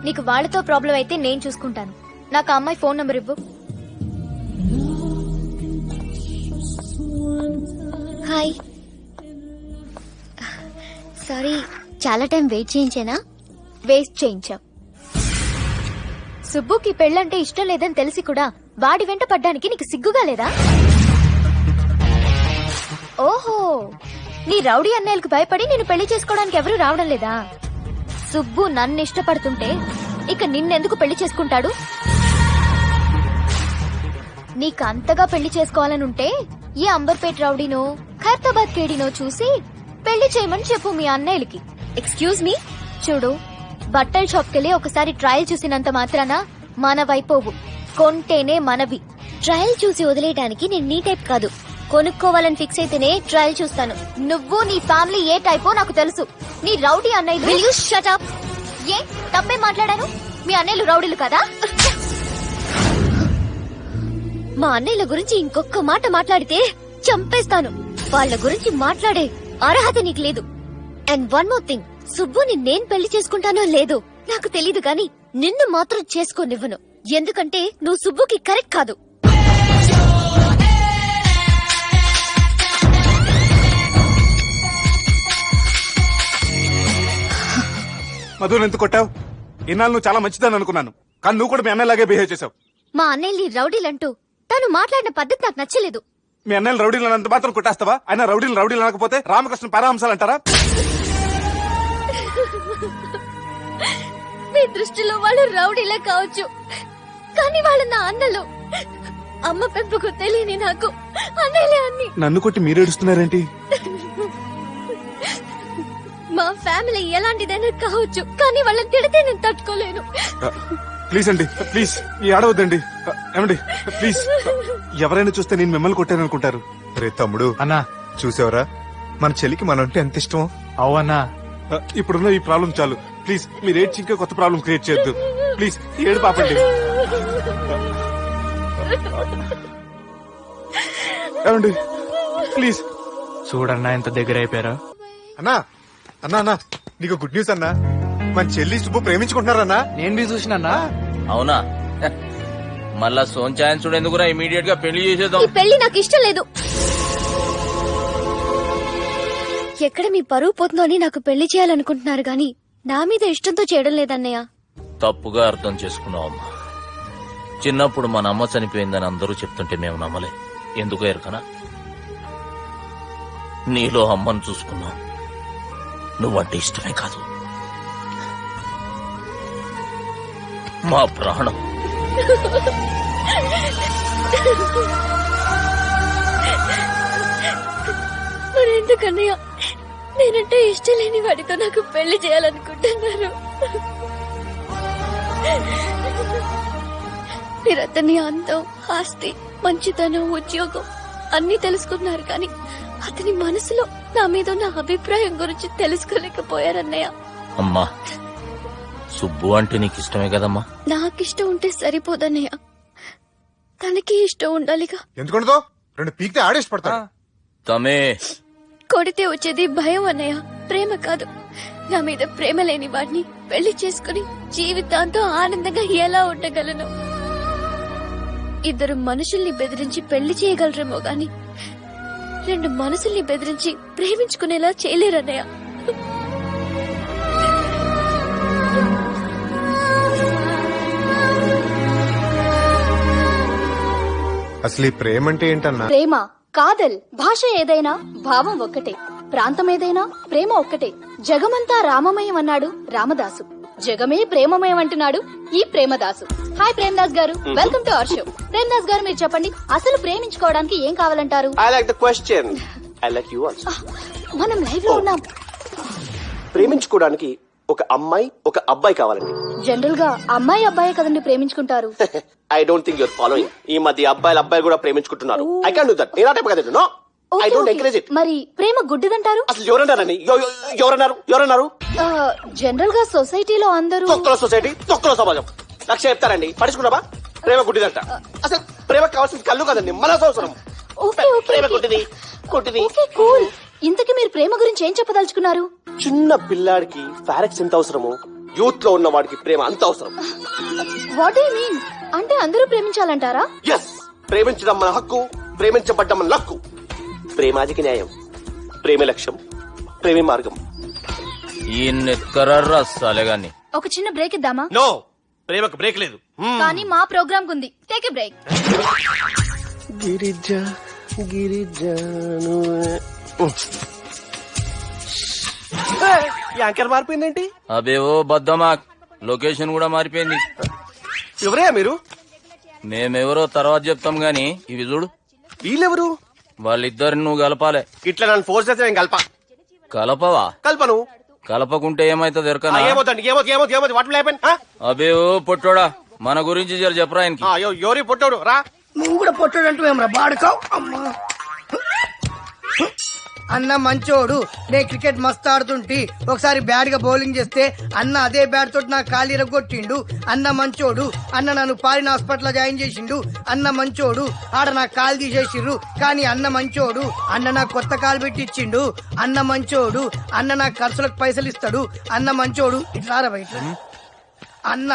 నీకు వాళ్ళతో ప్రాబ్లం అయితే నేను చూసుకుంటాను. నాకు ఆ అమ్మాయి ఫోన్ నంబర్ ఇవ్వు. చాలా టైం వెయిట్ చేయించేనా? వేస్ట్ చేయించావు. సుబ్బుకి పెళ్ళంటే ఇష్టం లేదని తెలిసి కూడా వాడి వెంట పడ్డానికి నీకు సిగ్గుగా లేదా? ఓహో, నీ రౌడీ అన్నయ్యలకు భయపడి నేను పెళ్లి చేసుకోవడానికి ఎవరూ రావడం లేదా? సుబ్బు నన్ను ఇష్టపడుతుంటే ఇక నిన్నెందుకు పెళ్లి చేసుకుంటాడు? నీకు అంతగా పెళ్లి చేసుకోవాలనుంటే ఈ అంబర్పేట్ రౌడీనో ఖైరతాబాద్ కేడీనో చూసి పెళ్లి చేయమని చెప్పు మీ అన్నయ్యలకి. ఎక్స్క్యూజ్ మీ, చూడు, బట్టల షాప్ కెళ్ళి ఒకసారి ట్రయల్ చూసినంత మాత్రాన మనవైపోవు. కొంటేనే మనవి. ట్రయల్ చూసి వదిలేయడానికి నేను నీ టైప్ కాదు. కొనుక్కోవాలని ఫిక్స్ అయితేనే ట్రయల్ చూస్తాను. నువ్వు నీ ఫ్యామిలీ ఏ టైపో నాకు తెలుసు. నీ రౌడీ అన్నయ్యలు షట్ అప్. ఏ తప్పే మాట్లాడాను? మీ అన్నయ్యలు రౌడీలు కదా? మా అన్నయ్యల గురించి ఇంకొక మాట మాట్లాడితే చంపేస్తాను. వాళ్ళ గురించి మాట్లాడే అర్హత నీకు లేదు. అండ్ వన్ మోర్ థింగ్, సుబ్బుని నేను పెళ్లి చేసుకుంటానో లేదో నాకు తెలీదు కానీ నిన్ను మాత్రం చేసుకోనివ్వను. ఎందుకంటే నువ్వు సుబ్బుకి కరెక్ట్ కాదు. మధుని ఎందుకు కొట్టావు? ఇన్నాళ్ళు నువ్వు చాలా మంచిదని అనుకున్నాను, కానీ నువ్వు కూడా మీ అన్నయ్యలాగే బిహేవ్ చేసావు. మా అన్నయ్యని రౌడీలంటూ తను మాట్లాడిన పద్ధతి నాకు నచ్చలేదు. మీ అన్నయ్యలు రౌడీలు అన్నంత మాత్రం కొట్టేస్తావా? ఆయన రౌడీలు అనకపోతే రామకృష్ణ పరమహంసాలు అంటారా? మీ దృష్టిలో వాళ్ళు రౌడీలే కావచ్చు, కానీ వాళ్ళు నా అన్నలు. అమ్మ పెంపుకు తెలియని నాకు అన్నయ్యలే అన్ని. నన్ను కొట్టి మీరు ఏడుస్తున్నారేంటి? మా ఫ్యామిలీ ఎలాంటిదైనా కావచ్చు, కానీ వాళ్ళని తిడితే నేను తట్టుకోలేను. ప్లీజ్ అండి, ప్లీజ్ ఈ ఆడవద్దండి. ఏమండి ప్లీజ్, ఎవరైనా చూస్తే నేను మిమ్మల్ని కొట్టాననుకుంటారు. రే తమ్ముడు, అన్నా చూసావరా మన చెల్లికి మనంటే ఎంత ఇష్టం? అవునా? ఇప్పుడున్న ఈ ప్రాబ్లం చాలు. ప్లీజ్ మీరు ఏడ్చి ఇంకా కొత్త ప్రాబ్లం క్రియేట్ చేయొద్దు. ప్లీజ్ ఏడు పాపండి. ఏమండి ప్లీజ్. చూడన్నా ఎంత దగ్గర అయిపోయారా? అన్నా అన్నా అన్నా, నీకు గుడ్ న్యూస్ అన్నా. మన చెల్లి సుబ్బు ప్రేమించుకుంటున్నారన్నా. నేను మీ చూసినా. అవునా? మళ్ళా సోంచాయన్ చూడేందుకురా ఇమీడియట్ గా పెళ్లి చేసేద్దాం. ఈ పెళ్లి నాకు ఇష్టం లేదు. ఎక్కడ మీ పరువు పోతుందో అని నాకు పెళ్లి చేయాలనుకుంటున్నారు గాని నా మీద ఇష్టంతో చేయడం లేదన్నయ్య. తప్పుగా అర్థం చేసుకున్నావమ్మా. చిన్నప్పుడు మన అమ్మ చనిపోయిందని అందరూ చెప్తుంటే మేము నమ్మలే. ఎందుకు ఎరకనా? నీలో అమ్మను చూసుకున్నాం. నువ్వంటే ఇష్టమే కాదు, మా ప్రాణం. మరెందుకన్నయ్య నేనంటే ఇష్టం లేని వాడితో నాకు పెళ్లి చేయాలనుకుంటున్నారు? మీరు అతని అందం, ఆస్తి, మంచితనం, ఉద్యోగం అన్ని తెలుసుకున్నారు కానీ అతని మనసులో నా మీద ఉన్న అభిప్రాయం గురించి తెలుసుకోలేకపోయారన్నయ్య. అమ్మా, సుబ్బు అంటే నీకు ఇష్టమే కదమ్మా? నాకిష్టం ఉంటే సరిపోదన్నయ్య, తనకి ఇష్టం ఉండాలిగా. ఎందుకుండదో? రెండు పీకితే ఆడేసి పడతాడు. తమే కొడితే వచ్చేది భయం అన్నయ్య, ప్రేమ కాదు. నా మీద ప్రేమ లేని వాడిని పెళ్లి చేసుకుని జీవితాంతో ఆనందంగా ఎలా ఉండగలను? ఇద్దరు మనుషుల్ని బెదిరించి పెళ్లి చేయగలరేమో గాని రెండు మనసుల్ని బెదిరించి ప్రేమించుకునేలా చేయలేరన్నయ్య. అసలు ఈ ప్రేమ అంటే ఏంటన్నా? ప్రేమ కాదల్ భాష ఏదైనా భావం ఒక్కటే, ప్రాంతం ఏదైనా ప్రేమ ఒక్కటే. జగమంతా రామమయం అన్నాడు రామదాసు, జగమే ప్రేమమయం అంటున్నాడు ఈ ప్రేమదాసు. హాయ్ ప్రేమదాస్ గారు, welcome to our show. Premadasa గారు మీరు చెప్పండి, అసలు ప్రేమించుకోవడానికి ఏం కావాలంటారు? I like the question. I like you also. మనం లైవ్ లో ఉన్నాం. ప్రేమించుకోవడానికి ఒక అమ్మాయి ఒక అబ్బాయి కావాలండి. జనరల్ గా అమ్మాయి అబ్బాయి కదండి ప్రేమించుకుంటారు. I don't think your following. ఈ మధ్య అబ్బాయిలు కూడా ప్రేమించుకుంటున్నారు. I can't do that. నేను ఆ టైప్ కదండి. No, I don't encourage it. మరి ప్రేమ గుడ్డిదంటారు? అసలు ఎవరన్నారని? ఎవరన్నారు? జనరల్ గా సొసైటీలో అందరూ తొక్కల సొసైటీ, తొక్కల సమాజం. లక్ష చెప్తారండి, పడుచుకున్నావా? ప్రేమ గుడ్డిదంట. అసలు ప్రేమ కావాల్సింది కళ్ళు కదండి, మనసు అవసరం. ప్రేమ గుడ్డిది. కూల్. ఇంతకీ మీరు ప్రేమ గురించి ఏం చెప్పదలుచుకున్నారు? చిన్న పిల్లాడికి ఫారెక్స్ ఎంత అవసరమో యూత్ లో ఉన్న వాడికి ప్రేమ అంత అవసరం. What do you mean? అంటే అందరూ ప్రేమించాలంటారా? ఎస్, ప్రేమించడం మన హక్కు, ప్రేమించబడ్డం మన లక్కు. ప్రేమాదికి న్యాయం, ప్రేమ లక్ష్యం, ప్రేమే మార్గం. ఈ నెత్కరర్రా సలేగాని. ఒక చిన్న బ్రేక్ ఇద్దామా? నో, ప్రేమకు బ్రేక్ లేదు. కానీ మా ప్రోగ్రామ్ కుంది. Take a break. Girija anchor మారిపోయిందేంటి? అబేవో బద్దమా, లొకేషన్ కూడా మారిపోయింది. ఎవరయ్యా మీరు? మేమెవరో తర్వాత చెప్తాం గాని ఇవి చూడు. వీళ్ళెవరు? వాళ్ళిద్దరిని నువ్వు కలపాలే. ఇట్లా నన్ను ఫోర్స్ చేస్తే నేను కలపవా? కల్పను. కలపకుంటే ఏమైతుంది ఎరకనా? ఏమవుతండి? ఏమవుతుంది? What will happen? అబేవో పొట్టోడా, మన గురించి జర చెప్పరా ఆయనకి. ఎవరి పొట్టోడు రా. నువ్వు కూడా పొట్టాడు అంటూ ఏమరా బాడుకావు? అమ్మా అన్న మంచోడు, నే క్రికెట్ మస్తు ఆడుతుంటి. ఒకసారి బ్యాట్ గా బౌలింగ్ చేస్తే అన్న అదే బ్యాట్ తోటి నా కాలు ఇరగొట్టిండు. అన్న మంచోడు, అన్న నన్ను పాలిన హాస్పిటల్ జాయిన్ చేసిండు. అన్న మంచోడు, ఆడ నా కాలు తీసేసిండ్రు కానీ అన్న మంచోడు. అన్న నాకు కొత్త కాలు పెట్టి ఇచ్చిండు. అన్న మంచోడు, అన్న నా ఖర్చులకు పైసలు ఇస్తాడు. అన్న మంచోడు. ఇట్లా బయట అన్న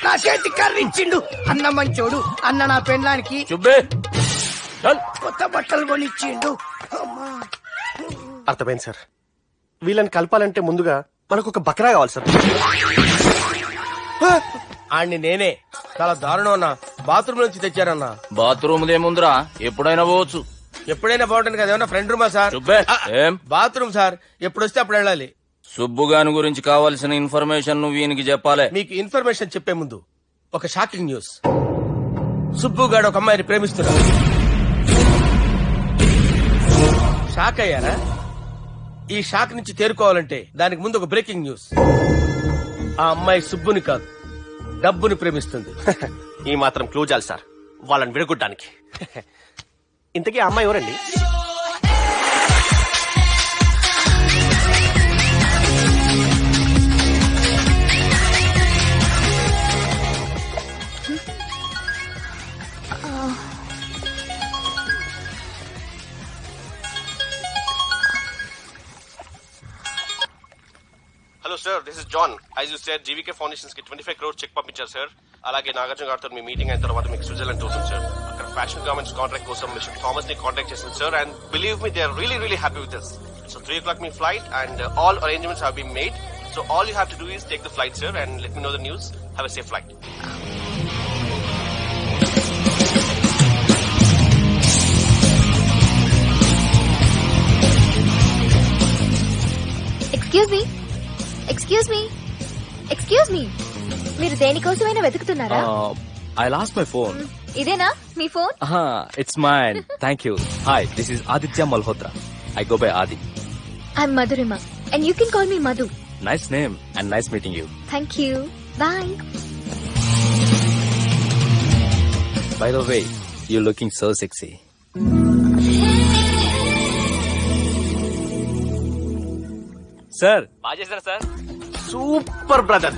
నా చేతి కర్రీ ఇచ్చిండు. అన్న మంచోడు. అన్న నా పెళ్ళానికి కొత్త బట్టలు కొనిచ్చిండు. అర్థమైంది సార్. వీళ్ళని కలపాలంటే ముందుగా మనకు ఒక బకరా కావాలి సార్. ఆడిని నేనే చాలా దారుణం అన్నా. బాత్రూమ్ నుంచి తెచ్చారన్నా. బాత్రూమ్ దేముందిరా, ఎప్పుడైనా పోవచ్చు. ఎప్పుడైనా బాగుంటుంది కదా. ఏమన్నా ఫ్రెండ్ రూమా సార్? ఏం బాత్రూమ్ సార్, ఎప్పుడు వస్తే అప్పుడు వెళ్ళాలి. సుబ్బుగాని గురించి కావాల్సిన ఇన్ఫర్మేషన్ నువ్వు ఈయనకి చెప్పాలి. మీకు ఇన్ఫర్మేషన్ చెప్పే ముందు ఒక షాకింగ్ న్యూస్. సుబ్బుగాడు ఒక అమ్మాయిని ప్రేమిస్తున్నాడు. షాక్ అయ్యారా? ఈ షాక్ నుంచి తేరుకోవాలంటే దానికి ముందు ఒక బ్రేకింగ్ న్యూస్. ఆ అమ్మాయి సుబ్బుని కాదు, డబ్బుని ప్రేమిస్తుంది. ఈ మాత్రం క్లూ చాలు సార్ వాళ్ళని విడగొట్టడానికి. ఇంతకీ ఆ అమ్మాయి ఎవరండి? Hello sir, this is John. As you said GVK foundations కి 25 crores చెక్ పంపించారు సార్. అలాగే నాగార్జున గారితో మీ మీటింగ్ అయిన తర్వాత మీకు స్విట్జర్లాండ్ టూర్ సార్. అక్కడ ఫ్యాషన్ గార్మెంట్స్ కాంట్రాక్ట్ కోసం మిస్టర్ థామస్ ని కాంటాక్ట్ చేసింది సార్. And believe me, they are really happy with this. So 3 o'clock మీ flight and all arrangements have been made. So all you have to do is take the flight sir and let me know the news. Have a safe flight. Excuse me, మీరు దేనికోసమైనా వెతుకుతున్నారా? I lost my phone. ఇదేనా మీ phone? It's mine. Thank you. Hi, this is Aditya Malhotra. I go by Adi. I'm Madhurima and you can call me Madhu. Nice name and nice meeting you. Thank you. Bye. By the way, you're looking so sexy. Sir. బాగా చేశారు sir. Super brother.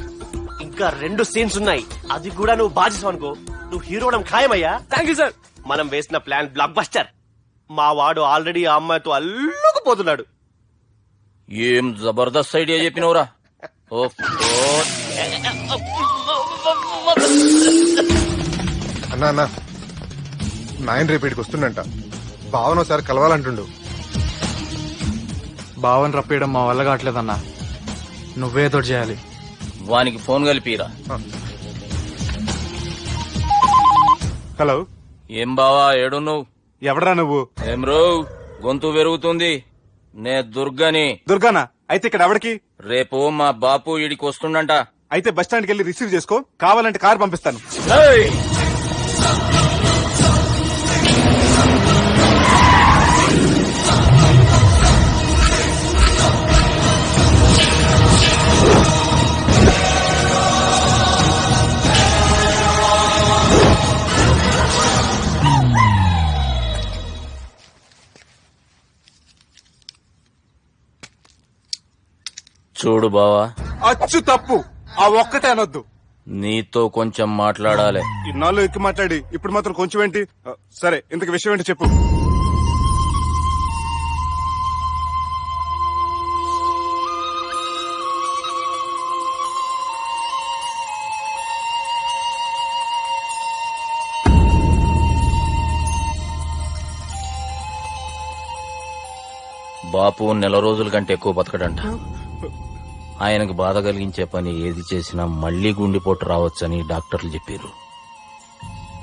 ఇంకా 2 scenes ఉన్నాయి. అది కూడా నువ్వు బాగా చేసావు అనుకో, నువ్వు హీరో అవడం ఖాయమయ్యా. Thank you sir. మనం వేసిన ప్లాన్ బ్లాక్ బస్టర్. మా వాడు ఆల్రెడీ ఆ అమ్మాయితో అల్లుకుపోతున్నాడు. ఏం జబర్దస్త్ ఐడియా చెప్పినవురా. అన్నా నాయన రేపు ఇక్కడికి వస్తుండంట. భావన ఒకసారి కలవాలంటుండు. భావన రప్పేయడం మా వల్ల కావట్లేదన్నా, నువ్వేదో చేయాలి. వానికి ఫోన్ కలిపిరా. హలో, ఏం బావా ఏడున్నావు? ఎవడరా నువ్వు? ఏం రో గొంతు పెరుగుతుంది. నే దుర్గాని. దుర్గానా? అయితే ఇక్కడ ఎవడికి? రేపు మా బాపు ఈడికి వస్తుండంట. అయితే బస్ స్టాండ్కి వెళ్ళి రిసీవ్ చేసుకో, కావాలంటే కార్ పంపిస్తాను. చూడు బావా, అచ్చు తప్పు. ఆ ఒక్కటే అనొద్దు. నీతో కొంచెం మాట్లాడాలి. ఇన్నాళ్ళు ఎక్కి మాట్లాడి ఇప్పుడు మాత్రం కొంచెం ఏంటి? సరే, ఇంతకు విషయం ఏంటి చెప్పు. బాపు 4 రోజుల కంటే ఎక్కువ బతకడంట. ఆయనకు బాధ కలిగించే పని ఏది చేసినా మళ్లీ గుండెపోటు రావచ్చని డాక్టర్లు చెప్పారు.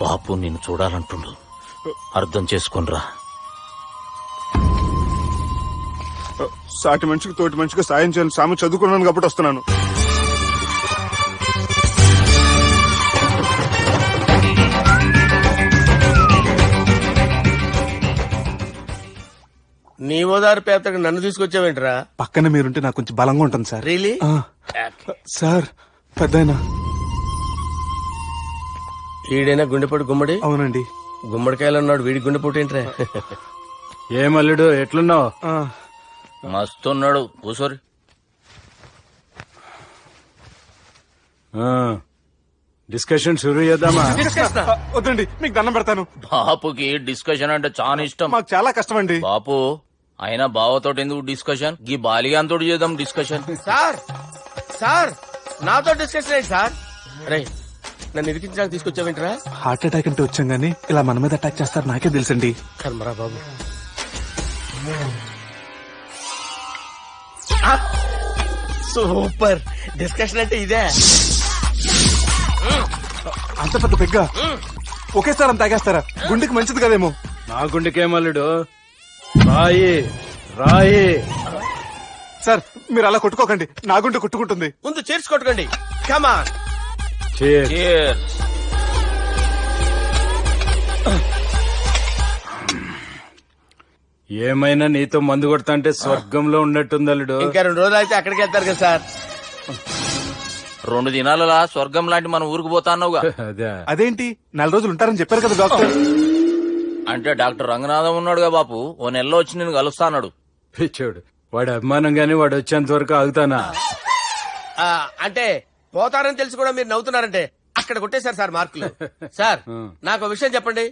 బాపు నిన్ను చూడాలంటుండు, అర్థం చేసుకునిరా. సాటి మనిషికి తోటి మనిషికి సాయం చేయాలని సామె చదువుకున్నాను కాబట్టి వస్తున్నాను. నీ ఓదారు పేపర్ నన్ను తీసుకొచ్చావేంట్రా? పక్కన మీరుంటే నాకు కొంచెం బలంగా ఉంటుంది సార్. రియలీ? సార్ పెద్దయినా ఈడైనా గుండెపోటు గుమ్మడి? అవునండి. గుమ్మడికాయలు ఉన్నాడు, వీడి గుండెపోటు ఏంట్రా? ఏమల్లుడు ఎట్లున్నావు? మస్తున్నాడు, కూసోరి. డిస్కషన్ షురూ చేద్దామా? వద్దండి, మీకు దండం పెడతాను. బాపుకి డిస్కషన్ అంటే చాలా ఇష్టం. మాకు చాలా కష్టం అండి. బాపు అయినా బావతో ఎందుకు డిస్కషన్? గీ బాలిగాంతో చేద్దాం డిస్కషన్. సార్ సార్ నాతో డిస్కషన్ ఏంటి సార్? రే నన్ను ఇరికించడానికి తీసుకొచ్చావేంట్రా? హార్ట్ అటాక్ అంటే వచ్చాం గానీ ఇలా మన మీద అటాక్ చేస్తారు నాకే తెలుసండి. కర్మరా బాబు. సూపర్ డిస్కషన్ అంటే ఇదే. అంత పెద్ద పెగ్గ ఒకేసారి అంత తాగేస్తారా? గుండెకి మంచిది కదేమో. నా గుండెకేమల్లుడు రాయి రాయి. సార్ మీరు అలా కొట్టుకోకండి, నా గుండె కొట్టుకుంటుంది. ముందు చేర్చి కొట్టుకోండి. కమాన్. ఏమైనా నీతో మందు కొడతా అంటే స్వర్గంలో ఉన్నట్టుంది అల్లుడు. ఇంకా 2 రోజులు అయితే అక్కడికి వెళ్తారు కదా సార్. 2 దినాలలా స్వర్గం లాంటి మన ఊరికి పోతా అన్నావుగా. అదేంటి 4 రోజులు ఉంటారని చెప్పారు కదా డాక్టర్. అంటే డాక్టర్ రంగనాథం ఉన్నాడుగా బాపు, ఓ నెలలో వచ్చి నేను కలుస్తా అన్నాడు. పిచ్చోడు, వాడు అభిమానం గాని వాడు వచ్చేంత వరకు ఆగుతానా? అంటే పోతారని తెలిసి కూడా మీరు నవ్వుతున్నారంటే అక్కడ కొట్టేశారు సార్ మార్కులు. సార్ నాకు విషయం చెప్పండి,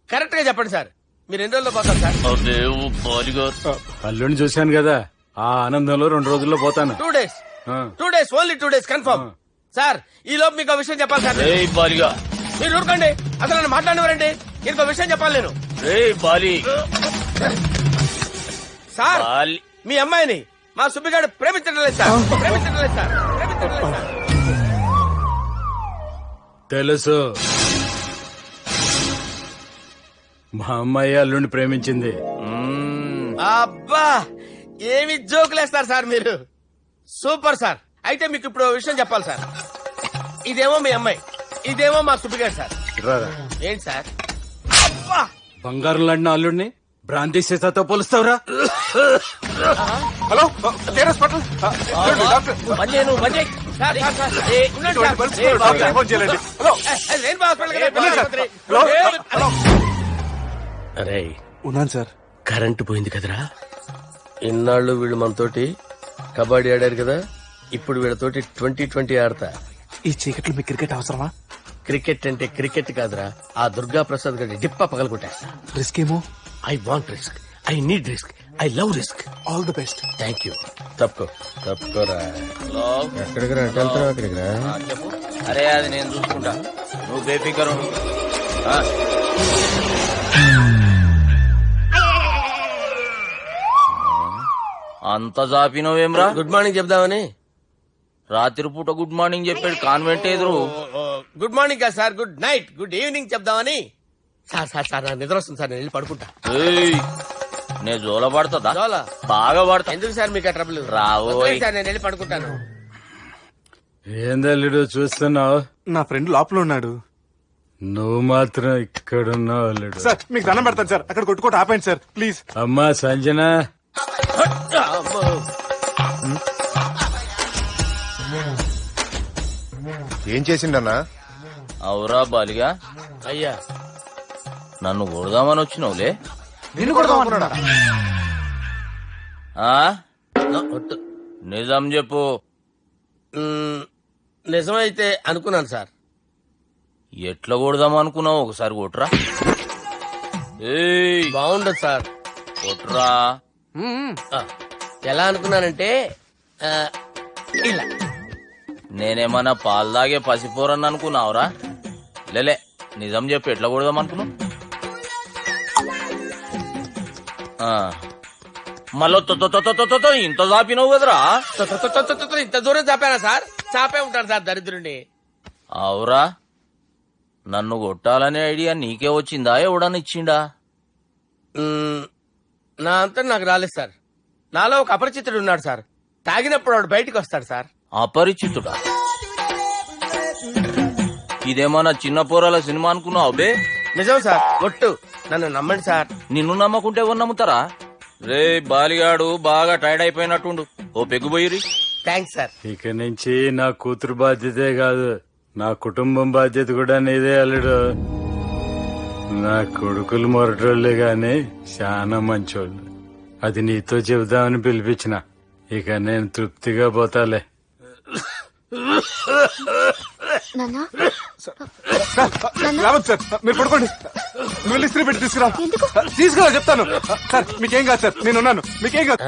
కరెక్ట్ గా చెప్పండి సార్. మీరు ఎన్ని రోజుల్లో పోతారు సార్? అల్లుడిని చూశాను కదా, ఆ ఆనందంలో 2 రోజుల్లో పోతాను. 2 days. 2 days, only 2 days confirm. Sir ఈ లోపు మీకు విషయం చెప్పాలి సార్. మీరు ఊరుకోండి, అసలు నన్ను మాట్లాడినవారండి. ఇంకో విషయం చెప్పాలి నేను. సార్ మీ అమ్మాయిని మా సుబ్బిగాడు ప్రేమించడం లేదు సార్. ప్రేమించడం లేదు సార్. ప్రేమించడం లేదు సార్. తెలుసు, మా అమ్మాయి అల్లుడిని ప్రేమించింది. అబ్బా ఏమి జోకులేస్తారు సార్ మీరు. Super sir. అయితే మీకు ఇప్పుడు విషయం చెప్పాలి సార్. ఇదేమో మీ అమ్మాయి, ఇదేమో మా సుబ్బిగాడు సార్. ఏంటి సార్? అబ్బా బంగారం లాంటి అల్లుడిని భ్రాంతి సీతతో పోలుస్తావురా? Hello hospital. అరే ఉన్నాను సార్. కరెంటు పోయింది కదరా. ఇన్నాళ్ళు వీళ్ళు మనతోటి కబడ్డీ ఆడారు కదా, ఇప్పుడు వీళ్ళతోటి 2020 ఆడతా. ఈ చీకట్లో మీకు క్రికెట్ అవసరమా? క్రికెట్ అంటే క్రికెట్ కాదురా, ఆ దుర్గా ప్రసాద్ గారి డిప్ప పగలగొట్టేస్తా. రిస్క్ ఏమో. I want risk, I need risk, I love risk. All the best. Thank you. తప్పుకోరా. ఎక్కడికి రా? వెళ్తారా? అక్కడికి రా. చెప్పు. అరే అది నేను చూసుకుంటా, నువ్వు బేఫికర్ ఉండు. అంత జాపినవేమ్రా? గుడ్ మార్నింగ్ చెప్దామని. రాత్రి పూట గుడ్ మార్నింగ్ చెప్పాడు కాన్వెంట్ ఎదురు. గుడ్ మార్నింగ్ కాదు sir, good night, good evening చెప్దామని. సార్ సార్ సార్ నాకు నిద్ర వస్తుంది సార్, నేను వెళ్ళి పడుకుంటా. నేను జోల పడుతుందా? జోల బాగా పడతా. ఎందుకు సార్ మీకు ఆ ట్రబుల్? రావు సార్, నేను వెళ్ళి పడుకుంటాను. ఏందల్లుడు చూస్తున్నావు? నా ఫ్రెండ్ లోపల ఉన్నాడు. నువ్వు మాత్రం ఇక్కడున్నావు అల్లుడు. సార్ మీకు దండం పెడతాను సార్, అక్కడ కొట్టుకోట ఆపండి సార్ ప్లీజ్. అమ్మా సంజన, ఏం చేసిండన్నా? అవురా బాలిగా, అయ్యా నన్ను కొడదామని వచ్చినావులే. నిన్ను కొడదామన్నాడా? నిజం చెప్పు. నిజమైతే అనుకున్నాను సార్. ఎట్లా కొడదాం అనుకున్నావు? ఒకసారి కొట్రా. బాగుండదు సార్. కొట్రా. ఎలా అనుకున్నానంటే ఇలా. నేనేమన్నా పాలు తాగే పసిపోరని అనుకున్నావురా? లేలే, నిజం చెప్పు, ఎట్లా కొడదాం అనుకున్నావు? మళ్ళీ ఇంత చాపినావు కదరా. ఇంత దూరం చాపానా సార్? చాపే ఉంటాను సార్ దరిద్రుడిని. అవురా, నన్ను కొట్టాలనే ఐడియా నీకే వచ్చిందా ఎవడన్నా ఇచ్చిండా? నా అంతా నాకు రాలేదు సార్. నాలో ఒక అపరిచితుడు ఉన్నాడు సార్. తాగినప్పుడు వాడు బయటికి వస్తాడు సార్. అపరిచితుడా? ఇదేమన్నా చిన్న పోరాల సినిమా అనుకున్నావు బే? నిజం సార్, ఒట్టు, నన్ను నమ్మండి సార్. నిన్ను నమ్మకుంటే ఎవరు నమ్ముతారా? రే బాలిగాడు బాగా టైర్డ్ అయిపోయినట్టుండు, ఓ పెగ్గుబోయిరి. Thanks sir. ఇక నుంచి నా కూతురు బాధ్యతే కాదు, నా కుటుంబం బాధ్యత కూడా నీదే అల్లుడు. నా కొడుకులు మొరటోళ్లే గాని చాలా మంచోళ్ళు. అది నీతో చెబుదామని పిలిపించిన. ఇక నేను తృప్తిగా పోతాలే. రావద్దు సార్, మీరు పడుకోండి. నువ్వు ఇస్త్రీ పెట్టి తీసుకురా. తీసుకురా చెప్తాను సార్. మీకేం కాదు సార్, నేనున్నాను. మీకేం కాదు.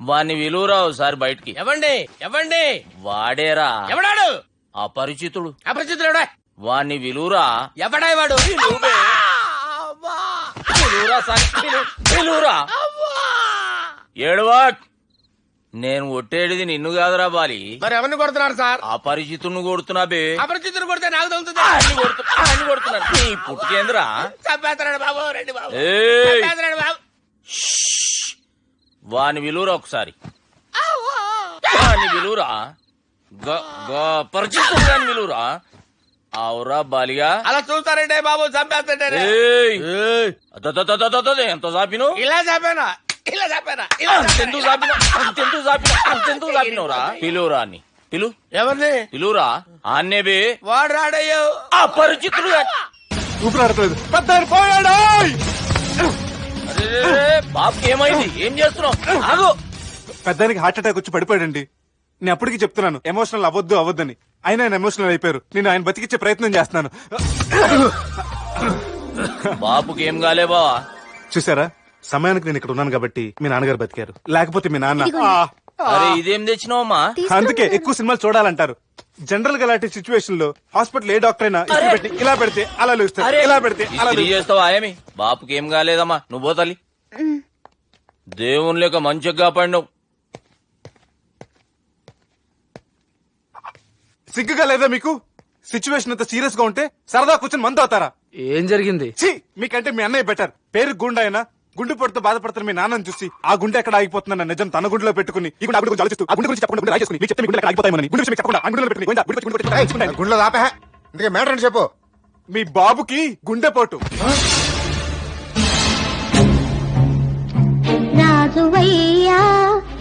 వాణ్ణి విలువరావు సార్ బయటికి. ఎవండి వాడేరా. ఎవడాడు? అపరిచితుడు. అపరిచితుడు వాణ్ణి విలువరా. ఎవడాయి వాడు? విలువరా. ఏడవా. నేను ఒట్టేడిది నిన్ను కాదురా బాలి. మరి ఎవరిని కొడుతున్నారు సార్? అపరిచితుడిని కొడుతున్నా బే. అపరిచితుడు కొడితే నాకు తగులుతుంది. అన్ని కొడుతున్నారు. నీ పుట్టుకేంద్రా? చంపేస్తున్నాడు బాబు, రండి బాబు. ఏయ్. చంపేస్తున్నాడు బాబు. వాని విలువరా ఒకసారి. వాని విలువరా. పరిచితుడు అని విలువరా. అవురా బాలిగా. అలా చూస్తారంటే బాబు, చంపేస్తాడే. ఎంత చాపిను? ఇలా చాపానా? ఇలా చాపానా? అంతెందుకు చాపినవురా? పిలువురా అని. పిలు. ఎవరిని పిలువురా. ఆన్నే బే. వాడు రాడయ్యో. అపరిచితుడు. ఊపిరాడట్లేదు. పెద్ద పోయాడు. బాబుకి ఏమైంది? ఏం చేస్తున్నావు? ఆగు. పెద్దానికి హార్ట్ అటాక్ వచ్చి పడిపోయాడండి. నేను అప్పటికి చెప్తున్నాను ఎమోషనల్ అవ్వద్దని. అయినా ఆయన ఎమోషనల్ అయిపోయారు. నేను ఆయన బతికిచ్చే ప్రయత్నం చేస్తున్నాను. బాబుకి ఏం కాలే బావా? చూసారా, సమయానికి నేను ఇక్కడ ఉన్నాను కాబట్టి మీ నాన్నగారు బతికారు. లేకపోతే మీ నాన్న. అరే ఇదేం తెచ్చినావమ్మా? అందుకే ఎక్కువ సినిమాలు చూడాలంటారు. జనరల్ గా అలాంటి సిచ్యువేషన్ లో హాస్పిటల్ ఏ డాక్టర్ అయినా ఇస్త్రీ పెట్టి ఇలా పెడితే అలా లూస్తారు, ఇలా పెడితే అలా చేస్తావా? ఏమి బాపుకి ఏం కాలేదమ్మా, నువ్వు పోతల్లి. దేవుని లేక మంచిగా పడినావు. సిగ్గుగా లేదా మీకు? సిచ్యువేషన్ అంత సీరియస్ గా ఉంటే సరదా కూర్చొని మందు అవుతారా? ఏం జరిగింది? మీకంటే మీ అన్నయ్య బెటర్. పేరు గుండె అయినా గుండె పొడితో బాధపడుతున్న మీ నాన్నని చూసి ఆ గుండె ఎక్కడ ఆగిపోతుందన్న నిజం తన గుండెలో పెట్టుకుని ఈ గుండె గురించి ఆలోచిస్తూ ఆ గుండె గురించి చెప్పకుండా గుండె రాజేసుకుని మీకు చెప్తే మీ గుండె ఆగిపోతాయని గుండె విషయం చెప్పకుండా ఆ గుండెలో పెట్టుకుని గుండె ఆపే. ఇందుకే మ్యాటర్ అని చెప్పు. మీ బాబుకి గుండెపోటు. రాజువయ్యా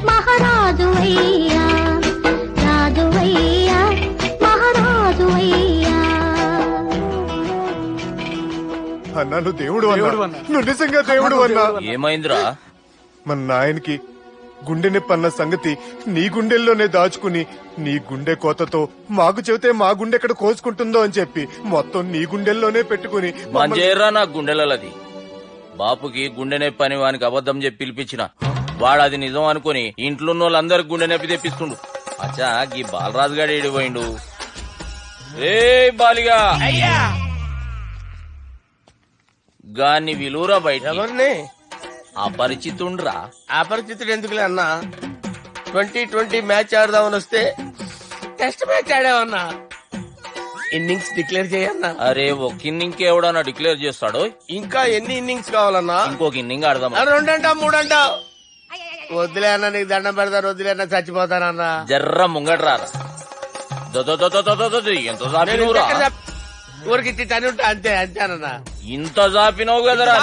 మహారాజువయ్యా, రాజువయ్యా మహారాజువయ్యా. అన్నా నువ్వు దేవుడు అన్నా, నువ్వు నిజంగా దేవుడు అన్నా. ఏమైందిరా? మన నాయనకి గుండె నొప్పి అన్న సంగతి నీ గుండెల్లోనే దాచుకుని నీ గుండె కోతతో మాకు చెబితే మా గుండె ఎక్కడ కోసుకుంటుందో అని చెప్పి మొత్తం నీ గుండెల్లోనే పెట్టుకుని మంజేరా నా గుండెలది. బాపుకి గుండె నొప్పి అని వానికి అబద్ధం చెప్పి పిలిపించిన వాడు అది నిజం అనుకుని ఇంట్లో వాళ్ళందరికి గుండె నొప్పి తెప్పిస్తుండు. అచ్చా గీ బాలరాజు గారు ఏడిపోయిండు. ఏ బాలిగా గాన్ని విలువరా బయట. అపరిచితుండ్రా. అపరిచితుడు ఎందుకులే అన్నా, 2020 మ్యాచ్ ఆడదామని వస్తే టెస్ట్ మ్యాచ్ ఆడామన్నా. ఇన్నింగ్స్ డిక్లేర్ చేయన్నా. అరే ఒక ఇన్నింగ్ ఎవడన్నా డిక్లేర్ చేస్తాడు? ఇంకా ఎన్ని ఇన్నింగ్స్ కావాలన్నా? ఇంకొక ఇన్నింగ్ ఆడదాం. 2 అంటావు 3 అంటావు. వద్దులే అన్న, నీకు దండం పెడతాను, వద్దులే అన్న, చచ్చిపోతానన్నా. జర్ర ముంగట్రారా. ఎంత జాపినవురా? ఊరికి తని ఉంటా అంతే అంతేనన్నా. ఇంత జాపినవు కదరా.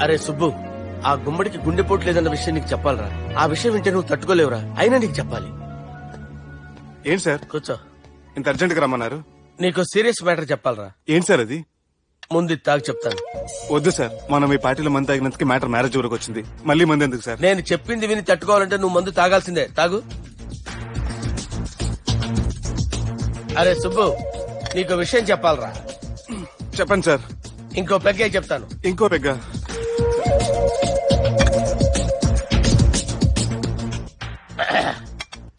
అరే సుబ్బు, ఆ గుమ్మడికి గుండెపోటు లేదన్న విషయం నీకు చెప్పాలరా. ఆ విషయం వింటే నువ్వు తట్టుకోలేవురా, అయినా నీకు చెప్పాలి. ఏం సార్? కూర్చో. ఇంత అర్జెంట్ గా రమ్మన్నారు? నీకు సీరియస్ మ్యాటర్ చెప్పాలరా. ఏంటి సార్ అది? ముందు తాగు చెప్తాను. వద్దు సార్, మనం ఈ పార్టీలో మంది తాగినందుకు మ్యాటర్ మ్యారేజ్ వరకు వచ్చింది. మళ్ళీ మంది ఎందుకు సార్? నేను చెప్పింది విని తట్టుకోవాలంటే నువ్వు మందు తాగాల్సిందే. తాగు. అరే సుబ్బు, నీకు విషయం చెప్పాలరా. చెప్పండి సార్. ఇంకో పెగ్గే చెప్తాను. ఇంకో పెగ్గా?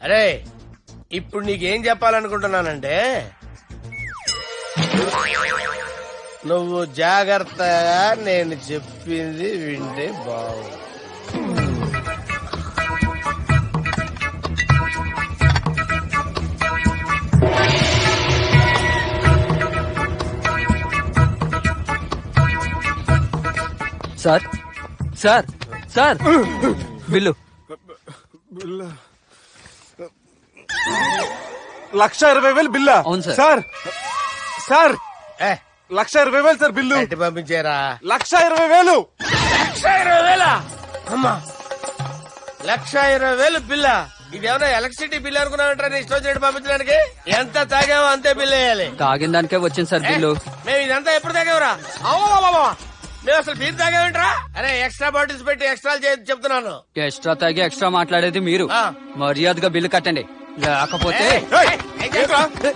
అరే ఇప్పుడు నీకేం చెప్పాలనుకుంటున్నానంటే నువ్వు జాగ్రత్తగా నేను చెప్పింది వింటే బాగుంది. సార్ సార్ సార్ బిల్లు 1,20,000 బిల్లా? అవును sir. Sir sir 1,20,000 sir bill. పంపించారా? 1,20,000. 1,20,000 అమ్మా, 1,20,000 బిల్లా? ఇదేమన్నా ఎలక్ట్రిసిటీ బిల్ అనుకున్నామంటారా? ఇష్టం వచ్చినట్టు పంపించడానికి ఎంత తాగామో అంతే బిల్ వేయాలి. తాగిన దానికే వచ్చింది సార్ బిల్లు. మేము ఇదంతా ఎప్పుడు తాగామరా? అవ్వ, మేము అసలు బీర్ తాగామంటారా? అరే ఎక్స్ట్రా బాటిల్స్ పెట్టి ఎక్స్ట్రా చెప్తున్నాను. ఎక్స్ట్రా తాగి ఎక్స్ట్రా మాట్లాడేది మీరు. మర్యాదగా బిల్లు కట్టండి, లేకపోతే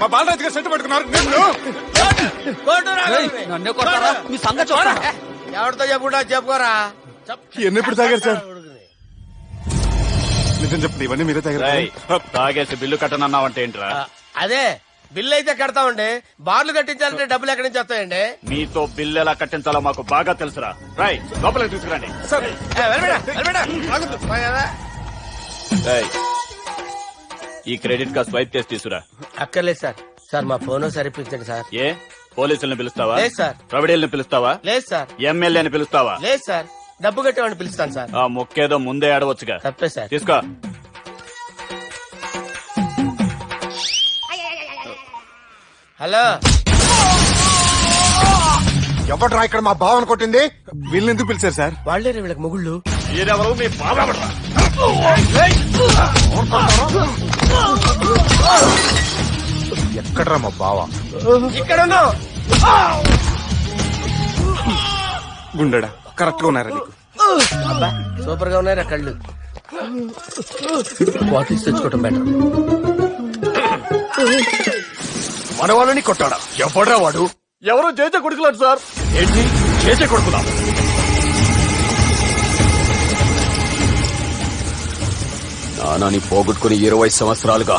మా బాలరాజు గారు సెట్ పట్టుకున్నారు. నన్నే కొడతారా? మీ సంగతి చూడరా? ఎవరితో చెప్పుకుంటా చెప్పుకోరా. ఎన్ని ఎప్పుడు తాగారు సార్? నిజం చెప్పండి, ఇవన్నీ మీరే తాగారు. తాగేసి బిల్లు కట్టనన్నావంటే ఏంట్రా? అదే బిల్లు అయితే కడతామండి, బార్లు కట్టించాలంటే డబ్బులు ఎక్కడి నుంచి వస్తాయండి? మీతో బిల్లు ఎలా కట్టించాలో మాకు బాగా తెలుసురా. రై లోపలికి తీసుకురండి. ఈ క్రెడిట్ కార్డ్ స్వైప్ చేసి తీసుకురా. అక్కర్లేదు సార్. సార్ మా ఫోన్ సరిపించండి సార్. ఏ పోలీసుల్ని పిలుస్తావా? లేదు సార్. రవిడీల్ని పిలుస్తావా? లేదు సార్. ఎమ్మెల్యేని పిలుస్తావా? లేదు సార్. డబ్బు కట్టేవాడిని పిలుస్తాను సార్. ఆ మొక్కేదో ముందే ఆడవచ్చుగా. తప్పే సార్. తీసుకో. హలో, ఎవడ్రా ఇక్కడ మా బావని కొట్టింది? వీళ్ళని ఎందుకు పిలిచారు సార్? వాళ్ళే వీళ్ళకి మొగుళ్ళు. మీరెవరు? మీ బాబా ఎక్కడ్రా మా బావ? ఇక్కడ ఉన్నావు. గుండెడా కరెక్ట్ గా ఉన్నారా నీకు? సూపర్ గా ఉన్నారా కళ్ళు? బాటిల్స్ తెచ్చుకోవటం బెటర్. మన వాళ్ళని కొట్టాడా? ఎవడ్రా వాడు? ఎవరు చేసే కొడుకులాడు సార్. ఏంటి చేసే కొడుకులా? నానాని పోగొట్టుకుని 20 సంవత్సరాలుగా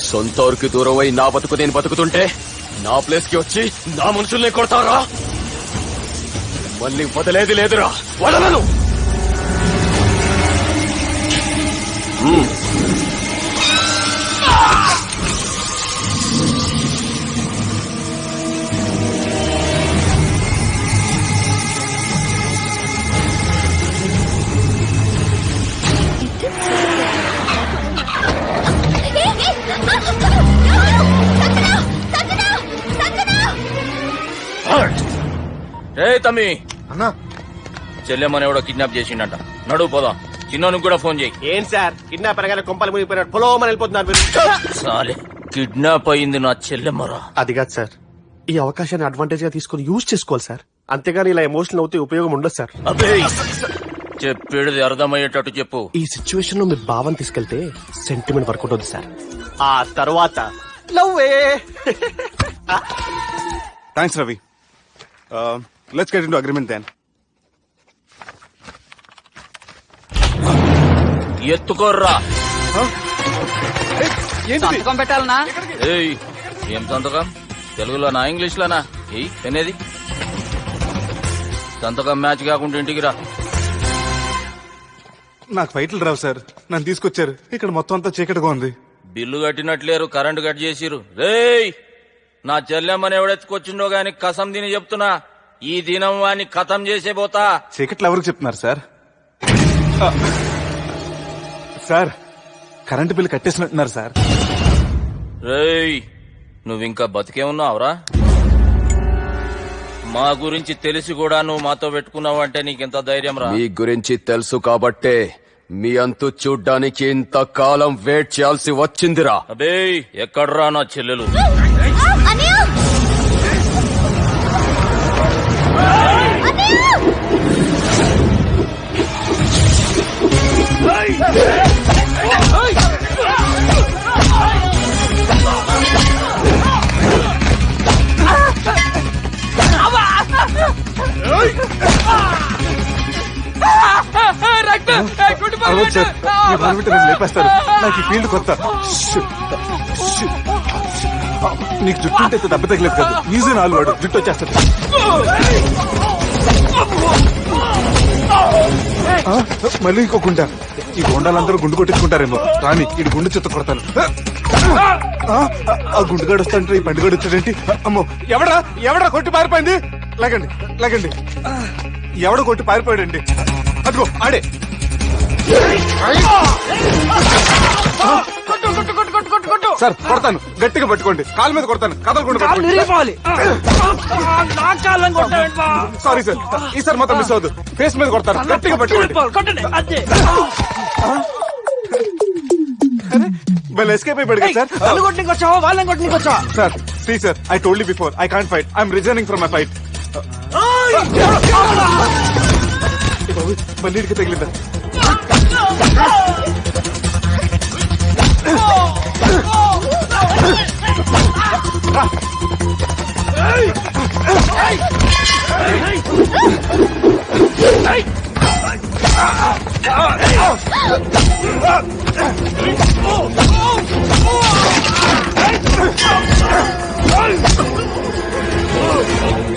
సొంత ఊరికి దూరమై నా బతుకు నేను బతుకుతుంటే నా ప్లేస్ కి వచ్చి నా మనుషుల్ని కొడతారా? మళ్ళీ వదిలేది లేదురా, వదలను. రే తమ్మి అన్నా, చెల్లెమ్మని ఎవడో కిడ్నాప్ చేసిండట. నడువు పోదాం. చిన్నోనికి కూడా ఫోన్ చేయి. ఏం సార్ కిడ్నాప్ అనగానే కొంపలు మునిగిపోయినాడు పొలోమని వెళ్ళిపోతున్నారు మీరు. సాలే కిడ్నాప్ అయింది నా చెల్లెమ్మరా. అది కాదు సార్, ఈ అవకాశాన్ని అడ్వాంటేజ్ గా తీసుకుని యూజ్ చేసుకోవాలి సార్. అంతేగాని ఇలా ఎమోషనల్ అవుతే ఉపయోగం ఉండదు సార్. అదే చెప్పేది అర్థమయ్యేటట్టు చెప్పు. ఈ సిచ్యువేషన్ లో మీరు భావం తీసుకెళ్తే సెంటిమెంట్ వర్కౌట్ అవుతుంది సార్. ఆ తర్వాత లవ్వే. Thanks Ravi. Let's get into agreement then. ఎత్తుకోర్రా. సంతకం పెట్టాలనా? ఏయ్ ఏం సంతకం? తెలుగులోనా ఇంగ్లీష్ లోనా? ఏయ్ పెనేది. సంతకం మ్యాచ్ కాకుండా ఇంటికి రా. నాకు ఫైట్లు రావు సార్, నన్ను తీసుకొచ్చారు. ఇక్కడ మొత్తం అంతా చీకటిగా ఉంది. బిల్లు కట్టినట్లేరు, కరెంటు కట్ చేసిరు. రేయ్ నా చెల్లెమ్మని ఎవడెత్తుకొచ్చిండో గాని కసం తిని చెప్తున్నా, ఈ దినం వాణ్ణి కథం చేసే పోతా. చీకట్లో ఎవరికి చెప్తున్నారు సార్? సార్ కరెంటు బిల్లు కట్టేసినట్టున్నారు సార్. రేయ్ నువ్వింకా బతికే ఉన్నావురా? మా గురించి తెలిసి కూడా నువ్వు మాతో పెట్టుకున్నావు అంటే నీకెంత ధైర్యం రా? మీ గురించి తెలుసు కాబట్టే మీ అంతు చూడ్డానికి ఇంతకాలం వెయిట్ చేయాల్సి వచ్చిందిరా. అబే ఎక్కడ్రా నా చెల్లెలు? లేపేస్తారు. నాకు ఈ ఫీల్డ్ కొత్త. నీకు జుట్టు ఉంటే దెబ్బ తగిలేదు కాదు, ఈజీ నాలుగు వాడు జుట్టు వచ్చేస్తుంది. మళ్ళీ ఇంకో గుండ. ఈ గుండాలందరూ గుండు కొట్టించుకుంటారేమో. రాని ఈ గుండు చెత్త కొడతాను. ఆ గుండుగాడు వస్తాంటే ఈ పండుగడు వచ్చాడేంటి? అమ్మో, ఎవడా కొట్టి పారిపోయింది? లేకండి ఎవడ కొట్టి పారిపోయాడండి? అదిగో ఆడే. సార్ కొడతాను, గట్టిగా పట్టుకోండి. కాలు మీద కొడతాను, కదలకుండా సారీ సార్, ఈసారి మాత్రం మిస్ అవ్వదు. ఫేస్ మీద కొడతాను, గట్టిగా పట్టుకోండి. Well, escape అయిపోయాడు సార్. వాళ్ళని కొట్టుకొచ్చావా? Sir please sir, I told you before, I can't fight. I'm resigning from my fight. మళ్ళీకి తగిలిందా?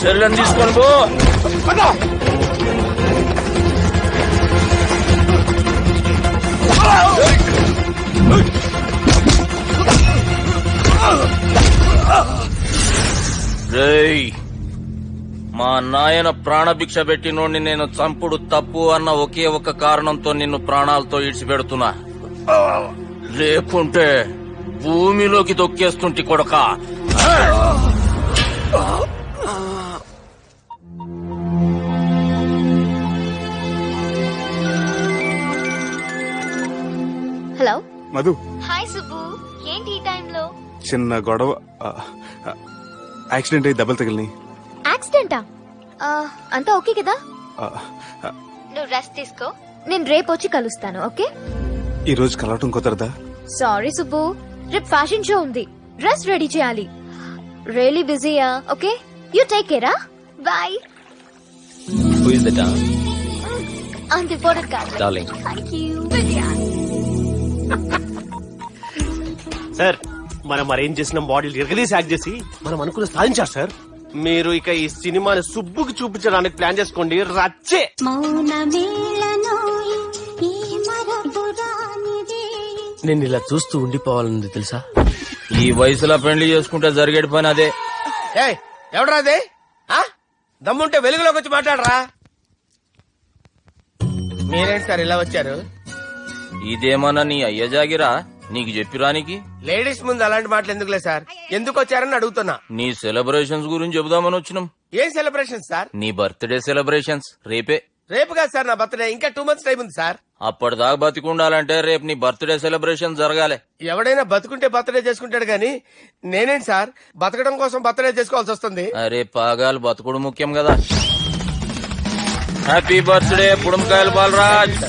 చెల్లెని తీసుకొని పో. రేయ్, మా నాయన ప్రాణభిక్ష పెట్టినోడిని నేను చంపుడు తప్పు అన్న ఒకే ఒక కారణంతో నిన్ను ప్రాణాలతో ఇడిచిపెడుతున్నా. లేకుంటే భూమిలోకి తొక్కేస్తుంటి కొడక. హలో మధు, హాయ్ సుబ్బు, ఏంటి ఈ టైంలో? చిన్న గొడవ, యాక్సిడెంట్ అయ్యి దెబ్బలు తగిలినాయి. యాక్సిడెంటా? అంతా ఓకే కదా? నువ్వు రెస్ట్ తీసుకో, నేను రేపు వచ్చి కలుస్తాను. ఓకే? ఈ రోజు కలవటం కుదరదా? సారీ సుబ్బు, రేపు ఫ్యాషన్ షో ఉంది, డ్రెస్ రెడీ చేయాలి. రియలీ బిజీయా? Okay, you take care. Bye. Who is the dog? అంత ఇంపార్టెంట్ కాదు. Darling. Thank you. సార్, మనం అరేంజ్ చేసిన బాడీలు ఎరగదీసి యాక్ట్ చేసి మనం అనుకున్న సాధించారు సార్. మీరు ఇక ఈ సినిమాని సుబ్బుకి చూపించడానికి ప్లాన్ చేసుకోండి. రచ్చే. నేను ఇలా చూస్తూ ఉండిపోవాలని తెలుసా? ఈ వయసులో పెళ్లి చేసుకుంటే జరిగేటి పని అదే. ఎవడరా అదే? దమ్ముంటే వెలుగులోకి వచ్చి మాట్లాడరా. మీరేంటి సార్ ఇలా వచ్చారు? ఇదేమన్నా నీ అయ్య జాగిరా నీకు చెప్పిరానికి? లేడీస్ ముందు అలాంటి మాటలు ఎందుకులే సార్, ఎందుకు వచ్చారని అడుగుతున్నా. నీ సెలబ్రేషన్స్ గురించి చెబుదామని వచ్చినాం. ఏం సెలబ్రేషన్ సార్? నీ బర్త్డే సెలబ్రేషన్స్ రేపే. రేపు కాదు సార్ నా బర్త్డే, ఇంకా 2 months టైం ఉంది సార్. అప్పటిదాకా బతికుండాలంటే రేపు నీ బర్త్డే సెలబ్రేషన్ జరగాలి. ఎవడైనా బతుకుంటే బర్త్డే చేసుకుంటాడు గాని నేనేంటి సార్ బతకడం కోసం బర్త్డే చేసుకోవాల్సి వస్తుంది? అరే పాగాలు బతుకుడు ముఖ్యం కదా. హ్యాపీ బర్త్డే పుడంకాయలు బాలరాజ్.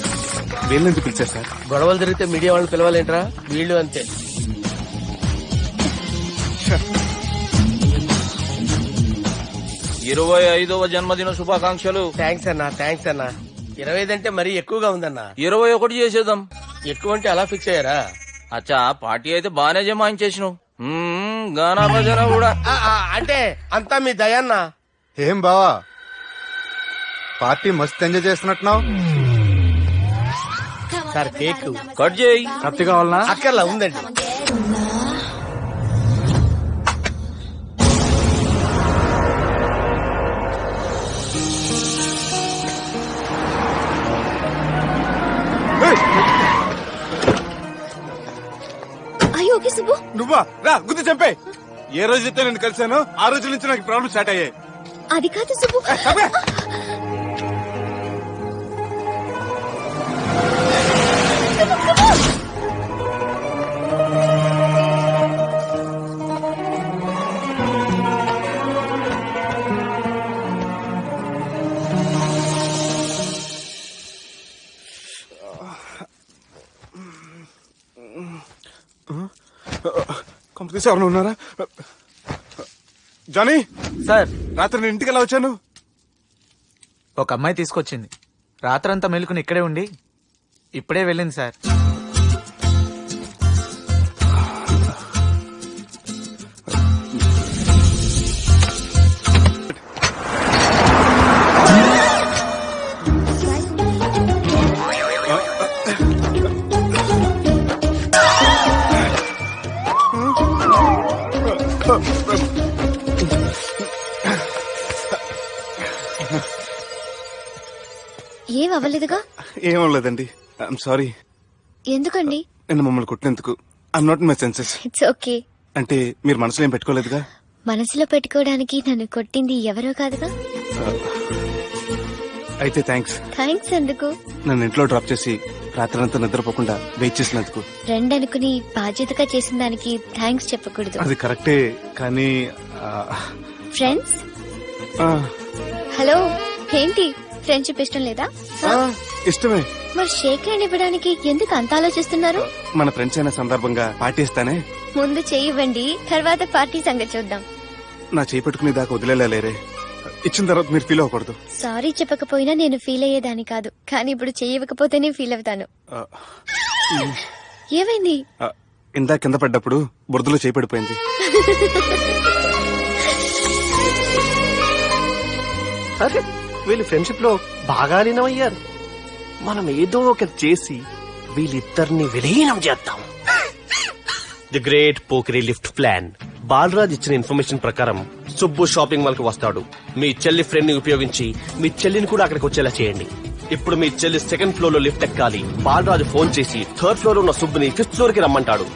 వీళ్ళెందుకు పిలిచారు సార్? గొడవలు జరిగితే మీడియా వాళ్ళని పిలవాలేంట్రా? వీళ్ళు అంతే. 25వ జన్మదిన శుభాకాంక్షలు. థ్యాంక్స్ అన్నా, థ్యాంక్స్ అన్నా. 25 అంటే మరీ ఎక్కువగా ఉందన్నా. 21 చేసేద్దాం. ఎక్కువ అంటే అలా ఫిక్స్ అయ్యారా? అచ్చా, పార్టీ అయితే బానే జమాయించేసినావు. గానా భజన కూడా. అంటే అంతా మీ దయన్నా. ఏం బావా, పార్టీ మస్తు ఎంజాయ్ చేస్తున్నట్టున్నావు. సార్ కేక్ కట్ చేయి. కత్తి కావాలనా? అక్కర్లా, ఉందండి. అయ్యో ఓకే సుబ్బు. నువ్వా? రా గుద్ది చంపే. ఏ రోజైతే నేను కలిసానో ఆ రోజు నుంచి నాకు ప్రాబ్లం స్టార్ట్ అయ్యాయి. అది కాదు సుబ్బు. కంపెనీస్ ఎవరైనా ఉన్నారా? జానీ సార్, రాత్రి నేను ఇంటికి ఎలా వచ్చాను? ఒక అమ్మాయి తీసుకొచ్చింది. రాత్రంతా మెలుకుని ఇక్కడే ఉండి ఇప్పుడే వెళ్ళింది సార్. ఏం అవ్వలేదుగా? ఏం లేదండి. I'm sorry. ఎందుకండి? నిన్న మమ్మల్ని కొట్టినందుకు I'm not in my senses. It's okay. అంటే మీరు మనసులో ఏం పెట్టుకోలేదుగా? మనసులో పెట్టుకోవడానికి నన్ను కొట్టింది ఎవరో కాదుగా. అయితే థ్యాంక్స్. థ్యాంక్స్ ఎందుకు? నన్ను ఇంట్లో డ్రాప్ చేసి రాత్రంతా నిద్రపోకుండా వెయిట్ చేసినందుకు. ఫ్రెండ్ అనుకుని బాధ్యతగా చేసిన దానికి థ్యాంక్స్ చెప్పకూడదు. అది కరెక్టే కానీ ఫ్రెండ్స్ హలో, ఏంటి ఫ్రెండ్షిప్ ఇష్టం లేదా? ఇష్టమే. మరి షేక్ హ్యాండ్ ఇవ్వడానికి ఎందుకు అంత ఆలోచిస్తున్నారు? మన ఫ్రెండ్స్ అయిన సందర్భంగా పార్టీ ఇస్తానే. ముందు చేయివ్వండి, తర్వాత పార్టీ సంగతి చూద్దాం. నా చేయి పట్టుకునే దాకా వదిలేలేరే. ఇచ్చిన తర్వాత మీరు ఫీల్ అవ్వకూడదు. సారీ చెప్పకపోయినా నేను ఫీల్ అయ్యేదాన్ని కాదు, కానీ ఇప్పుడు చేయకపోతేనే ఫీల్ అవుతాను. ఏమైంది? ఇందా కింద పడ్డప్పుడు బురదలో చేయి పడిపోయింది. అరే వీళ్ళు ఫ్రెండ్షిప్ లో బాగా లీనమయ్యారు. మనం ఏదో ఒకటి చేసి వీళ్ళిద్దరిని విలీనం చేద్దాం. The great pokery lift plan. Balraj ఇచ్చిన ఇన్ఫర్మేషన్ ప్రకారం సుబ్బు షాపింగ్ మాల్ కి వస్తాడు. మీ చెల్లి ఫ్రెండ్ ని ఉపయోగించి మీ చెల్లిని కూడా అక్కడికి వచ్చేలా చేయండి. ఇప్పుడు మీ చెల్లి సెకండ్ ఫ్లోర్ లో లిఫ్ట్ ఎక్కాలి. బాలరాజు ఫోన్ చేసి థర్డ్ ఫ్లోర్ లో ఉన్న సుబ్బుని ఫిఫ్త్ ఫ్లోర్ కి రమ్మంటాడు.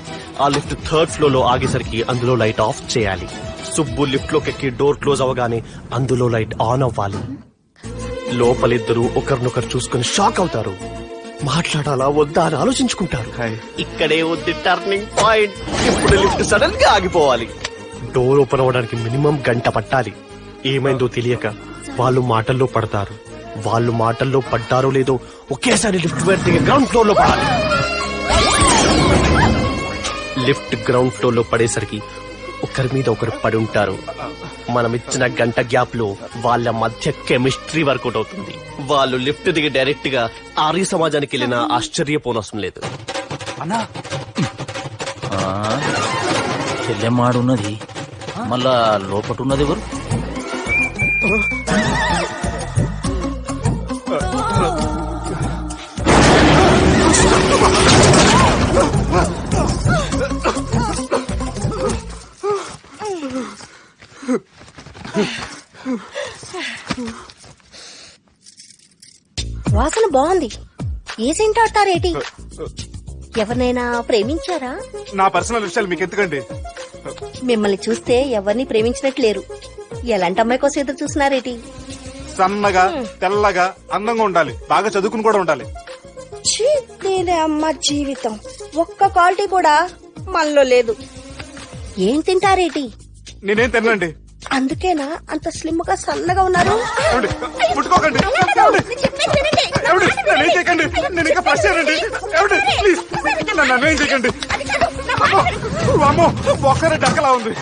ఆ లిఫ్ట్ థర్డ్ ఫ్లోర్ లో ఆగేసరికి అందులో లైట్ ఆఫ్ చేయాలి. సుబ్బు లిఫ్ట్ లోకి ఎక్కి డోర్ క్లోజ్ అవగానే అందులో లైట్ ఆన్ అవ్వాలి. లోపలిద్దరూ ఒకరినొకరు చూసుకుని షాక్ అవుతారు. మాట్లాడాలా వద్దా అని ఆలోచించుకుంటారు. ఇక్కడే ఉంది టర్నింగ్ పాయింట్. ఇప్పుడు లిఫ్ట్ సడన్ గా ఆగిపోవాలి. డోర్ ఓపెన్ అవ్వడానికి మినిమం గంట పట్టాలి. ఏమైందో తెలియక వాళ్ళు మాటల్లో పడతారు. వాళ్ళు మాటల్లో పడ్డారో లేదో ఒకేసారి లిఫ్ట్ వెళ్తే గ్రౌండ్ ఫ్లోర్ లో పడాలి. లిఫ్ట్ గ్రౌండ్ ఫ్లోర్ లో పడేసరికి ఒకరి మీద ఒకరు పడి ఉంటారు. మనం ఇచ్చిన గంట గ్యాప్ లో వాళ్ళ మధ్య కెమిస్ట్రీ వర్కౌట్ అవుతుంది. వాళ్ళు లిఫ్ట్ దిగి డైరెక్ట్ గా ఆర్య సమాజానికి వెళ్ళినా ఆశ్చర్యపోనవసరం లేదు. అన్నా చెల్లెమ్మాడున్నది, మళ్ళా లోపటున్నది ఎవరు? వాసన బాగుంది. ఏ సెంట్ ఆడతారేటి? ఎవరినైనా ప్రేమించారా? నా పర్సనల్ విషయాలు మీకు ఎందుకండి? మిమ్మల్ని చూస్తే ఎవరిని ప్రేమించినట్లేరు. ఎలాంటి అమ్మాయి కోసం ఎదురు చూస్తున్నారేటి? సన్నగా తెల్లగా అందంగా ఉండాలి, బాగా చదువుకుని కూడా ఉండాలి. నేనే అమ్మ జీవితం ఒక్క క్వాలిటీ కూడా మనలో లేదు. ఏం తింటారేటి? నేనేం తినండి. అందుకేనా అంత స్లిమ్ గా సన్నగా ఉన్నారు? ముట్టుకోకండి, నేనేం చేయకండి. నేను ఇంకా ఫ్రెష్ అయ్యానండి. ప్లీజ్ నన్ను అన్వయం చేయకండి. అమ్మో ఒక్కరే డక్కలా ఉంది.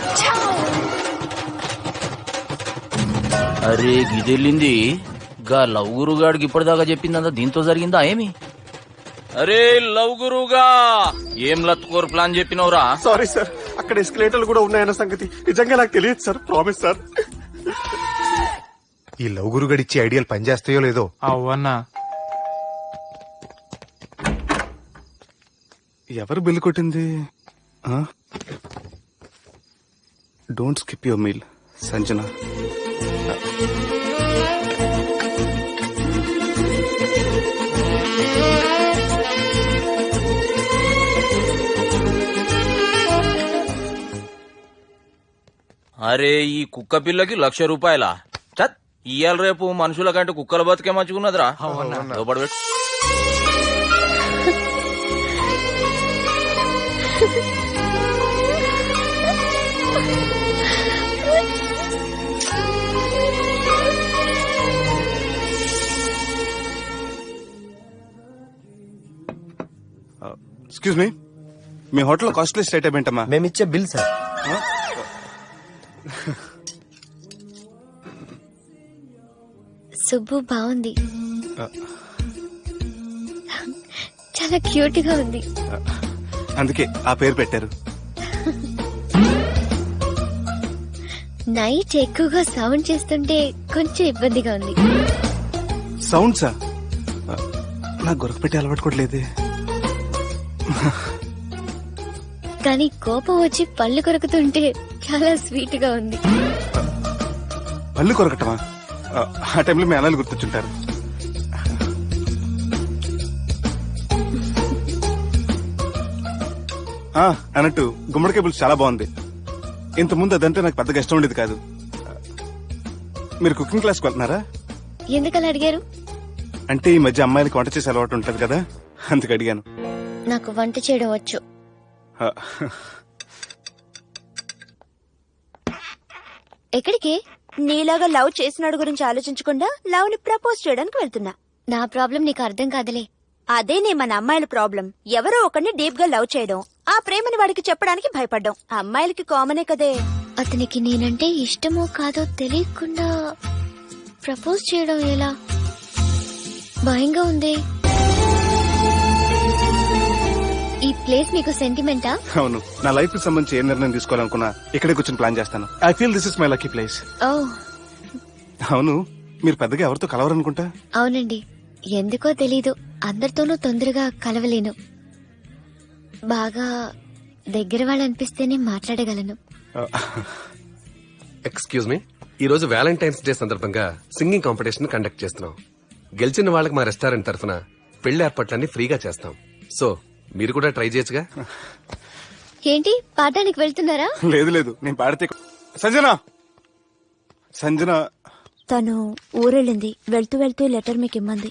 అరే గిదెళ్ళింది గా లవ్ గురుగాడికి ఇప్పటిదాకా చెప్పిందంతా దీంతో జరిగిందా ఏమి? అరే లవ్ గురుగా ఏం లత్కోర్ ప్లాన్ చెప్పినవురా? సారీ సార్, అక్కడ ఎస్కలేటర్లు కూడా ఉన్నాయన్న సంగతి నిజంగా నాకు తెలియదు సార్. Promise sir. ఈ లవ్ గురుగాడి ఇచ్చే ఐడియాలు పనిచేస్తాయో లేదో. అవునా? ఎవరు బిల్లు కొట్టింది? Don't skip your meal Sanjana. అరే ఈ కుక్క పిల్లకి 1,00,000 రూపాయల చత్ ఇయ్యాల రేపు మనుషుల కంటే కుక్కల బతికే మంచుకున్నదిరా. లోపడబెట్టు. ఎక్స్క్యూజ్ మీ, మీ హోటల్ కాస్ట్లీస్ట్ ఐటమ్ ఏంటమ్మా? మేమిచ్చే బిల్ సార్. సుబ్బు బాగుంది, చాలా క్యూట్ గా ఉంది. అందుకే ఆ పేరు పెట్టారు. నైట్ ఎక్కువగా సౌండ్ చేస్తుంటే కొంచెం ఇబ్బందిగా ఉంది. సౌండ్సా? నాకు గొరక పెట్టే అలవాటు కూడా లేదే. కానీ కోపం వచ్చి పళ్ళు కొరుకుతుంటే చాలా స్వీట్ గా ఉంది. పళ్ళు కొరకటమా? ఆ టైంలో మీ అన్నలు గుర్తొచ్చుంటారు. అన్నట్టు గుమ్మడికాయ పులుసు చాలా బాగుంది. ఇంత ముందు అదంటే నాకు పెద్దగా ఇష్టం ఉండేది కాదు. మీరు కుకింగ్ క్లాస్కి వెళ్తున్నారా? ఎందుకలా అడిగారు? అంటే ఈ మధ్య అమ్మాయిలకి వంట చేసే అలవాటు ఉంటది కదా, అందుకు అడిగాను. నాకు వంట చేయడం వచ్చు. ఎక్కడికి? నీలాగా లవ్ చేసినాడు గురించి ఆలోచించకుండా లవ్ ని ప్రపోజ్ చేయడానికి వెళ్తున్నా. నా ప్రాబ్లం నీకు అర్థం కాదులే. అదేనే మన అమ్మాయిల ప్రాబ్లం. ఎవరో ఒకరిని డీప్ గా లవ్ చేయడం, ఆ ప్రేమని వాడికి చెప్పడానికి భయపడ్డం అమ్మాయిలకి కామనే కదే. అతనికి నేనంటే ఇష్టమో కాదో తెలియకుండా ప్రపోజ్ చేయడం ఎలా? భయంగా ఉంది. ఈ ప్లేస్ మీకు సెంటిమెంటా? అవును, నా లైఫ్ కి సంబంధించి ఏ నిర్ణయం తీసుకోవాలనుకున్నా ఇక్కడే కూర్చొని ప్లాన్ చేస్తాను. I feel this is my lucky place. ఓ అవును, మీరు పెద్దగా ఎవరితో కలవరనుకుంటా? అవునండి, ఎందుకో తెలీదు, అందరితోనూ తొందరగా కలవలేను. బాగా దగ్గర వాళ్ళు అనిపిస్తేనే మాట్లాడగలను. ఎక్స్క్యూజ్ మీ, ఈ రోజు వ్యాలంటైన్స్ డే సందర్భంగా సింగింగ్ కాంపిటీషన్ కండక్ట్ చేస్తున్నాం. గెలిచిన వాళ్ళకి మా రెస్టారెంట్ తరఫున పెళ్లి ఏర్పాట్లన్నీ ఫ్రీగా చేస్తాం. సో మీరు కూడా ట్రై చేయొచ్చుగా. ఏంటి పాడడానికి వెళ్తున్నారా? లేదు లేదు, నేను పాడితే. సంజన తను ఊరెళ్ళింది. వెళ్తూ వెళ్తూ లెటర్ మీకు ఇమ్మంది.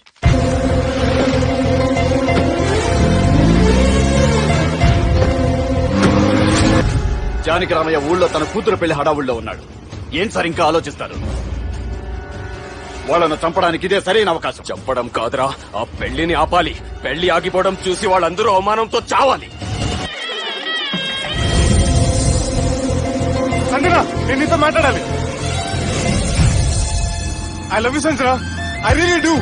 జానకి రామయ్య ఊళ్ళో తన కూతురు పెళ్లి హడావుల్లో ఉన్నాడు. ఏం సార్ ఇంకా ఆలోచిస్తారు? వాళ్ళను చంపడానికి ఇదే సరైన అవకాశం. చంపడం కాదురా, ఆ పెళ్లిని ఆపాలి. పెళ్లి ఆగిపోవడం చూసి వాళ్ళందరూ అవమానంతో చావాలి. సంజన, నేను నీతో మాట్లాడాలి. I love you Sanjana, I really do.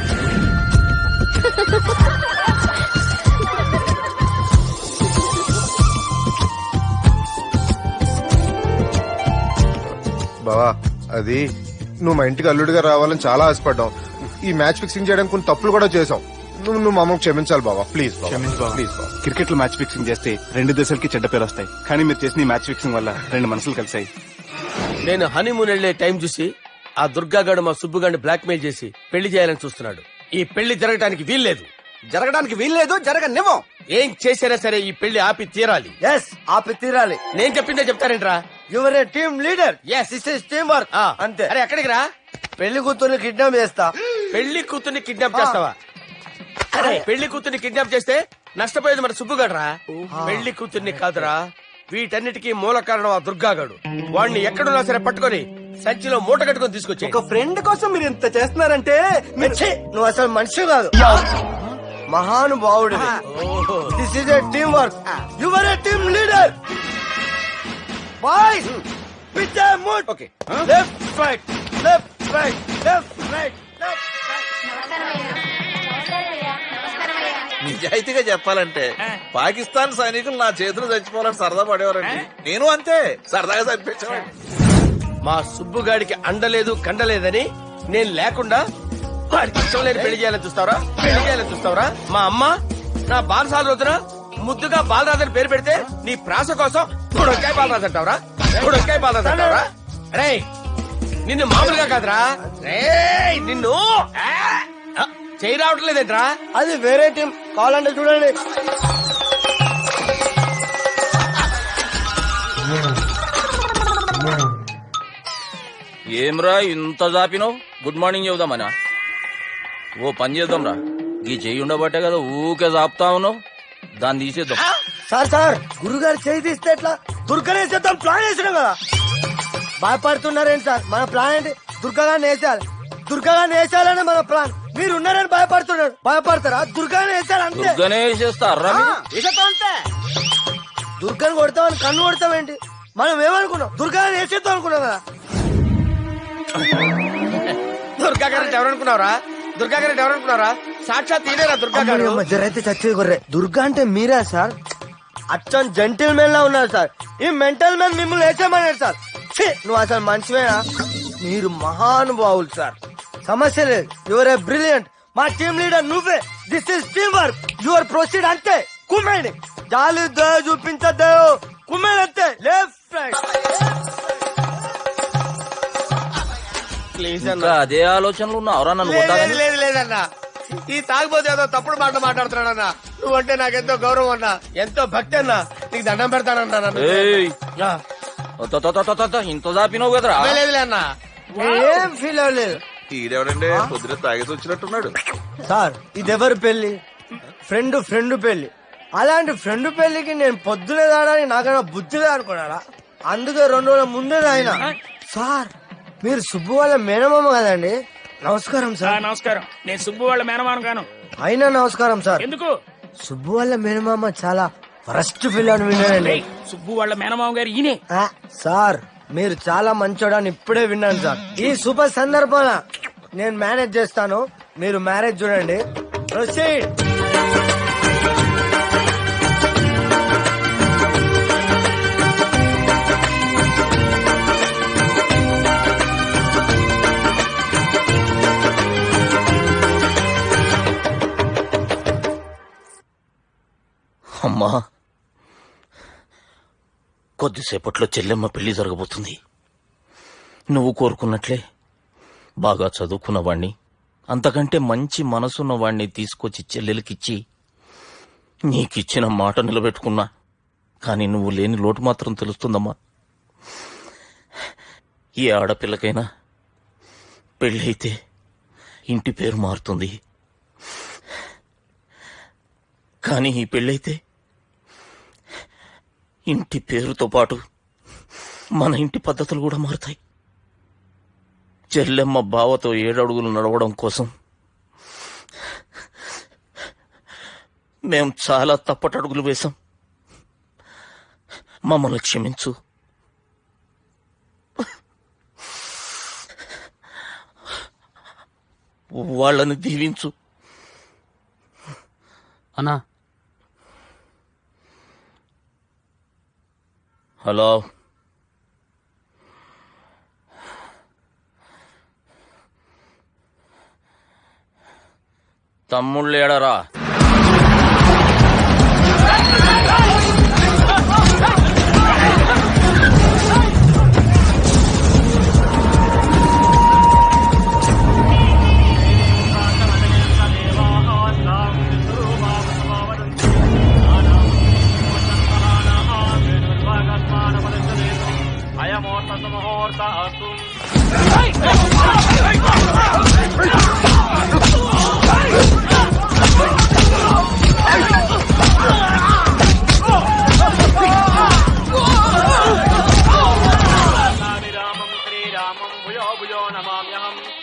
బావా, అది నువ్వు మా ఇంటికి అల్లుడిగా రావాలని చాలా ఆశపడ్డావు. ఈ మ్యాచ్ ఫిక్సింగ్ చేయడానికి కొన్ని తప్పులు కూడా చేసావు. నువ్వు మా అమ్మకు క్షమించాలి బావా, ప్లీజ్. ప్లీజ్. క్రికెట్ లో మ్యాచ్ ఫిక్సింగ్ చేస్తే 2 దేశాలకి చెడ్డ పేరు వస్తాయి. కానీ మీరు చేసిన ఈ మ్యాచ్ ఫిక్సింగ్ వల్ల 2 మనసులు కలిసాయి. నేను హనీమూన్ వెళ్లే టైం చూసి ఆ దుర్గాగాడు మా సుబ్బుగాడిని బ్లాక్ మెయిల్ చేసి పెళ్లి చేయాలని చూస్తున్నాడు. ఈ పెళ్లి జరగడానికి వీల్లేదు. జరగనివ్వం. ఏం చేసినా సరే ఈ పెళ్లి ఆపి తీరాలి. ఆపి తీరాలి. నేను చెప్పిందే చెప్తారేంట్రా? Your a team leader. This is team work. అంతే. అరే ఎక్కడికి రా? పెళ్లి కూతుర్ని కిడ్నాప్ చేస్తా. పెళ్లి కూతుర్ని కిడ్నాప్ చేస్తావా? అరే పెళ్లి కూతుర్ని కిడ్నాప్ చేస్తే నష్టపోయేది మన సుబ్బుగాడ్రా. పెళ్లి కూతుర్ని కాదురా, వీటన్నిటికీ మూల కారణం ఆ దుర్గాగాడు. వాడిని ఎక్కడున్నా సరే పట్టుకొని సంచిలో మూట కట్టుకొని తీసుకొచ్చి. ఒక ఫ్రెండ్ కోసం మీరు ఇంత చేస్తున్నారంటే నువ్వు అసలు మనిషి కాదు, మహానుభావుడు. This is a team work. Your a team leader. Boys pitch A mood. Okay, left right left right left right left నిజాయితీగా చెప్పాలంటే పాకిస్తాన్ సైనికులు నా చేతులు చచ్చిపోవాలని సరదా పడేవారండి. నేను అంతే సరదాగా చనిపించేవాడిని. మా సుబ్బుగాడికి అండలేదు కండలేదని నేను లేకుండా వాడికి ఇష్టం లేని పెళ్లి చేయాలని చూస్తావరా? పెళ్లి చేయాలని చూస్తావరా? మా అమ్మ నా బాలసాల రోజున ముద్దుగా బాలరాజని పేరు పెడితే నీ ప్రాస కోసం గుడొక్కాయ బాలరాజు అంటావరా? గుడొక్కాయ బాలరాజు అంటావరా? రే నిన్ను మామూలుగా కాదురా, రే నిన్ను చేయి రావట్లేదేంట్రా? అది వేరే టీం, కావాలంటే చూడండి. ఏమ్రా ఇంత జాపినావు? Good morning చెబుదామనా? ఓ పని చేద్దాంరా, ఈ చెయ్యి ఉండబట్టే కదా ఊకే జాపుతా ఉన్నావు. దాన్ని తీసేద్దాం. సార్ గురుగారు చేయి తీస్తే ఎట్లా? దుర్గనేసేద్దాం ప్లాన్ వేసినాం కదా. భయపడుతున్నారేంటి సార్? మన ప్లాన్ ఏంటి? దుర్గాగాన్ని వేసేయాలి. దుర్గాగాన్ని వేసేయాలని మన ప్లాన్. మీరు ఉన్నారని భయపడుతున్నారు. భయపడతారా? దుర్గాని వేసేయాలి అంతే. దుర్గానే వేసేస్తారా? అంతే. దుర్గాని కొడతామని కన్ను కొడతామేంటి? మనం ఏమనుకున్నాం? దుర్గాని వేసేద్దాం అనుకున్నాం కదా. దుర్గా గారు ఎవరనుకున్నారా? దుర్గా గారు ఎవరనుకున్నారా? సాక్షాత్ తీరేరా దుర్గా గారు. మధ్యరైతే చచ్చేది గొర్రె. దుర్గా అంటే మీరా సార్? అచ్చం జెంటిల్ మెన్ లా ఉన్నారు సార్. ఈ మెంటల్ మెన్ మిమ్మల్ని వేసేమన్నారు సార్. నువ్వు అసలు మనిషివేనా? మీరు మహానుభావులు సార్. సమస్య లేదు. Your a brilliant. మా టీమ్ లీడర్ నువ్వే. This is team work. Your proceed అంతే. కుమ్మేండి. జాలి దయ చూపించద్దు. కుమ్మేండి అంతే. Left right. ఇంకా అదే ఆలోచనలు ఉన్నావురా? నన్ను లేదన్నా, ఈ తాగిపోతే ఏదో తప్పుడు మాట మాట్లాడుతున్నాడన్నా. నువ్వంటే నాకెంతో గౌరవం అన్నా, ఎంతో భక్తి అన్నా. నీకు దండం పెడతానన్నా. ఇంత దాపినావు కదరా? లేదులే అన్నా, ఏం ఫీల్ అవ్వలేదు. ఈడెవడండి పొద్దున తాగేసి వచ్చినట్టున్నాడు. సార్ ఇదెవరి పెళ్లి? ఫ్రెండ్ పెళ్లి. అలాంటి ఫ్రెండ్ పెళ్లికి నేను పొద్దునే దాడని నాకన్నా బుద్ధిగా అనుకున్నారా? అందుకే 2 రోజుల ముందే ఆయన. సార్ మీరు సుబ్బు వాళ్ళ మేనమామ కదండి? నమస్కారం సార్. నమస్కారం. నేను సుబ్బు వాళ్ళ మేనమామ గాను. అయినా నమస్కారం సార్. ఎందుకు? సుబ్బు వాళ్ళ మేనమామ చాలా ఫస్ట్ పిల్ల అని విన్నానండి. సుబ్బు వాళ్ళ మేనమామ గారు ఈయనే. సార్ మీరు చాలా మంచోడని ఇప్పుడే విన్నాను సార్. ఈ శుభ సందర్భాన నేను మేనేజ్ చేస్తాను, మీరు మ్యారేజ్ చూడండి. ప్రొసీడ్. అమ్మా, కొద్దిసేపట్లో చెల్లెమ్మ పెళ్లి జరగబోతుంది. నువ్వు కోరుకున్నట్లే బాగా చదువుకున్నవాణ్ణి, అంతకంటే మంచి మనసున్నవాణ్ణి తీసుకొచ్చి చెల్లెలకిచ్చి నీకిచ్చిన మాట నిలబెట్టుకున్నా. కానీ నువ్వు లేని లోటు మాత్రం తెలుస్తుందమ్మా. ఏ ఆడపిల్లకైనా పెళ్ళైతే ఇంటి పేరు మారుతుంది, కానీ ఈ పెళ్ళైతే ఇంటి పేరుతో పాటు మన ఇంటి పద్ధతులు కూడా మారుతాయి. చెల్లెమ్మ బావతో 7 అడుగులు నడవడం కోసం మేం చాలా తప్పటడుగులు వేశాం. మమ్మల్ని క్షమించు. వాళ్ళని దీవించు. అన్నా, హలో, తమ్ముళ్ళు ఏడరా?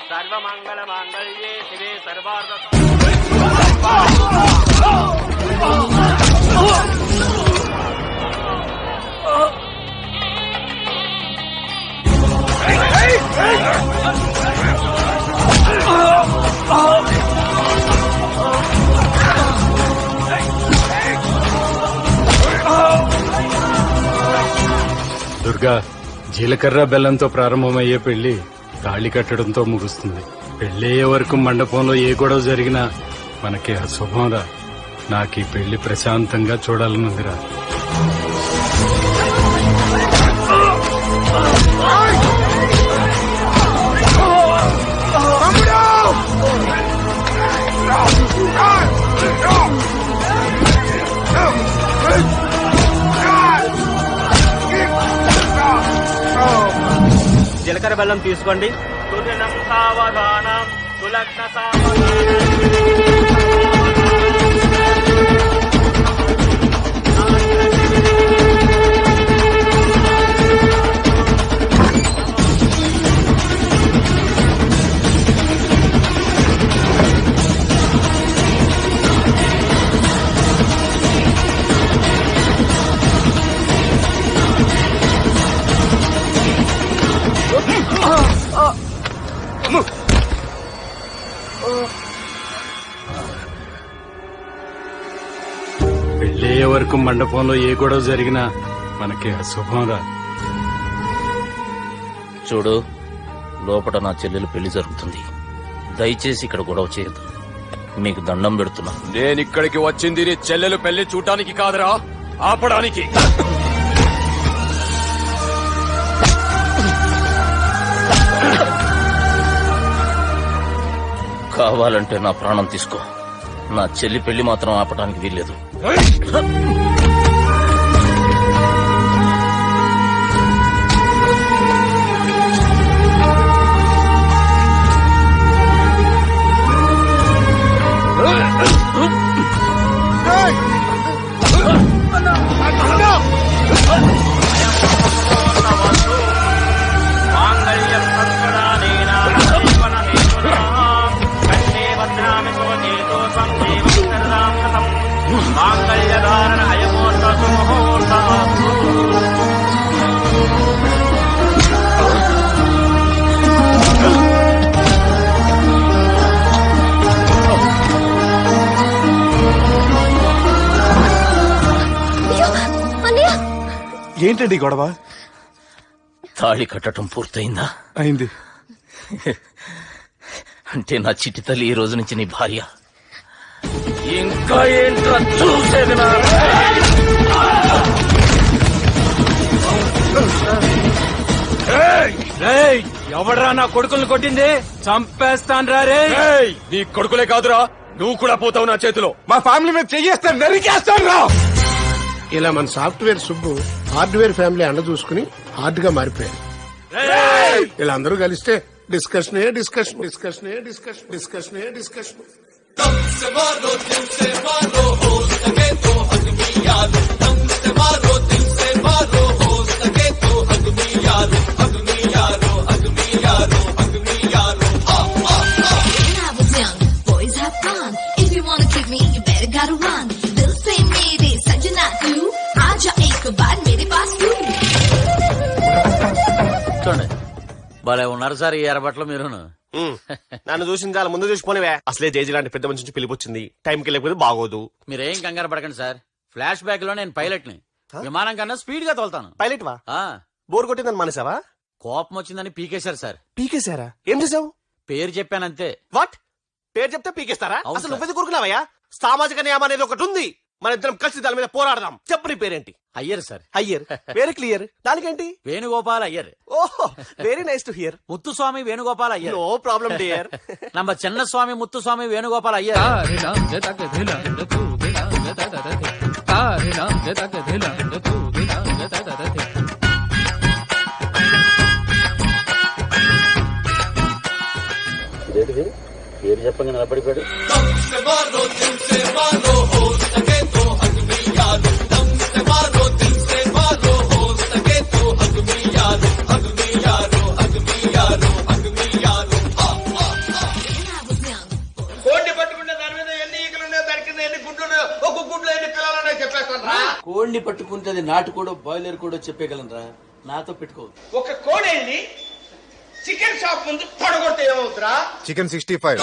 సర్వమంగళమాంగళ్యే శివే సర్వార్థ దుర్గా, జీలకర్ర బెల్లంతో ప్రారంభమయ్యే పెళ్లి తాళి కట్టడంతో ముగుస్తుంది. పెళ్ళయ్యే వరకు మండపంలో ఏ గొడవ జరిగినా మనకి అశుభంరా. నాకు ఈ పెళ్లి ప్రశాంతంగా చూడాలనుందిరా. జీలకర్ర బెల్లం తీసుకోండి. సుదినం సావధానం సులగ్న పెళ్ళయ్యే వరకు మండపంలో ఏ గొడవ జరిగినా మనకి అశుభంరా. చూడు, లోపల నా చెల్లెలు పెళ్లి జరుగుతుంది. దయచేసి ఇక్కడ గొడవ చేయదు. మీకు దండం పెడుతున్నా. నేనిక్కడికి వచ్చింది నీ చెల్లెలు పెళ్లి చూడటానికి కాదురా, ఆపడానికి. కావాలంటే నా ప్రాణం తీసుకో, నా చెల్లి పెళ్లి మాత్రం ఆపడానికి వీల్లేదు. ఏంటండి గొడవ? తాళి కట్టడం పూర్తయిందా? అయింది. అంటే నా చిట్టి తల్లి ఈ రోజు నుంచి నీ భార్య. ఇంకా ఏంట్రా చూసేది? ఎవడరా నా కొడుకుల్ని కొట్టింది? చంపేస్తాను రా రే. నీ కొడుకులే కాదురా, నువ్వు కూడా పోతావు నా చేతిలో. మా ఫ్యామిలీ మీద చెయ్యేస్తాను, నరికేస్తాను రా. ఇలా మన సాఫ్ట్వేర్ సుబ్బు హార్డ్వేర్ ఫ్యామిలీ అండ చూసుకుని హార్డ్ గా మారిపోయారు. ఇలా అందరూ కలిస్తే discussion discussion discussion discussion discussion discussion. భలే ఉన్నారు సార్ ఈ ఎర్రబట్టలు మీరును. నన్ను చూసిన చాలా ముందు చూసిపోనివే. అసలే జేజీ లాంటి పెద్ద మనిషి నుంచి పిలిపొచ్చింది, టైంకి వెళ్ళకపోతే బాగోదు. మీరేం కంగారు పడకండి సార్, ఫ్లాష్ బ్యాక్ లో నేను పైలట్ ని. విమానం కన్నా స్పీడ్ గా తోలుతాను. పైలట్ వా? బోర్ కొట్టిందని మనసావా? కోపం వచ్చిందని పీకేశారు సార్. పీకేశారా? ఏం చేసావు? పేరు చెప్పానంతే. వాట్? పేరు చెప్తే పీకేస్తారా? అసలు నువ్వెందుకు కోరుకున్నావయ్యా? సామాజిక నియమం అనేది ఒకటి ఉంది, మన ఇద్దరం కలిసి దాని మీద పోరాడదాం. చెప్పు నీ పేరేంటి? Iyer sir. Iyer, very clear. దానికేంటి? వేణుగోపాల్ అయ్యర్. ఓహో, very nice to hear. Muthuswamy Venugopal Iyer. No problem dear. நம்ம చిన్నస్వామి ముత్తుస్వామి వేణుగోపాల్ అయ్యర్. పేరు చెప్పంగా నిలబడిపోయాడు. కోడిని పట్టుకుంటే అది నాటుకోడో బాయిలర్ కూడా చెప్పగలరా? నాతో పెట్టుకోవద్దు. ఒక కోడేళ్ళని చికెన్ షాప్ ముందు పడగొడితే ఏమవుతురా? చికెన్ 65.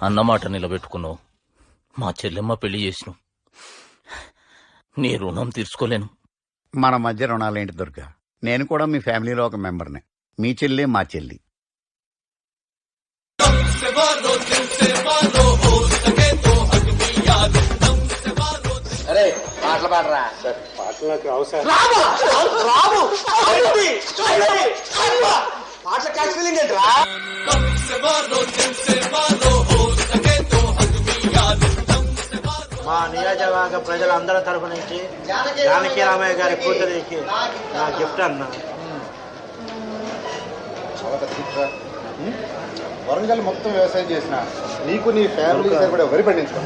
అన్నమాట నిలబెట్టుకున్నావు, మా చెల్లెమ్మ పెళ్లి చేసినావు. నీ రుణం తీర్చుకోలేను. మన మధ్య రుణాలేంటి దుర్గా? నేను కూడా మీ ఫ్యామిలీలో ఒక మెంబర్ని. మీ చెల్లి మా చెల్లి. అరే పాటలు పాడరా. పాటలు నాకు రావు సార్. పాటల క్యాచ్ ఫీలింగ్ ఏంట్రా? మా నియోజకవర్గ ప్రజలందరి తరపు నుంచి జానకి రామయ్య గారి కూతురికి నా గిఫ్ట్ అన్నా. వరంగల్ మొత్తం వ్యవసాయం చేసిన నీకు నీ ఫ్యామిలీ కూడా వరి పండించుకో.